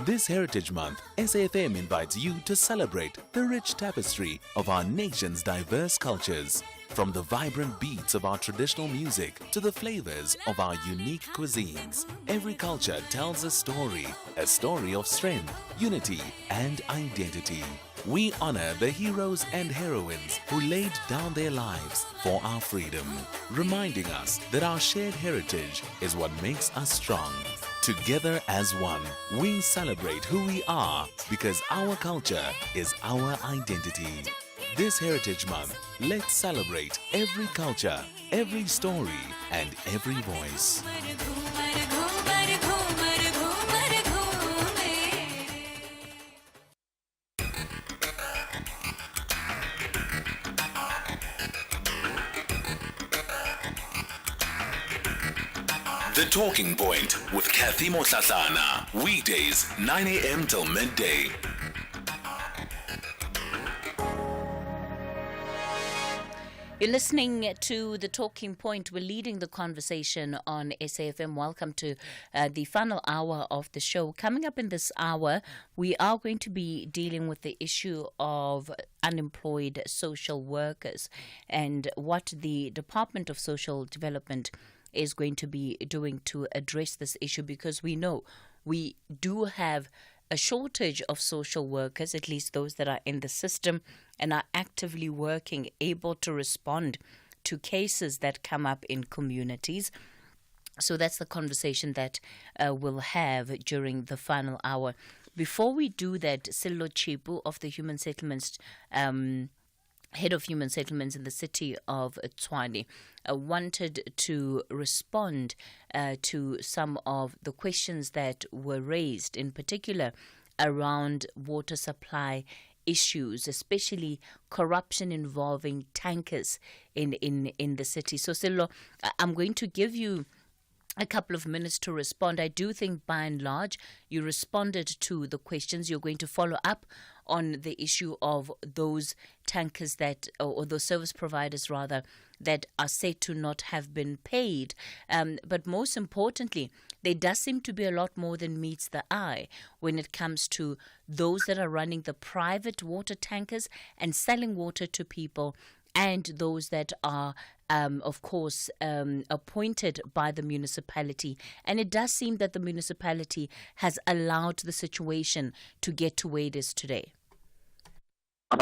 This Heritage Month, SAFM invites you to celebrate the rich tapestry of our nation's diverse cultures. From the vibrant beats of our traditional music to the flavors of our unique cuisines, every culture tells a story of strength, unity, and identity. We honor the heroes and heroines who laid down their lives for our freedom, reminding us that our shared heritage is what makes us strong. Together as one, we celebrate who we are because our culture is our identity. This Heritage Month, let's celebrate every culture, every story, and every voice. The Talking Point with Cathy Mohlahlana. Weekdays, 9 a.m. till midday. You're listening to The Talking Point. We're leading the conversation on SAFM. Welcome to the final hour of the show. Coming up in this hour, we are going to be dealing with the issue of unemployed social workers and what the Department of Social Development is going to be doing to address this issue, because we know we do have a shortage of social workers, at least those that are in the system and are actively working, able to respond to cases that come up in communities. So that's the conversation that we'll have during the final hour. Before we do that, Sello Chipu of the Human Settlements Head of Human Settlements in the city of Tshwane, wanted to respond to some of the questions that were raised, in particular around water supply issues, especially corruption involving tankers in the city. So, Sello, I'm going to give you a couple of minutes to respond. I do think by and large you responded to the questions. You're going to follow up on the issue of those tankers that, or those service providers rather, that are said to not have been paid. But most importantly, there does seem to be a lot more than meets the eye when it comes to those that are running the private water tankers and selling water to people, and those that are of course, appointed by the municipality. And it does seem that the municipality has allowed the situation to get to where it is today.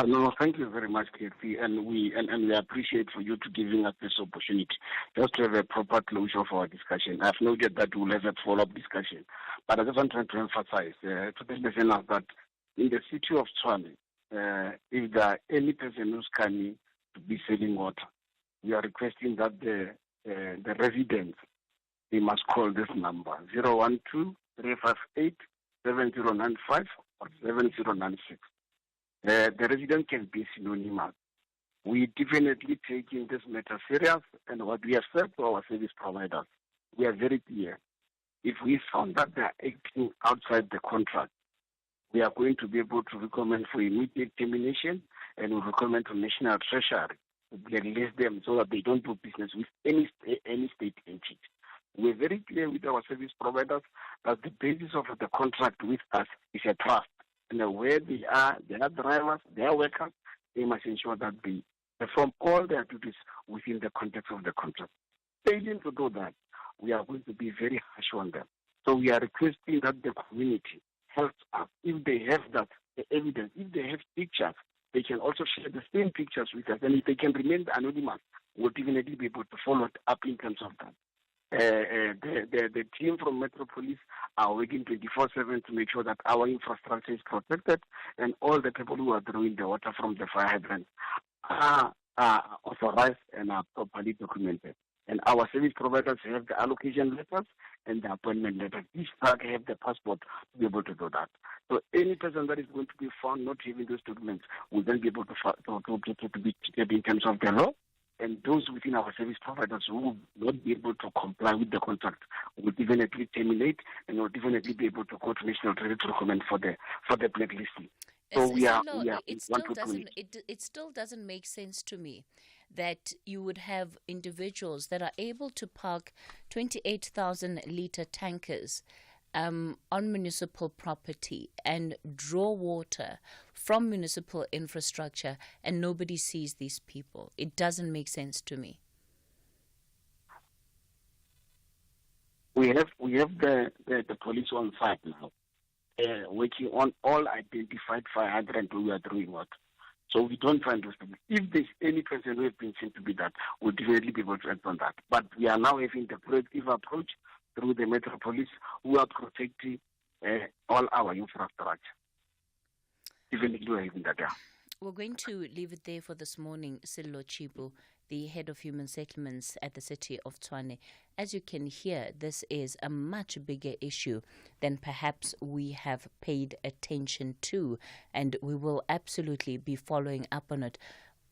No, thank you very much, Cathy, and we appreciate for you to giving us this opportunity just to have a proper closure of our discussion. I've noted that we'll have a follow-up discussion, but I just want to emphasize to the listeners that in the city of Tshwane, if there are any person who's coming to be selling water, we are requesting that the residents, they must call this number 012-358-7095 or 7096. The resident can be synonymous. We definitely taking this matter serious, and what we have said to our service providers, we are very clear. If we found that they are acting outside the contract, we are going to be able to recommend for immediate termination, and we recommend to National Treasury to release them so that they don't do business with any state entity. We're very clear with our service providers that the basis of the contract with us is a trust. And where they are drivers, they are workers, they must ensure that they perform all their duties within the context of the contract. Failing to do that, we are going to be very harsh on them. So we are requesting that the community helps us. If they have that evidence, if they have pictures, they can also share the same pictures with us. And if they can remain anonymous, we'll definitely be able to follow it up in terms of that. The team from Metropolis are working 24/7 to make sure that our infrastructure is protected, and all the people who are drawing the water from the fire hydrants are authorized and are properly documented. And our service providers have the allocation letters and the appointment letters. Each truck have the passport to be able to do that. So any person that is going to be found not having those documents will then be able to be treated in terms of the law. And those within our service providers who will not be able to comply with the contract will definitely terminate, and will definitely be able to go to National Treasury to recommend for the blacklisting. So it still doesn't make sense to me that you would have individuals that are able to park 28,000 litre tankers on municipal property and draw water from municipal infrastructure, and nobody sees these people. It doesn't make sense to me. We have the police on site now, working on all identified fire hydrants we are doing what. So we don't find those people. If there's any person who has been seen to be that, we'll definitely be able to act on that. But we are now having the proactive approach through the Metropolis, who are protecting all our infrastructure. Even we are having that there. We're going to leave it there for this morning. Sello Chibu, the head of human settlements at the city of Tshwane. As you can hear, this is a much bigger issue than perhaps we have paid attention to, and we will absolutely be following up on it.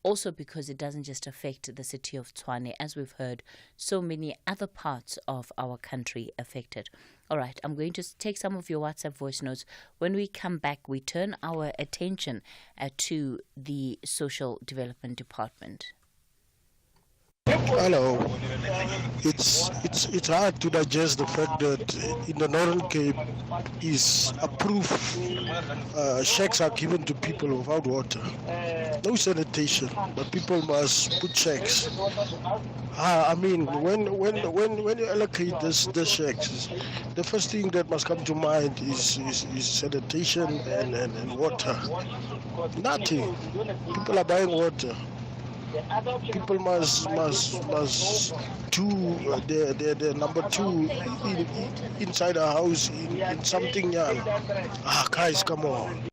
Also because it doesn't just affect the city of Tshwane, as we've heard, so many other parts of our country affected. All right, I'm going to take some of your WhatsApp voice notes. When we come back, we turn our attention to the Social Development Department. Hello. It's hard to digest the fact that in the Northern Cape is approved shacks are given to people without water. No sanitation, but people must put shacks. I mean, when you allocate the shacks, the first thing that must come to mind is sanitation and water. Nothing. People are buying water. People must do the number two inside a house in something young. Guys, come on.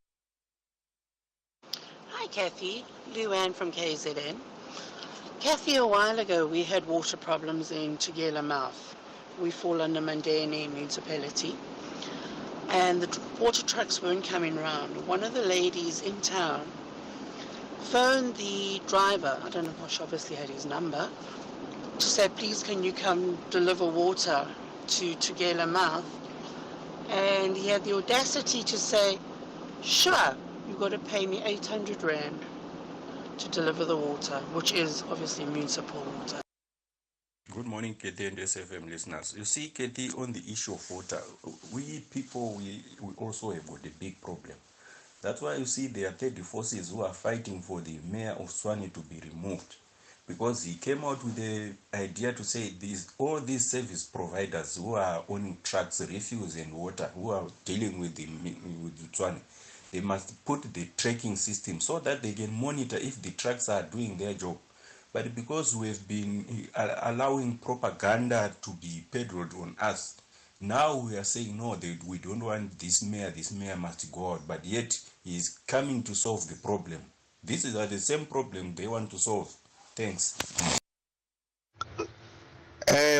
Hi, Cathy. Luann from KZN. Cathy, a while ago we had water problems in Tugela Mouth. We fall under Mandeni municipality. And the water trucks weren't coming round. One of the ladies in town phoned the driver, I don't know if she obviously had his number, to say, please can you come deliver water to Tugela Mouth? And he had the audacity to say, sure, you've got to pay me 800 Rand to deliver the water, which is obviously municipal water. Good morning, Cathy and SFM listeners. You see, Cathy, on the issue of water, we people, we also have got a big problem. That's why you see there are 30 forces who are fighting for the mayor of Tshwane to be removed, because he came out with the idea to say all these service providers who are owning trucks, refuse and water, who are dealing with the Tshwane, they must put the tracking system so that they can monitor if the trucks are doing their job. But because we've been allowing propaganda to be peddled on us, now we are saying, no, we don't want this mayor must go out, but yet he is coming to solve the problem. This is the same problem they want to solve. Thanks.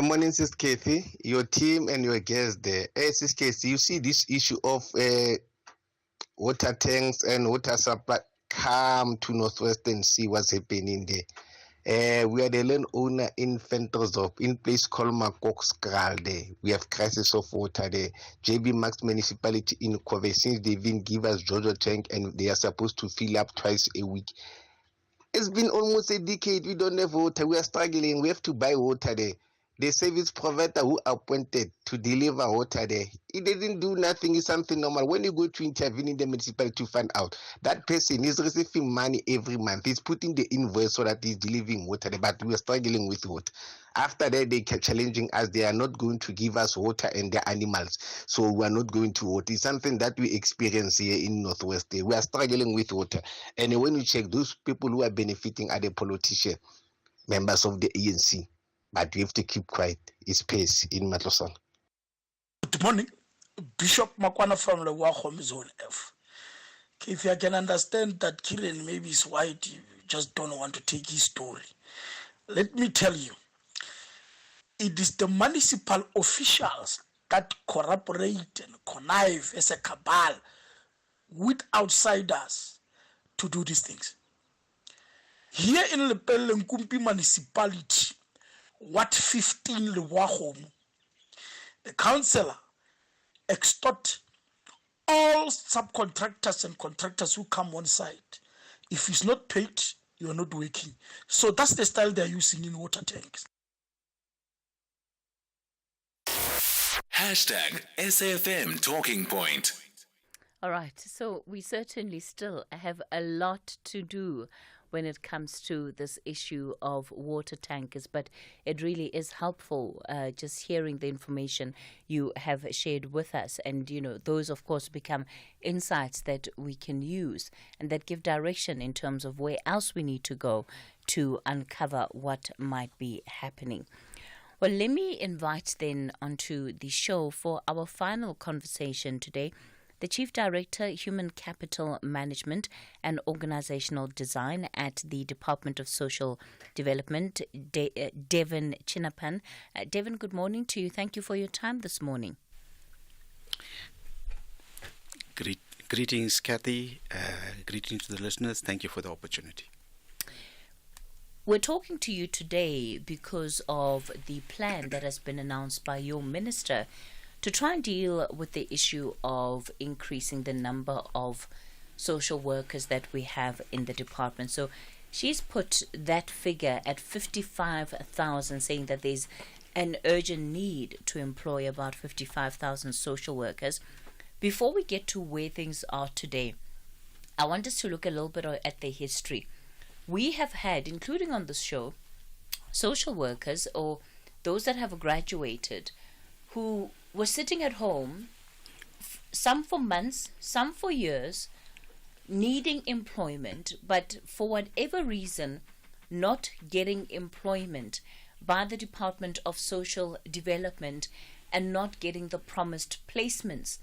Morning, Sis Cathy, your team and your guests there. Sis Cathy, you see this issue of water tanks and water supply. Come to Northwest and see what's happening there. We are the landowner in Ventersdorp, in place called Makokskral there. We have crisis of water there. JB Max Municipality in Kobe, since they even give us Jojo tank and they are supposed to fill up twice a week. It's been almost a decade. We don't have water. We are struggling. We have to buy water there. The service provider who appointed to deliver water there, he didn't do nothing. It's something normal. When you go to intervene in the municipality to find out, that person is receiving money every month. He's putting the invoice so that he's delivering water there, but we are struggling with water. After that, they kept challenging us. They are not going to give us water and their animals. So we are not going to water. It's something that we experience here in Northwest. We are struggling with water. And when you check, those people who are benefiting are the politicians, members of the ANC. But we have to keep quiet. It's pace in Matlosan. Good morning. Bishop Makwana from the Wahom Zone F. If I can understand that Kiran maybe is white, you just don't want to take his story. Let me tell you, it is the municipal officials that cooperate and connive as a cabal with outsiders to do these things. Here in Lepelle Nkumpi municipality, what 15 Lewahom, the councillor extort all subcontractors and contractors who come on site. If it's not paid, you're not working. So that's the style they're using in water tanks. Hashtag SAFM Talking Point. All right, so we certainly still have a lot to do when it comes to this issue of water tankers, but it really is helpful just hearing the information you have shared with us. And, you know, those, of course, become insights that we can use and that give direction in terms of where else we need to go to uncover what might be happening. Well, let me invite then onto the show for our final conversation today the Chief Director, Human Capital Management and Organizational Design at the Department of Social Development, Devin Chinapan. Devin, good morning to you. Thank you for your time this morning. Greetings, Cathy. Greetings to the listeners. Thank you for the opportunity. We're talking to you today because of the plan that has been announced by your minister to try and deal with the issue of increasing the number of social workers that we have in the department. So she's put that figure at 55,000, saying that there's an urgent need to employ about 55,000 social workers. Before we get to where things are today, I want us to look a little bit at the history. We have had, including on this show, social workers or those that have graduated who were sitting at home, some for months, some for years, needing employment, but for whatever reason, not getting employment by the Department of Social Development and not getting the promised placements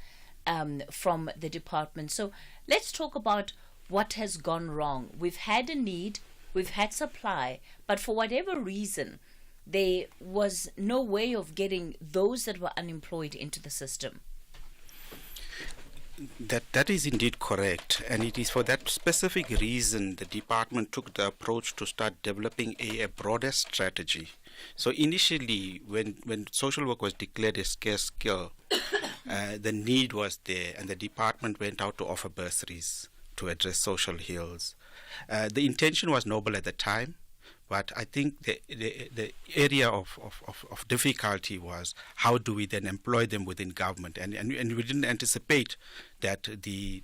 from the department. So let's talk about what has gone wrong. We've had a need, we've had supply, but for whatever reason, there was no way of getting those that were unemployed into the system. That is indeed correct, and it is for that specific reason the department took the approach to start developing a broader strategy. So initially, when social work was declared a scarce skill, the need was there, and the department went out to offer bursaries to address social ills. The intention was noble at the time, but I think the area of difficulty was how do we then employ them within government, and we didn't anticipate that the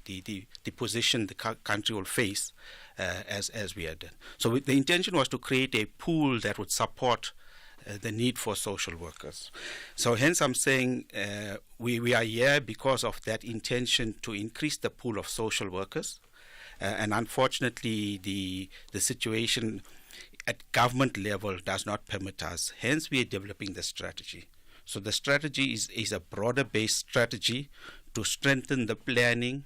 position the country will face as we had done. So the intention was to create a pool that would support the need for social workers. So hence I'm saying we are here because of that intention to increase the pool of social workers, and unfortunately the situation at government level does not permit us. Hence, we are developing the strategy. So the strategy is a broader-based strategy to strengthen the planning,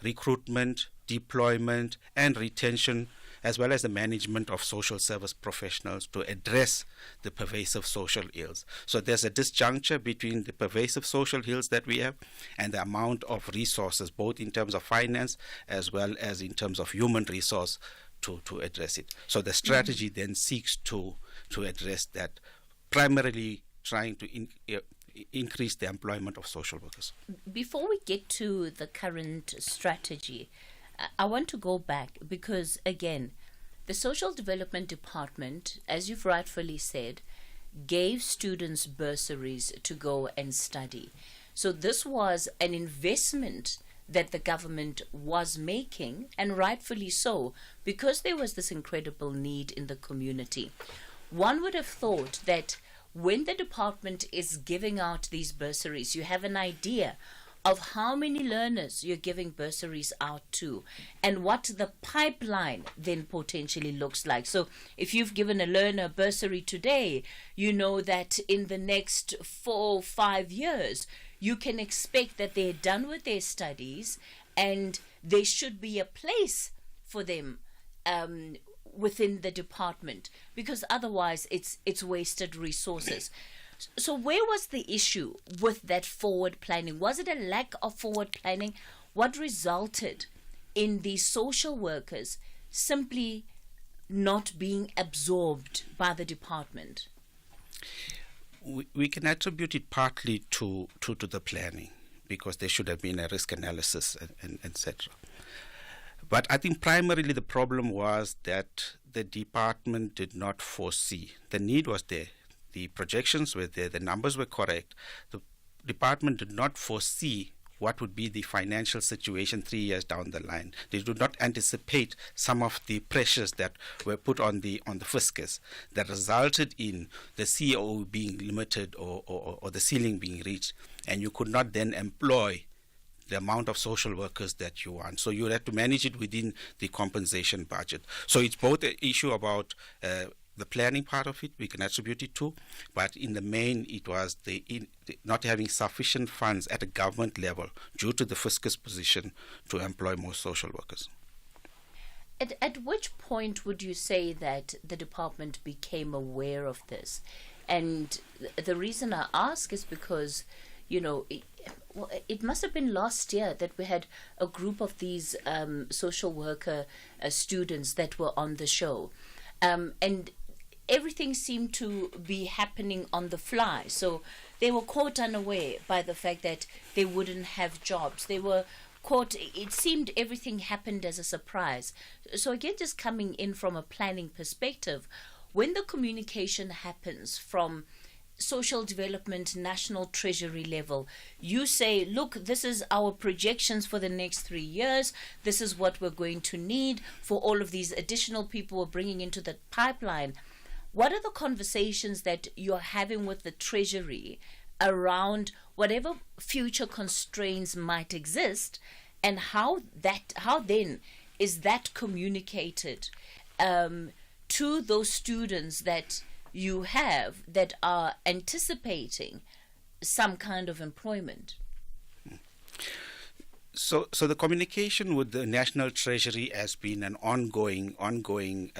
recruitment, deployment, and retention, as well as the management of social service professionals to address the pervasive social ills. So there's a disjuncture between the pervasive social ills that we have and the amount of resources, both in terms of finance as well as in terms of human resource, to address it. So the strategy then seeks to address that, primarily trying to increase the employment of social workers. Before we get to the current strategy, I want to go back because, again, the Social Development Department, as you've rightfully said, gave students bursaries to go and study. So this was an investment that the government was making, and rightfully so, because there was this incredible need in the community. One would have thought that when the department is giving out these bursaries, you have an idea of how many learners you're giving bursaries out to and what the pipeline then potentially looks like. So if you've given a learner bursary today, you know that in the next 4 or 5 years, you can expect that they're done with their studies and there should be a place for them within the department, because otherwise it's wasted resources. So where was the issue with that forward planning? Was it a lack of forward planning? What resulted in these social workers simply not being absorbed by the department? We can attribute it partly to the planning, because there should have been a risk analysis and etc. But I think primarily the problem was that the department did not foresee. The need was there. The projections were there. The numbers were correct. The department did not foresee what would be the financial situation 3 years down the line. They did not anticipate some of the pressures that were put on the fiscus that resulted in the CEO being limited or the ceiling being reached, and you could not then employ the amount of social workers that you want. So you had to manage it within the compensation budget. So it's both an issue about the planning part of it, we can attribute it to, but in the main it was the not having sufficient funds at a government level due to the fiscus position to employ more social workers. At which point would you say that the department became aware of this? And the reason I ask is because, you know, it must have been last year that we had a group of these social worker students that were on the show. And everything seemed to be happening on the fly. So they were caught unaware by the fact that they wouldn't have jobs. They were caught, it seemed everything happened as a surprise. So again, just coming in from a planning perspective, when the communication happens from social development, national treasury level, you say, look, this is our projections for the next 3 years. This is what we're going to need for all of these additional people we're bringing into the pipeline. What are the conversations that you're having with the treasury around whatever future constraints might exist, and how then is that communicated to those students that you have that are anticipating some kind of employment? So the communication with the National Treasury has been an ongoing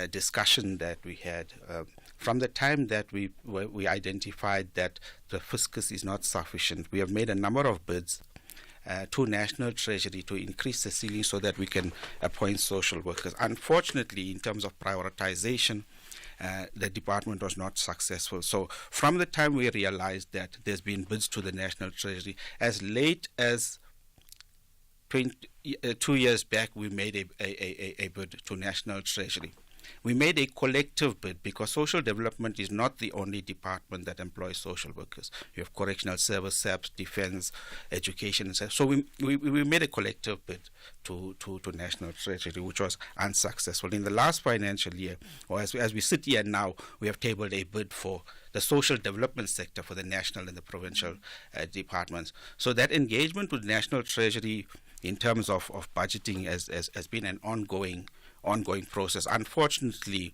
discussion that we had from the time that we identified that the fiscus is not sufficient. We have made a number of bids to National Treasury to increase the ceiling so that we can appoint social workers. Unfortunately, in terms of prioritization, the department was not successful. So from the time we realized that there's been bids to the National Treasury, as late as 2 years back, we made a bid to National Treasury. We made a collective bid because social development is not the only department that employs social workers. You have correctional service, SAPS, defense, education, and so we made a collective bid to National Treasury, which was unsuccessful. In the last financial year, or as we sit here now, we have tabled a bid for the social development sector for the national and the provincial departments. So that engagement with National Treasury in terms of budgeting has been an ongoing process. Unfortunately,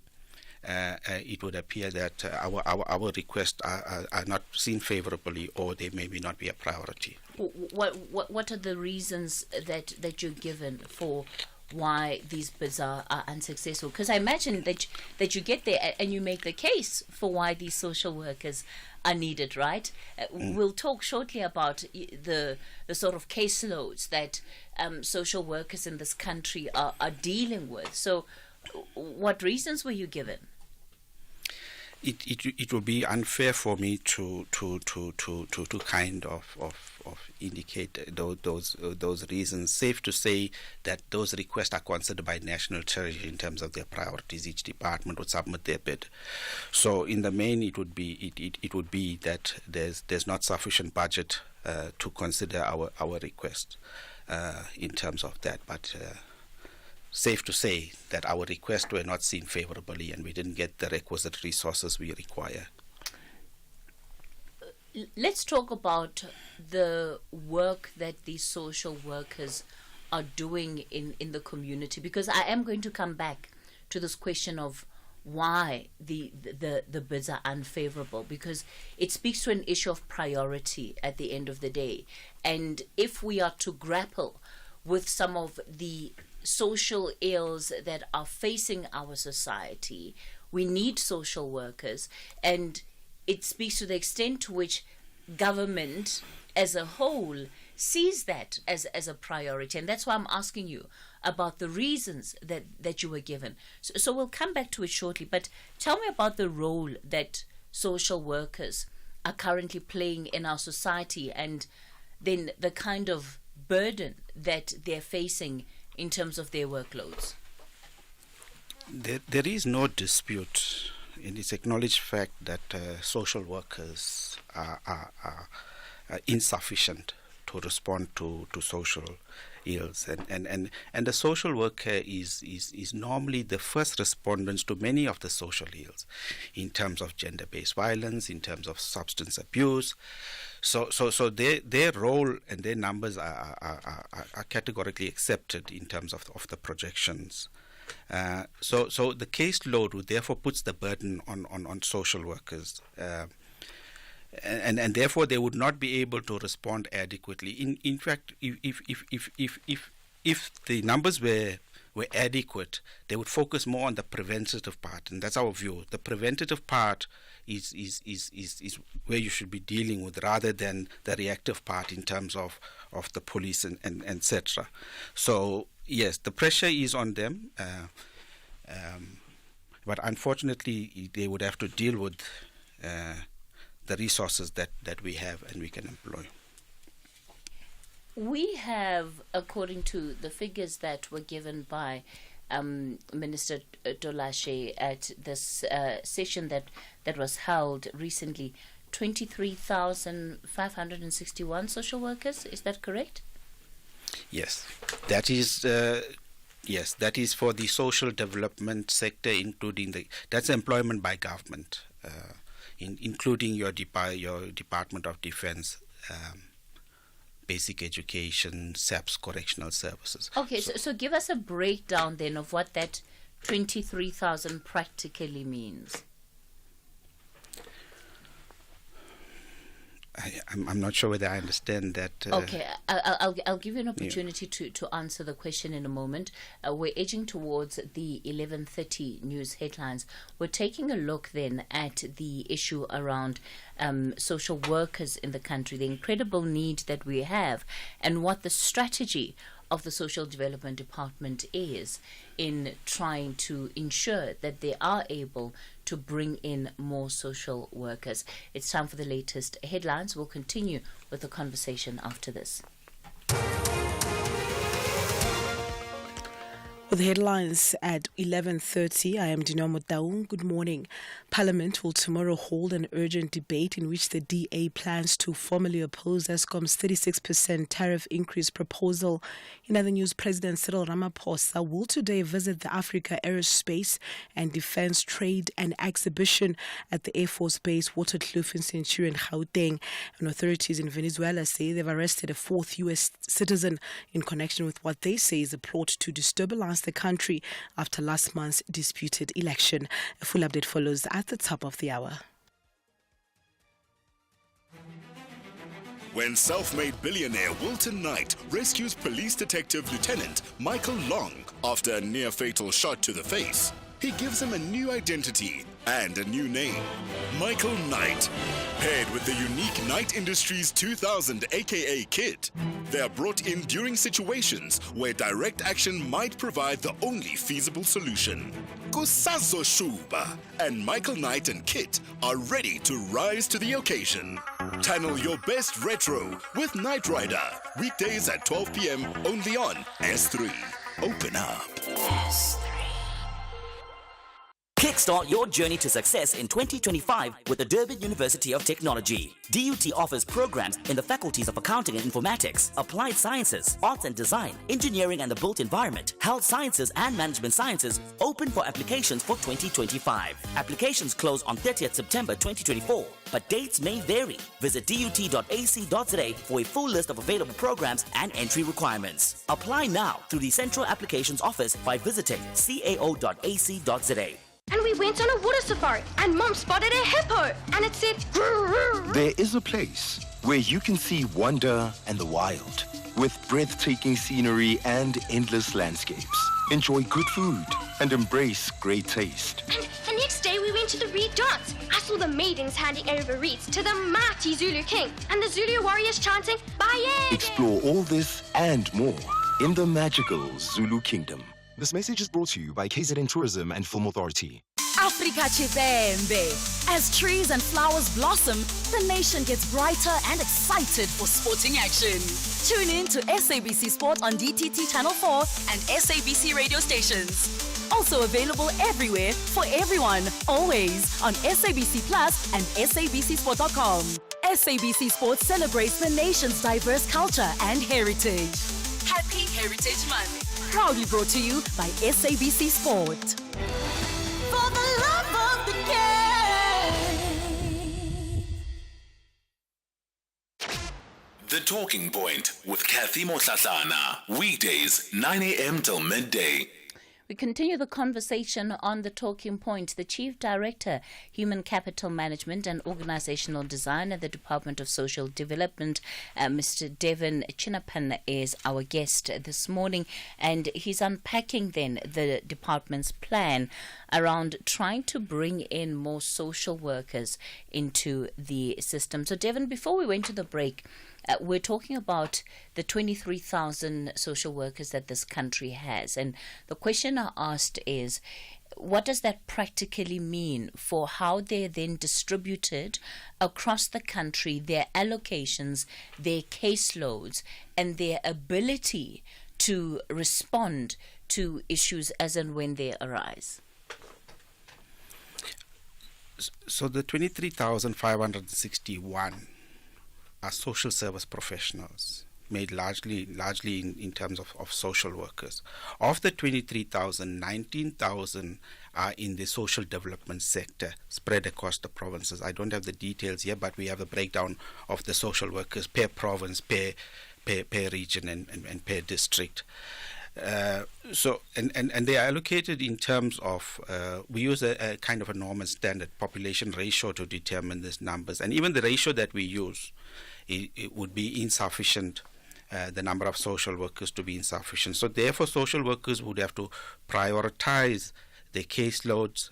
it would appear that our requests are not seen favorably, or they maybe not be a priority. What are the reasons that you're given for why these bids are unsuccessful? Because I imagine that you get there and you make the case for why these social workers are needed, right? We'll talk shortly about the sort of caseloads that social workers in this country are dealing with. So What reasons were you given? It would be unfair for me to kind of indicate those reasons. Safe to say that those requests are considered by National Treasury in terms of their priorities. Each department would submit their bid. So in the main, it would be that there's not sufficient budget to consider our request in terms of that, but. Safe to say that our requests were not seen favorably and we didn't get the requisite resources we require. Let's talk about the work that these social workers are doing in the community, because I am going to come back to this question of why the bids are unfavorable, because it speaks to an issue of priority at the end of the day. And if we are to grapple with some of the social ills that are facing our society, we need social workers, and it speaks to the extent to which government as a whole sees that as a priority. And that's why I'm asking you about the reasons that you were given. So we'll come back to it shortly, but tell me about the role that social workers are currently playing in our society, and then the kind of burden that they're facing in terms of their workloads. There is no dispute. It is acknowledged fact that social workers are insufficient to respond to social ills, and the social worker is normally the first respondents to many of the social ills, in terms of gender-based violence, in terms of substance abuse. So their role and their numbers are categorically accepted in terms of the projections. So the caseload therefore puts the burden on social workers, and therefore they would not be able to respond adequately. In fact, if the numbers were adequate, they would focus more on the preventative part, and that's our view. The preventative part is where you should be dealing with, rather than the reactive part in terms of the police and etc. So yes, the pressure is on them, but unfortunately they would have to deal with the resources that we have and we can employ. We have, according to the figures that were given by Minister Dolashe at this session that was held recently, 23,561 social workers. Is that correct? Yes, that is. Yes, that is for the social development sector, including that's employment by government, including your Department of Defense. Basic education, SAPS, correctional services. Okay, so give us a breakdown then of what that 23,000 practically means. I'm not sure whether I understand that. Okay, I'll give you an opportunity to answer the question in a moment. We're edging towards the 11:30 news headlines. We're taking a look then at the issue around social workers in the country, the incredible need that we have, and what the strategy of the Social Development Department is in trying to ensure that they are able to bring in more social workers. It's time for the latest headlines. We'll continue with the conversation after this. With headlines at 11:30, I am Dino Motaung. Good morning. Parliament will tomorrow hold an urgent debate in which the DA plans to formally oppose Eskom's 36% tariff increase proposal. In other news, President Cyril Ramaphosa will today visit the Africa Aerospace and Defence Trade and Exhibition at the Air Force Base Waterkloof in Centurion, Gauteng. And authorities in Venezuela say they've arrested a fourth U.S. citizen in connection with what they say is a plot to destabilize the country after last month's disputed election. A full update follows at the top of the hour. When self-made billionaire Wilton Knight rescues police detective Lieutenant Michael Long after a near-fatal shot to the face, he gives him a new identity and a new name, Michael Knight. Paired with the unique Knight Industries 2000 aka kit, they are brought in during situations where direct action might provide the only feasible solution. Kusazo Shuba and Michael Knight and Kit are ready to rise to the occasion. Channel your best retro with Knight Rider, weekdays at 12 p.m. only on S3. Open up. Kickstart your journey to success in 2025 with the Durban University of Technology. DUT offers programs in the faculties of Accounting and Informatics, Applied Sciences, Arts and Design, Engineering and the Built Environment, Health Sciences and Management Sciences, open for applications for 2025. Applications close on 30th September 2024, but dates may vary. Visit dut.ac.za for a full list of available programs and entry requirements. Apply now through the Central Applications Office by visiting cao.ac.za. And we went on a water safari, and Mom spotted a hippo, and it said, There is a place where you can see wonder and the wild, with breathtaking scenery and endless landscapes. Enjoy good food and embrace great taste. And the next day we went to the Reed dance. I saw the maidens handing over reeds to the mighty Zulu king, and the Zulu warriors chanting, Bayede! Explore all this and more in the magical Zulu Kingdom. This message is brought to you by KZN Tourism and Film Authority. Africa Chizembe. As trees and flowers blossom, the nation gets brighter and excited for sporting action. Tune in to SABC Sport on DTT Channel 4 and SABC radio stations. Also available everywhere for everyone, always on SABC Plus and SABCSport.com. SABC Sport celebrates the nation's diverse culture and heritage. Happy Heritage Month. Proudly brought to you by SABC Sport. For the love of the game. The Talking Point with Cathy Mohlahlana. Weekdays, 9 a.m. till midday. We continue the conversation on The Talking Point. The Chief Director, Human Capital Management and Organizational Design at the Department of Social Development, Mr. Devin Chinnapan, is our guest this morning, and he's unpacking then the department's plan around trying to bring in more social workers into the system. So, Devin, before we went to the break, we're talking about the 23,000 social workers that this country has. And the question I asked is, what does that practically mean for how they're then distributed across the country, their allocations, their caseloads, and their ability to respond to issues as and when they arise? So the 23,561 are social service professionals, made largely in terms of social workers. Of the 23,000, 19,000 are in the social development sector, spread across the provinces. I don't have the details here, but we have a breakdown of the social workers per province, per region, and per district. So they are allocated in terms of we use a kind of a normal standard population ratio to determine these numbers, and even the ratio that we use, it would be insufficient. The number of social workers to be insufficient. So therefore, social workers would have to prioritize their caseloads,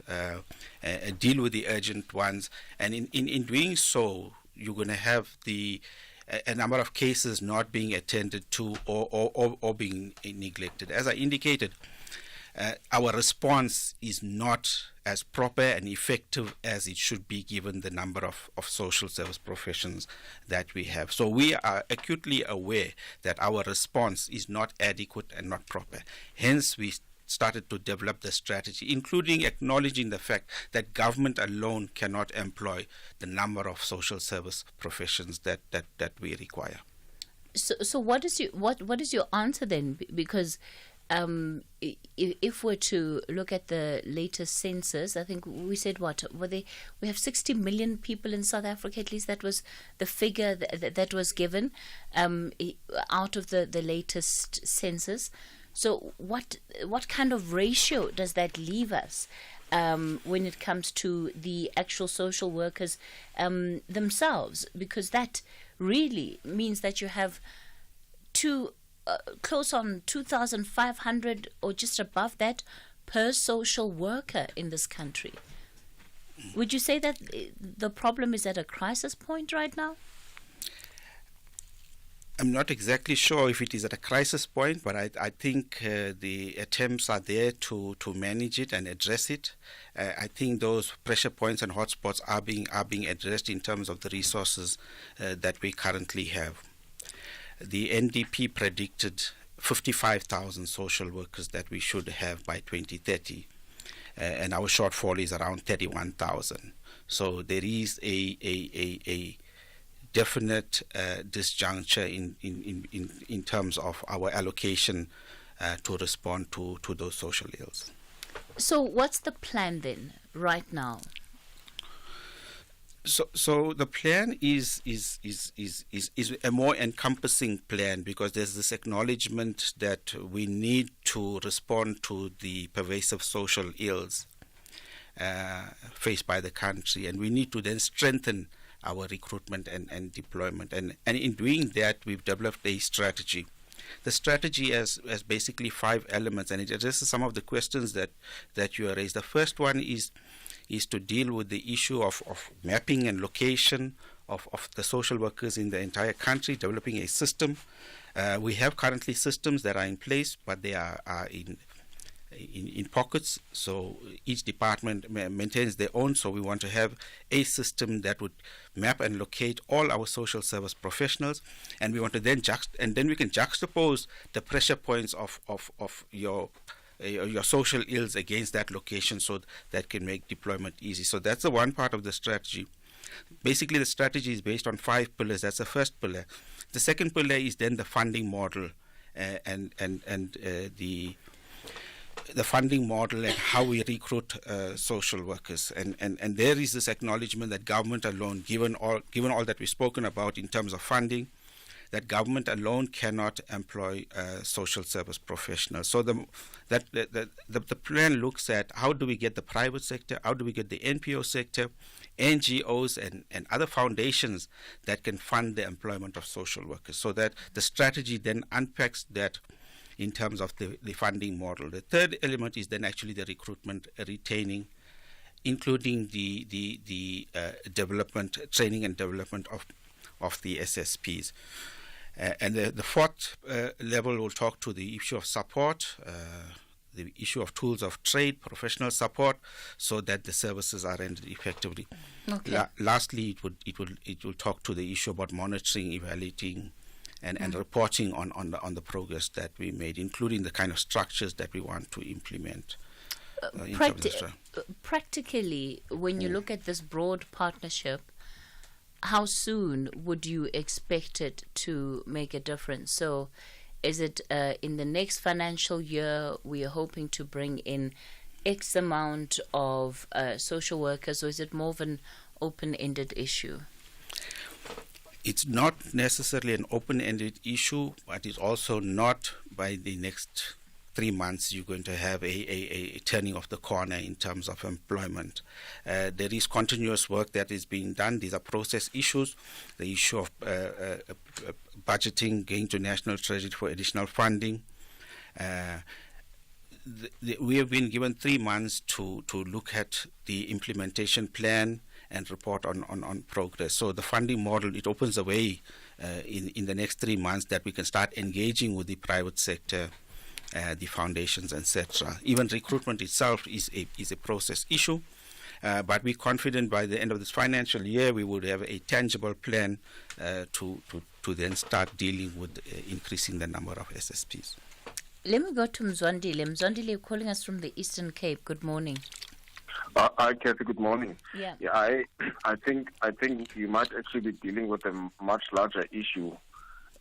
deal with the urgent ones, and in doing so, you're going to have a number of cases not being attended to or being neglected. As I indicated, our response is not as proper and effective as it should be given the number of social service professions that we have. So we are acutely aware that our response is not adequate and not proper. Hence, we started to develop the strategy, including acknowledging the fact that government alone cannot employ the number of social service professions that we require. So what is your answer then? Because if we're to look at the latest census, I think we said we have 60 million people in South Africa. At least that was the figure that was given out of the latest census. So what kind of ratio does that leave us when it comes to the actual social workers themselves? Because that really means that you have close on 2,500 or just above that per social worker in this country. Would you say that the problem is at a crisis point right now? I'm not exactly sure if it is at a crisis point, but I think the attempts are there to manage it and address it. I think those pressure points and hotspots are being addressed in terms of the resources that we currently have. The NDP predicted 55,000 social workers that we should have by 2030, and our shortfall is around 31,000. So there is a definite disjuncture in terms of our allocation to respond to those social ills. So what's the plan then, right now? So the plan is a more encompassing plan, because there's this acknowledgement that we need to respond to the pervasive social ills faced by the country, and we need to then strengthen our recruitment and deployment. And in doing that, we've developed a strategy. The strategy has basically 5 elements, and it addresses some of the questions that you raised. The first one is to deal with the issue of mapping and location of the social workers in the entire country, developing a system. We have currently systems that are in place, but they are in pockets, so each department maintains their own. So we want to have a system that would map and locate all our social service professionals, and we want to then we can juxtapose the pressure points of your social ills against that location, so that can make deployment easy. So that's the one part of the strategy. Basically, the strategy is based on 5 pillars. That's the first pillar. The second pillar is then the funding model, and the funding model and how we recruit social workers. And there is this acknowledgement that government alone, given all that we've spoken about in terms of funding, that government alone cannot employ social service professionals. So the plan looks at how do we get the private sector, how do we get the NPO sector, NGOs and other foundations that can fund the employment of social workers. So that the strategy then unpacks that in terms of the funding model. The third element is then actually the recruitment, retaining, including the development, training and development of the SSPs. And the fourth level will talk to the issue of support, the issue of tools of trade, professional support, so that the services are rendered effectively. Okay. Lastly, it will talk to the issue about monitoring, evaluating, and reporting on the progress that we made, including the kind of structures that we want to implement. Practically, when you look at this broad partnership, how soon would you expect it to make a difference? So is it in the next financial year we are hoping to bring in X amount of social workers, or is it more of an open-ended issue? It's not necessarily an open-ended issue, but it's also not by the next 3 months you're going to have a turning of the corner in terms of employment. There is continuous work that is being done. These are process issues. The issue of budgeting, going to National Treasury for additional funding. We have been given 3 months to look at the implementation plan and report on progress. So the funding model, it opens the way in the next 3 months that we can start engaging with the private sector, the foundations, etc. Even recruitment itself is a process issue, but we're confident by the end of this financial year we would have a tangible plan to then start dealing with increasing the number of SSPs. Let me go to Mzwandile. Mzwandile, you're calling us from the Eastern Cape. Good morning. Hi, Cathy. Good morning. Yeah. I think you might actually be dealing with a much larger issue,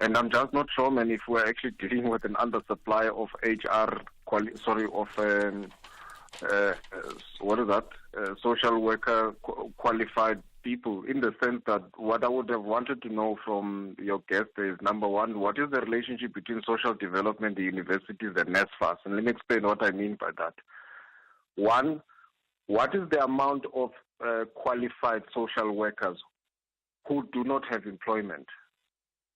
and I'm just not sure, man, if we're actually dealing with an undersupply of social worker qualified people. In the sense that what I would have wanted to know from your guest is, number one, what is the relationship between social development, the universities, and NSFAS? And let me explain what I mean by that. One, what is the amount of qualified social workers who do not have employment?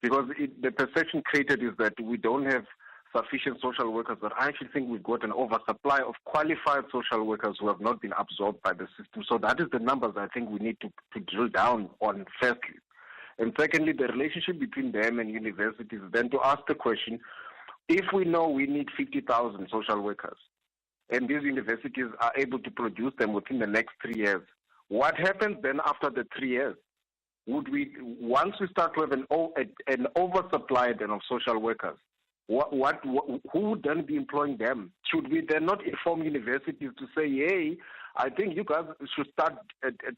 Because the perception created is that we don't have sufficient social workers, but I actually think we've got an oversupply of qualified social workers who have not been absorbed by the system. So that is the numbers I think we need to drill down on firstly. And secondly, the relationship between them and universities, then to ask the question, if we know we need 50,000 social workers, and these universities are able to produce them within the next 3 years, what happens then after the 3 years? Once we start to have an oversupply then of social workers, who would then be employing them? Should we then not inform universities to say, hey, I think you guys should start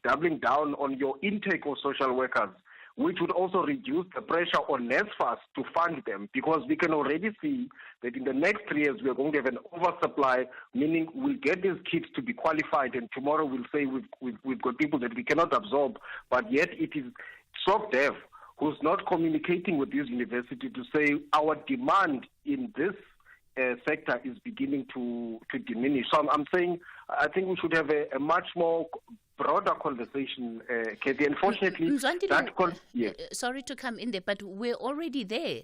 doubling down on your intake of social workers, which would also reduce the pressure on NSFAS to fund them, because we can already see that in the next 3 years we are going to have an oversupply, meaning we'll get these kids to be qualified, and tomorrow we'll say we've got people that we cannot absorb, but yet it is SOCDEV who's not communicating with this university to say our demand in this sector is beginning to diminish. So I'm saying I think we should have a much more broader conversation, Cathy. Unfortunately, sorry to come in there, but we're already there.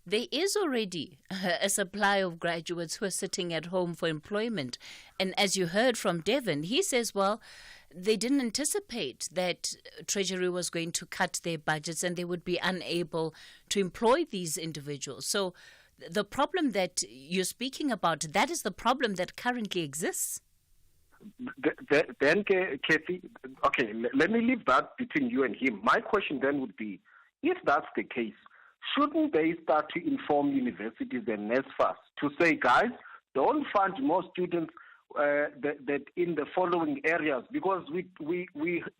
There is already a supply of graduates who are sitting at home for employment. And as you heard from Devon, he says, well, they didn't anticipate that Treasury was going to cut their budgets and they would be unable to employ these individuals. So the problem that you're speaking about, that is the problem that currently exists. Then, Cathy, okay, let me leave that between you and him. My question then would be, if that's the case, shouldn't they start to inform universities and NSFAS to say, guys, don't fund more students that in the following areas, because we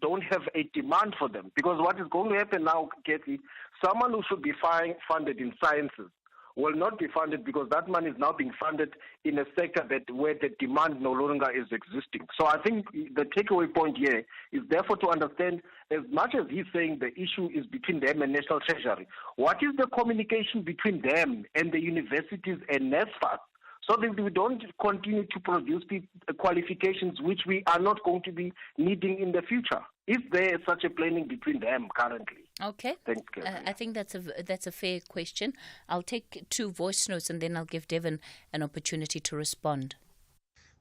don't have a demand for them? Because what is going to happen now, Cathy, someone who should be funded in sciences will not be funded because that money is now being funded in a sector where the demand no longer is existing. So I think the takeaway point here is therefore to understand, as much as he's saying the issue is between them and National Treasury, what is the communication between them and the universities and NSFAS, so that we don't continue to produce qualifications which we are not going to be needing in the future? Is there such a planning between them currently? Okay. Thank you. I think that's a fair question. I'll take 2 voice notes and then I'll give Devon an opportunity to respond.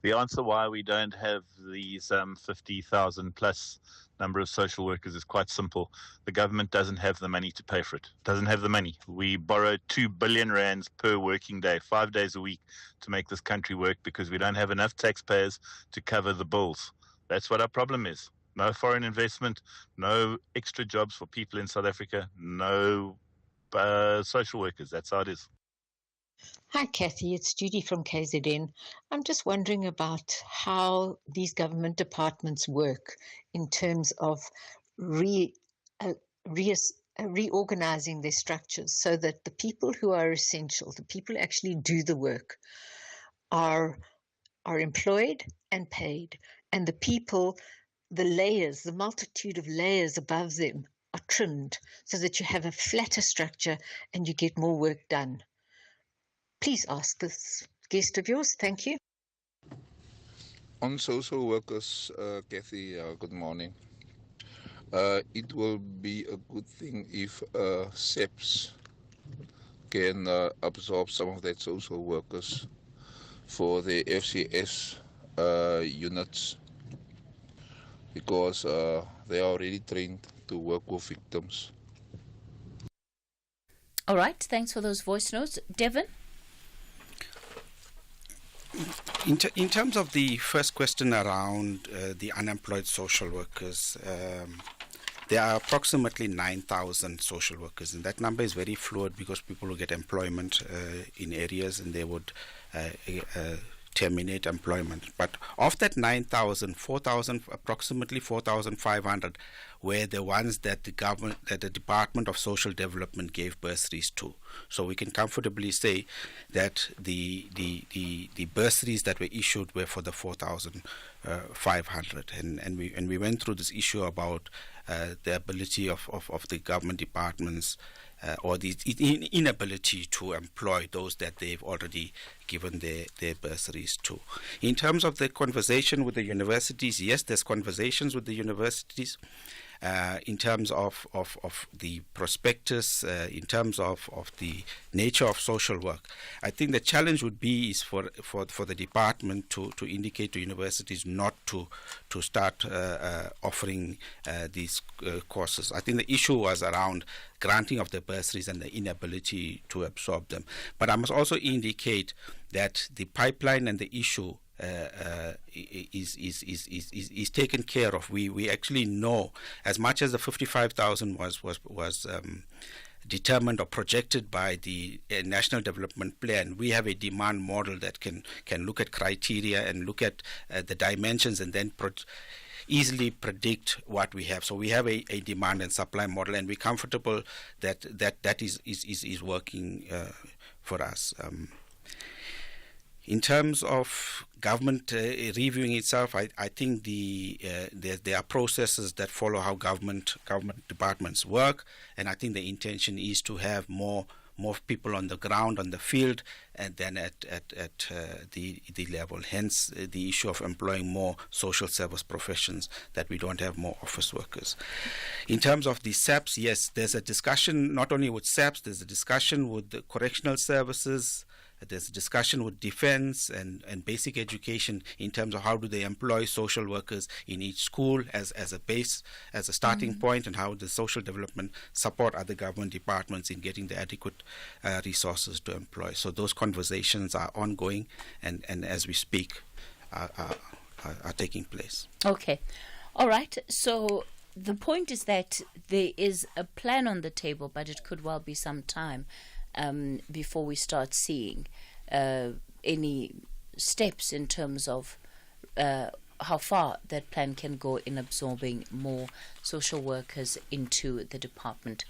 The answer why we don't have these 50,000 plus number of social workers is quite simple. The government doesn't have the money to pay for it. Doesn't have the money. We borrow 2 billion rands per working day, 5 days a week, to make this country work because we don't have enough taxpayers to cover the bills. That's what our problem is. No foreign investment, no extra jobs for people in South Africa, no social workers. That's how it is. Hi, Cathy. It's Judy from KZN. I'm just wondering about how these government departments work in terms of reorganizing their structures so that the people who are essential, the people who actually do the work, are employed and paid, and the people, the layers, the multitude of layers above them are trimmed so that you have a flatter structure and you get more work done. Please ask this guest of yours. Thank you. On social workers, Cathy, good morning. It will be a good thing if SEPs can absorb some of that social workers for the FCS units, because they are already trained to work with victims. All right, thanks for those voice notes. Devon? In terms of the first question around the unemployed social workers, there are approximately 9,000 social workers, and that number is very fluid because people will get employment in areas and they would terminate employment. But of that 9,000, approximately 4,500 were the ones that the Department of Social Development gave bursaries to. So we can comfortably say that the bursaries that were issued were for the 4,500, and we went through this issue about the ability of the government departments or the inability to employ those that they've already given their bursaries to. In terms of the conversation with the universities, yes, there's conversations with the universities. in terms of the prospectus, in terms of the nature of social work. I think the challenge would be is for the department to indicate to universities not to start offering these courses. I think the issue was around granting of the bursaries and the inability to absorb them. But I must also indicate that the pipeline and the issue is taken care of. We actually know, as much as the 55,000 was determined or projected by the National Development Plan, we have a demand model that can look at criteria and look at the dimensions and then easily predict what we have. So we have a demand and supply model, and we're comfortable that is working for us. In terms of government reviewing itself, I think there are processes that follow how government departments work, and I think the intention is to have more people on the ground, on the field, and then at the level. Hence, the issue of employing more social service professions, that we don't have more office workers. In terms of the SAPs, yes, there's a discussion not only with SAPs, there's a discussion with the correctional services. There's a discussion with defense and basic education in terms of how do they employ social workers in each school as a base, as a starting point, and how the social development support other government departments in getting the adequate resources to employ. So those conversations are ongoing and as we speak are taking place. Okay. All right. So the point is that there is a plan on the table, but it could well be some time before we start seeing any steps in terms of how far that plan can go in absorbing more social workers into the department.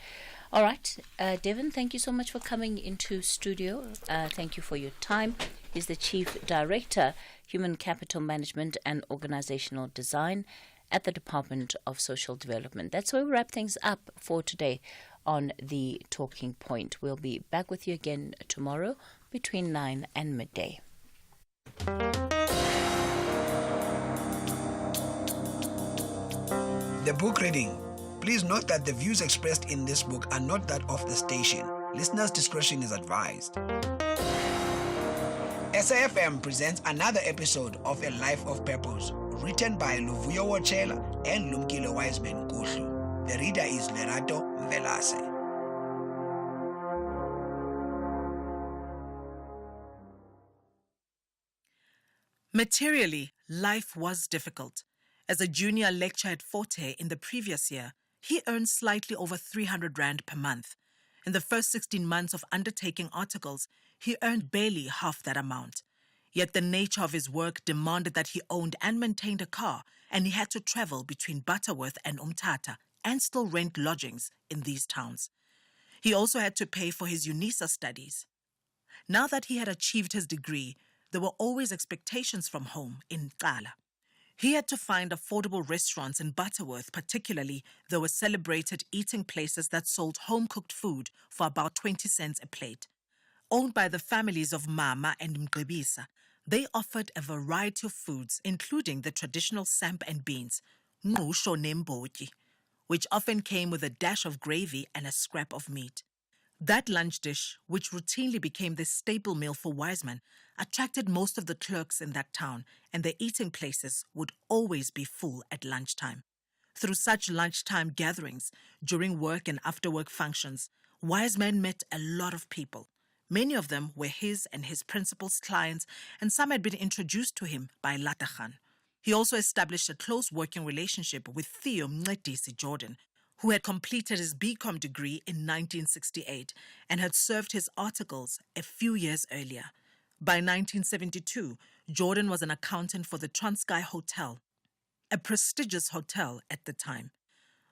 All right, Devin, thank you so much for coming into studio. Thank you for your time. He's the Chief Director, Human Capital Management and Organizational Design at the Department of Social Development. That's where we wrap things up for today on The Talking Point. We'll be back with you again tomorrow between 9 and midday. The book reading. Please note that the views expressed in this book are not that of the station. Listeners' discretion is advised. SAFM presents another episode of A Life of Purpose, written by Luvuyo Wochela and Lumkile Wiseman Kuhlu. The reader is Lerato Velase. Materially, life was difficult. As a junior lecturer at Forte in the previous year, he earned slightly over 300 Rand per month. In the first 16 months of undertaking articles, he earned barely half that amount. Yet the nature of his work demanded that he owned and maintained a car, and he had to travel between Butterworth and Umtata and still rent lodgings in these towns. He also had to pay for his UNISA studies. Now that he had achieved his degree, there were always expectations from home in Qala. He had to find affordable restaurants in Butterworth, particularly there were celebrated eating places that sold home-cooked food for about 20 cents a plate. Owned by the families of Mama and Mgqibisa, they offered a variety of foods, including the traditional samp and beans, ngqusho nembotyi, which often came with a dash of gravy and a scrap of meat. That lunch dish, which routinely became the staple meal for Wiseman, attracted most of the clerks in that town, and the eating places would always be full at lunchtime. Through such lunchtime gatherings, during work and after-work functions, Wiseman met a lot of people. Many of them were his and his principal's clients, and some had been introduced to him by Latachan. He also established a close working relationship with Theo Mncedisi Jordan, who had completed his BCom degree in 1968 and had served his articles a few years earlier. By 1972, Jordan was an accountant for the Transkei Hotel, a prestigious hotel at the time.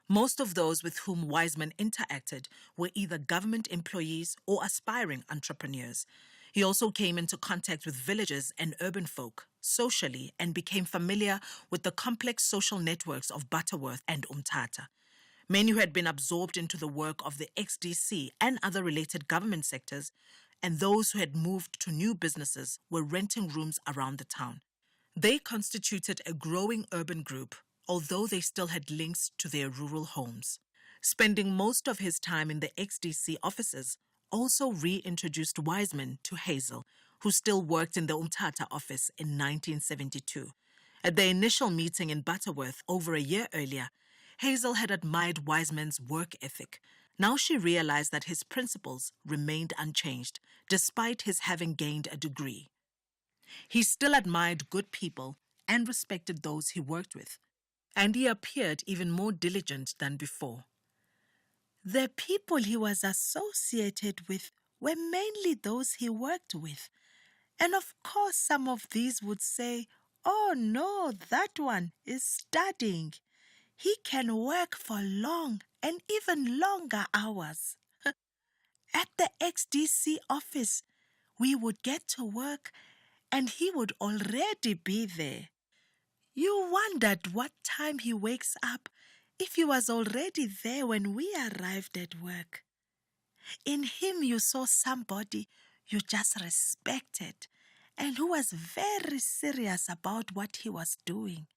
Most of those with whom Wiseman interacted were either government employees or aspiring entrepreneurs. He also came into contact with villagers and urban folk socially and became familiar with the complex social networks of Butterworth and Umtata. Many who had been absorbed into the work of the XDC and other related government sectors, and those who had moved to new businesses were renting rooms around the town. They constituted a growing urban group, although they still had links to their rural homes. Spending most of his time in the XDC offices also reintroduced Wiseman to Hazel, who still worked in the Umtata office in 1972. At their initial meeting in Butterworth over a year earlier, Hazel had admired Wiseman's work ethic. Now she realized that his principles remained unchanged, despite his having gained a degree. He still admired good people and respected those he worked with, and he appeared even more diligent than before. The people he was associated with were mainly those he worked with, and of course some of these would say, "Oh no, that one is studying. He can work for long and even longer hours." At the XDC office, we would get to work and he would already be there. You wondered what time he wakes up if he was already there when we arrived at work. In him you saw somebody you just respected and who was very serious about what he was doing.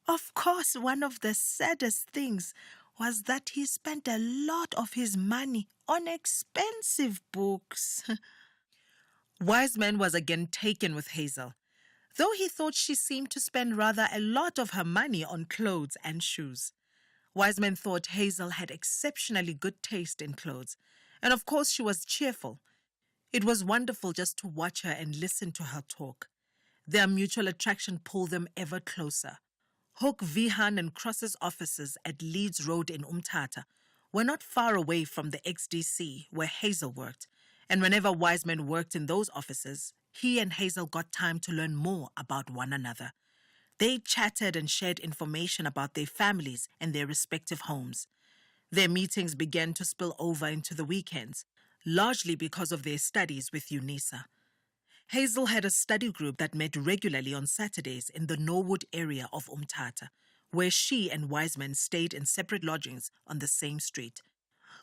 Of course, one of the saddest things was that he spent a lot of his money on expensive books. Wiseman was again taken with Hazel, though he thought she seemed to spend rather a lot of her money on clothes and shoes. Wiseman thought Hazel had exceptionally good taste in clothes, and of course she was cheerful. It was wonderful just to watch her and listen to her talk. Their mutual attraction pulled them ever closer. Hook, Vihan and Cross's offices at Leeds Road in Umtata were not far away from the XDC where Hazel worked, and whenever Wiseman worked in those offices, he and Hazel got time to learn more about one another. They chatted and shared information about their families and their respective homes. Their meetings began to spill over into the weekends, largely because of their studies with UNISA. Hazel had a study group that met regularly on Saturdays in the Norwood area of Umtata, where she and Wiseman stayed in separate lodgings on the same street.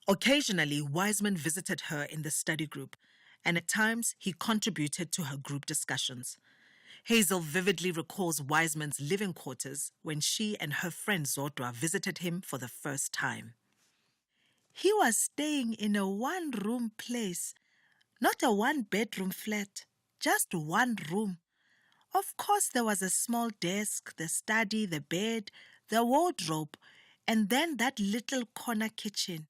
Occasionally, Wiseman visited her in the study group, and at times he contributed to her group discussions. Hazel vividly recalls Wiseman's living quarters when she and her friend Zodwa visited him for the first time. He was staying in a one-room place, not a one-bedroom flat, just one room. Of course, there was a small desk, the study, the bed, the wardrobe, and then that little corner kitchen.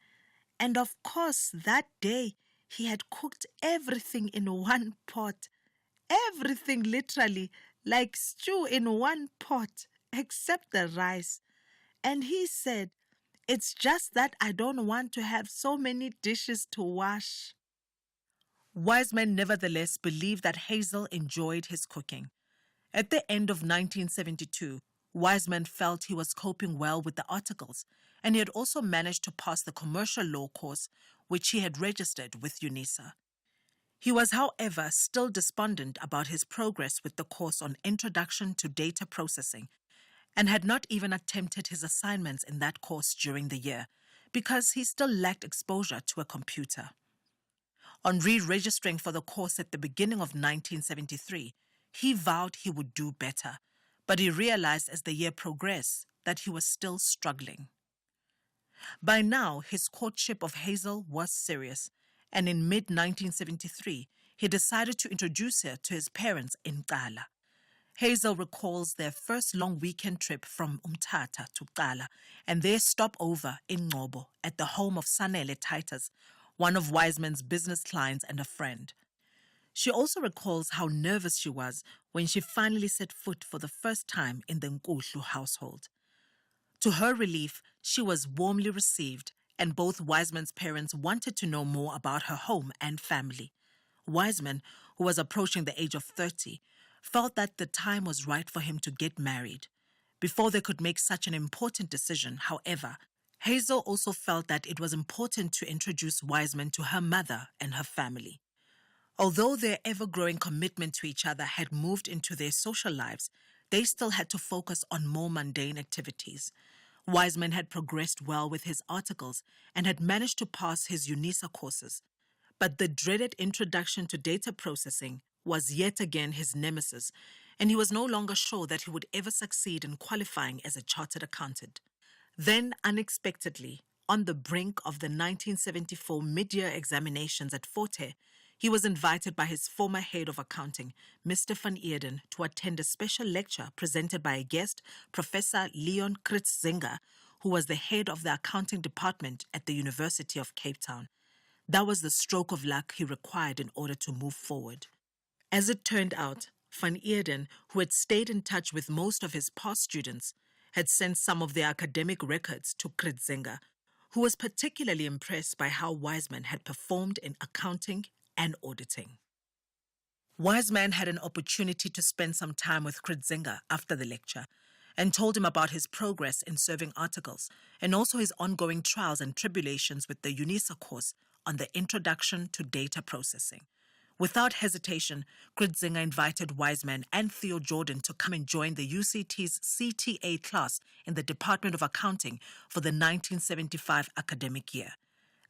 And of course, that day, he had cooked everything in one pot. Everything literally, like stew in one pot, except the rice. And he said, "It's just that I don't want to have so many dishes to wash." Wiseman nevertheless believed that Hazel enjoyed his cooking. At the end of 1972, Wiseman felt he was coping well with the articles, and he had also managed to pass the commercial law course, which he had registered with UNISA. He was, however, still despondent about his progress with the course on Introduction to Data Processing, and had not even attempted his assignments in that course during the year, because he still lacked exposure to a computer. On re-registering for the course at the beginning of 1973, he vowed he would do better, but he realized as the year progressed that he was still struggling. By now, his courtship of Hazel was serious, and in mid-1973, he decided to introduce her to his parents in Qala. Hazel recalls their first long weekend trip from Umtata to Qala and their stopover in Ngobo at the home of Sanele Titus, one of Wiseman's business clients and a friend. She also recalls how nervous she was when she finally set foot for the first time in the Nkuhlu household. To her relief, she was warmly received, and both Wiseman's parents wanted to know more about her home and family. Wiseman, who was approaching the age of 30, felt that the time was right for him to get married. Before they could make such an important decision, however, Hazel also felt that it was important to introduce Wiseman to her mother and her family. Although their ever-growing commitment to each other had moved into their social lives, they still had to focus on more mundane activities. Wiseman had progressed well with his articles and had managed to pass his UNISA courses, but the dreaded Introduction to Data Processing was yet again his nemesis, and he was no longer sure that he would ever succeed in qualifying as a chartered accountant. Then, unexpectedly, on the brink of the 1974 mid-year examinations at Forte, he was invited by his former head of accounting, Mr. van Eerden, to attend a special lecture presented by a guest, Professor Leon Kritzinger, who was the head of the accounting department at the University of Cape Town. That was the stroke of luck he required in order to move forward. As it turned out, van Eerden, who had stayed in touch with most of his past students, had sent some of their academic records to Kritzinger, who was particularly impressed by how Wiseman had performed in accounting and auditing. Wiseman had an opportunity to spend some time with Kritzinger after the lecture and told him about his progress in serving articles and also his ongoing trials and tribulations with the UNISA course on the Introduction to Data Processing. Without hesitation, Kritzinger invited Wiseman and Theo Jordan to come and join the UCT's CTA class in the Department of Accounting for the 1975 academic year.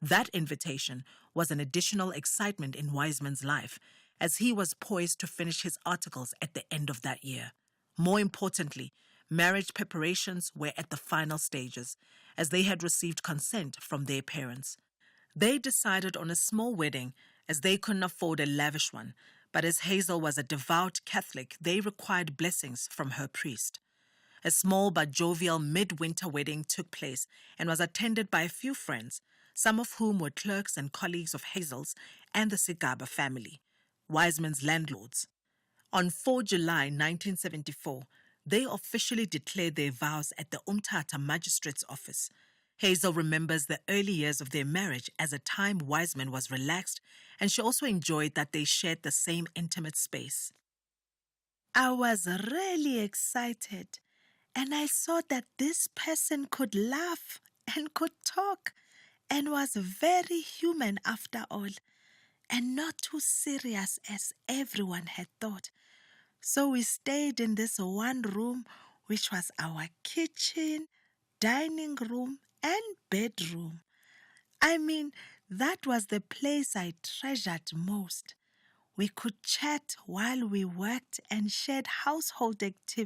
That invitation was an additional excitement in Wiseman's life, as he was poised to finish his articles at the end of that year. More importantly, marriage preparations were at the final stages, as they had received consent from their parents. They decided on a small wedding, as they couldn't afford a lavish one, but as Hazel was a devout Catholic, they required blessings from her priest. A small but jovial midwinter wedding took place and was attended by a few friends, some of whom were clerks and colleagues of Hazel's and the Sigaba family, Wiseman's landlords. On 4 July 1974, they officially declared their vows at the Umtata Magistrate's office. Hazel remembers the early years of their marriage as a time Wiseman was relaxed, and she also enjoyed that they shared the same intimate space. I was really excited, and I saw that this person could laugh and could talk and was very human after all, and not too serious as everyone had thought. So we stayed in this one room, which was our kitchen, dining room, and bedroom. I mean, that was the place I treasured most. We could chat while we worked and shared household activities.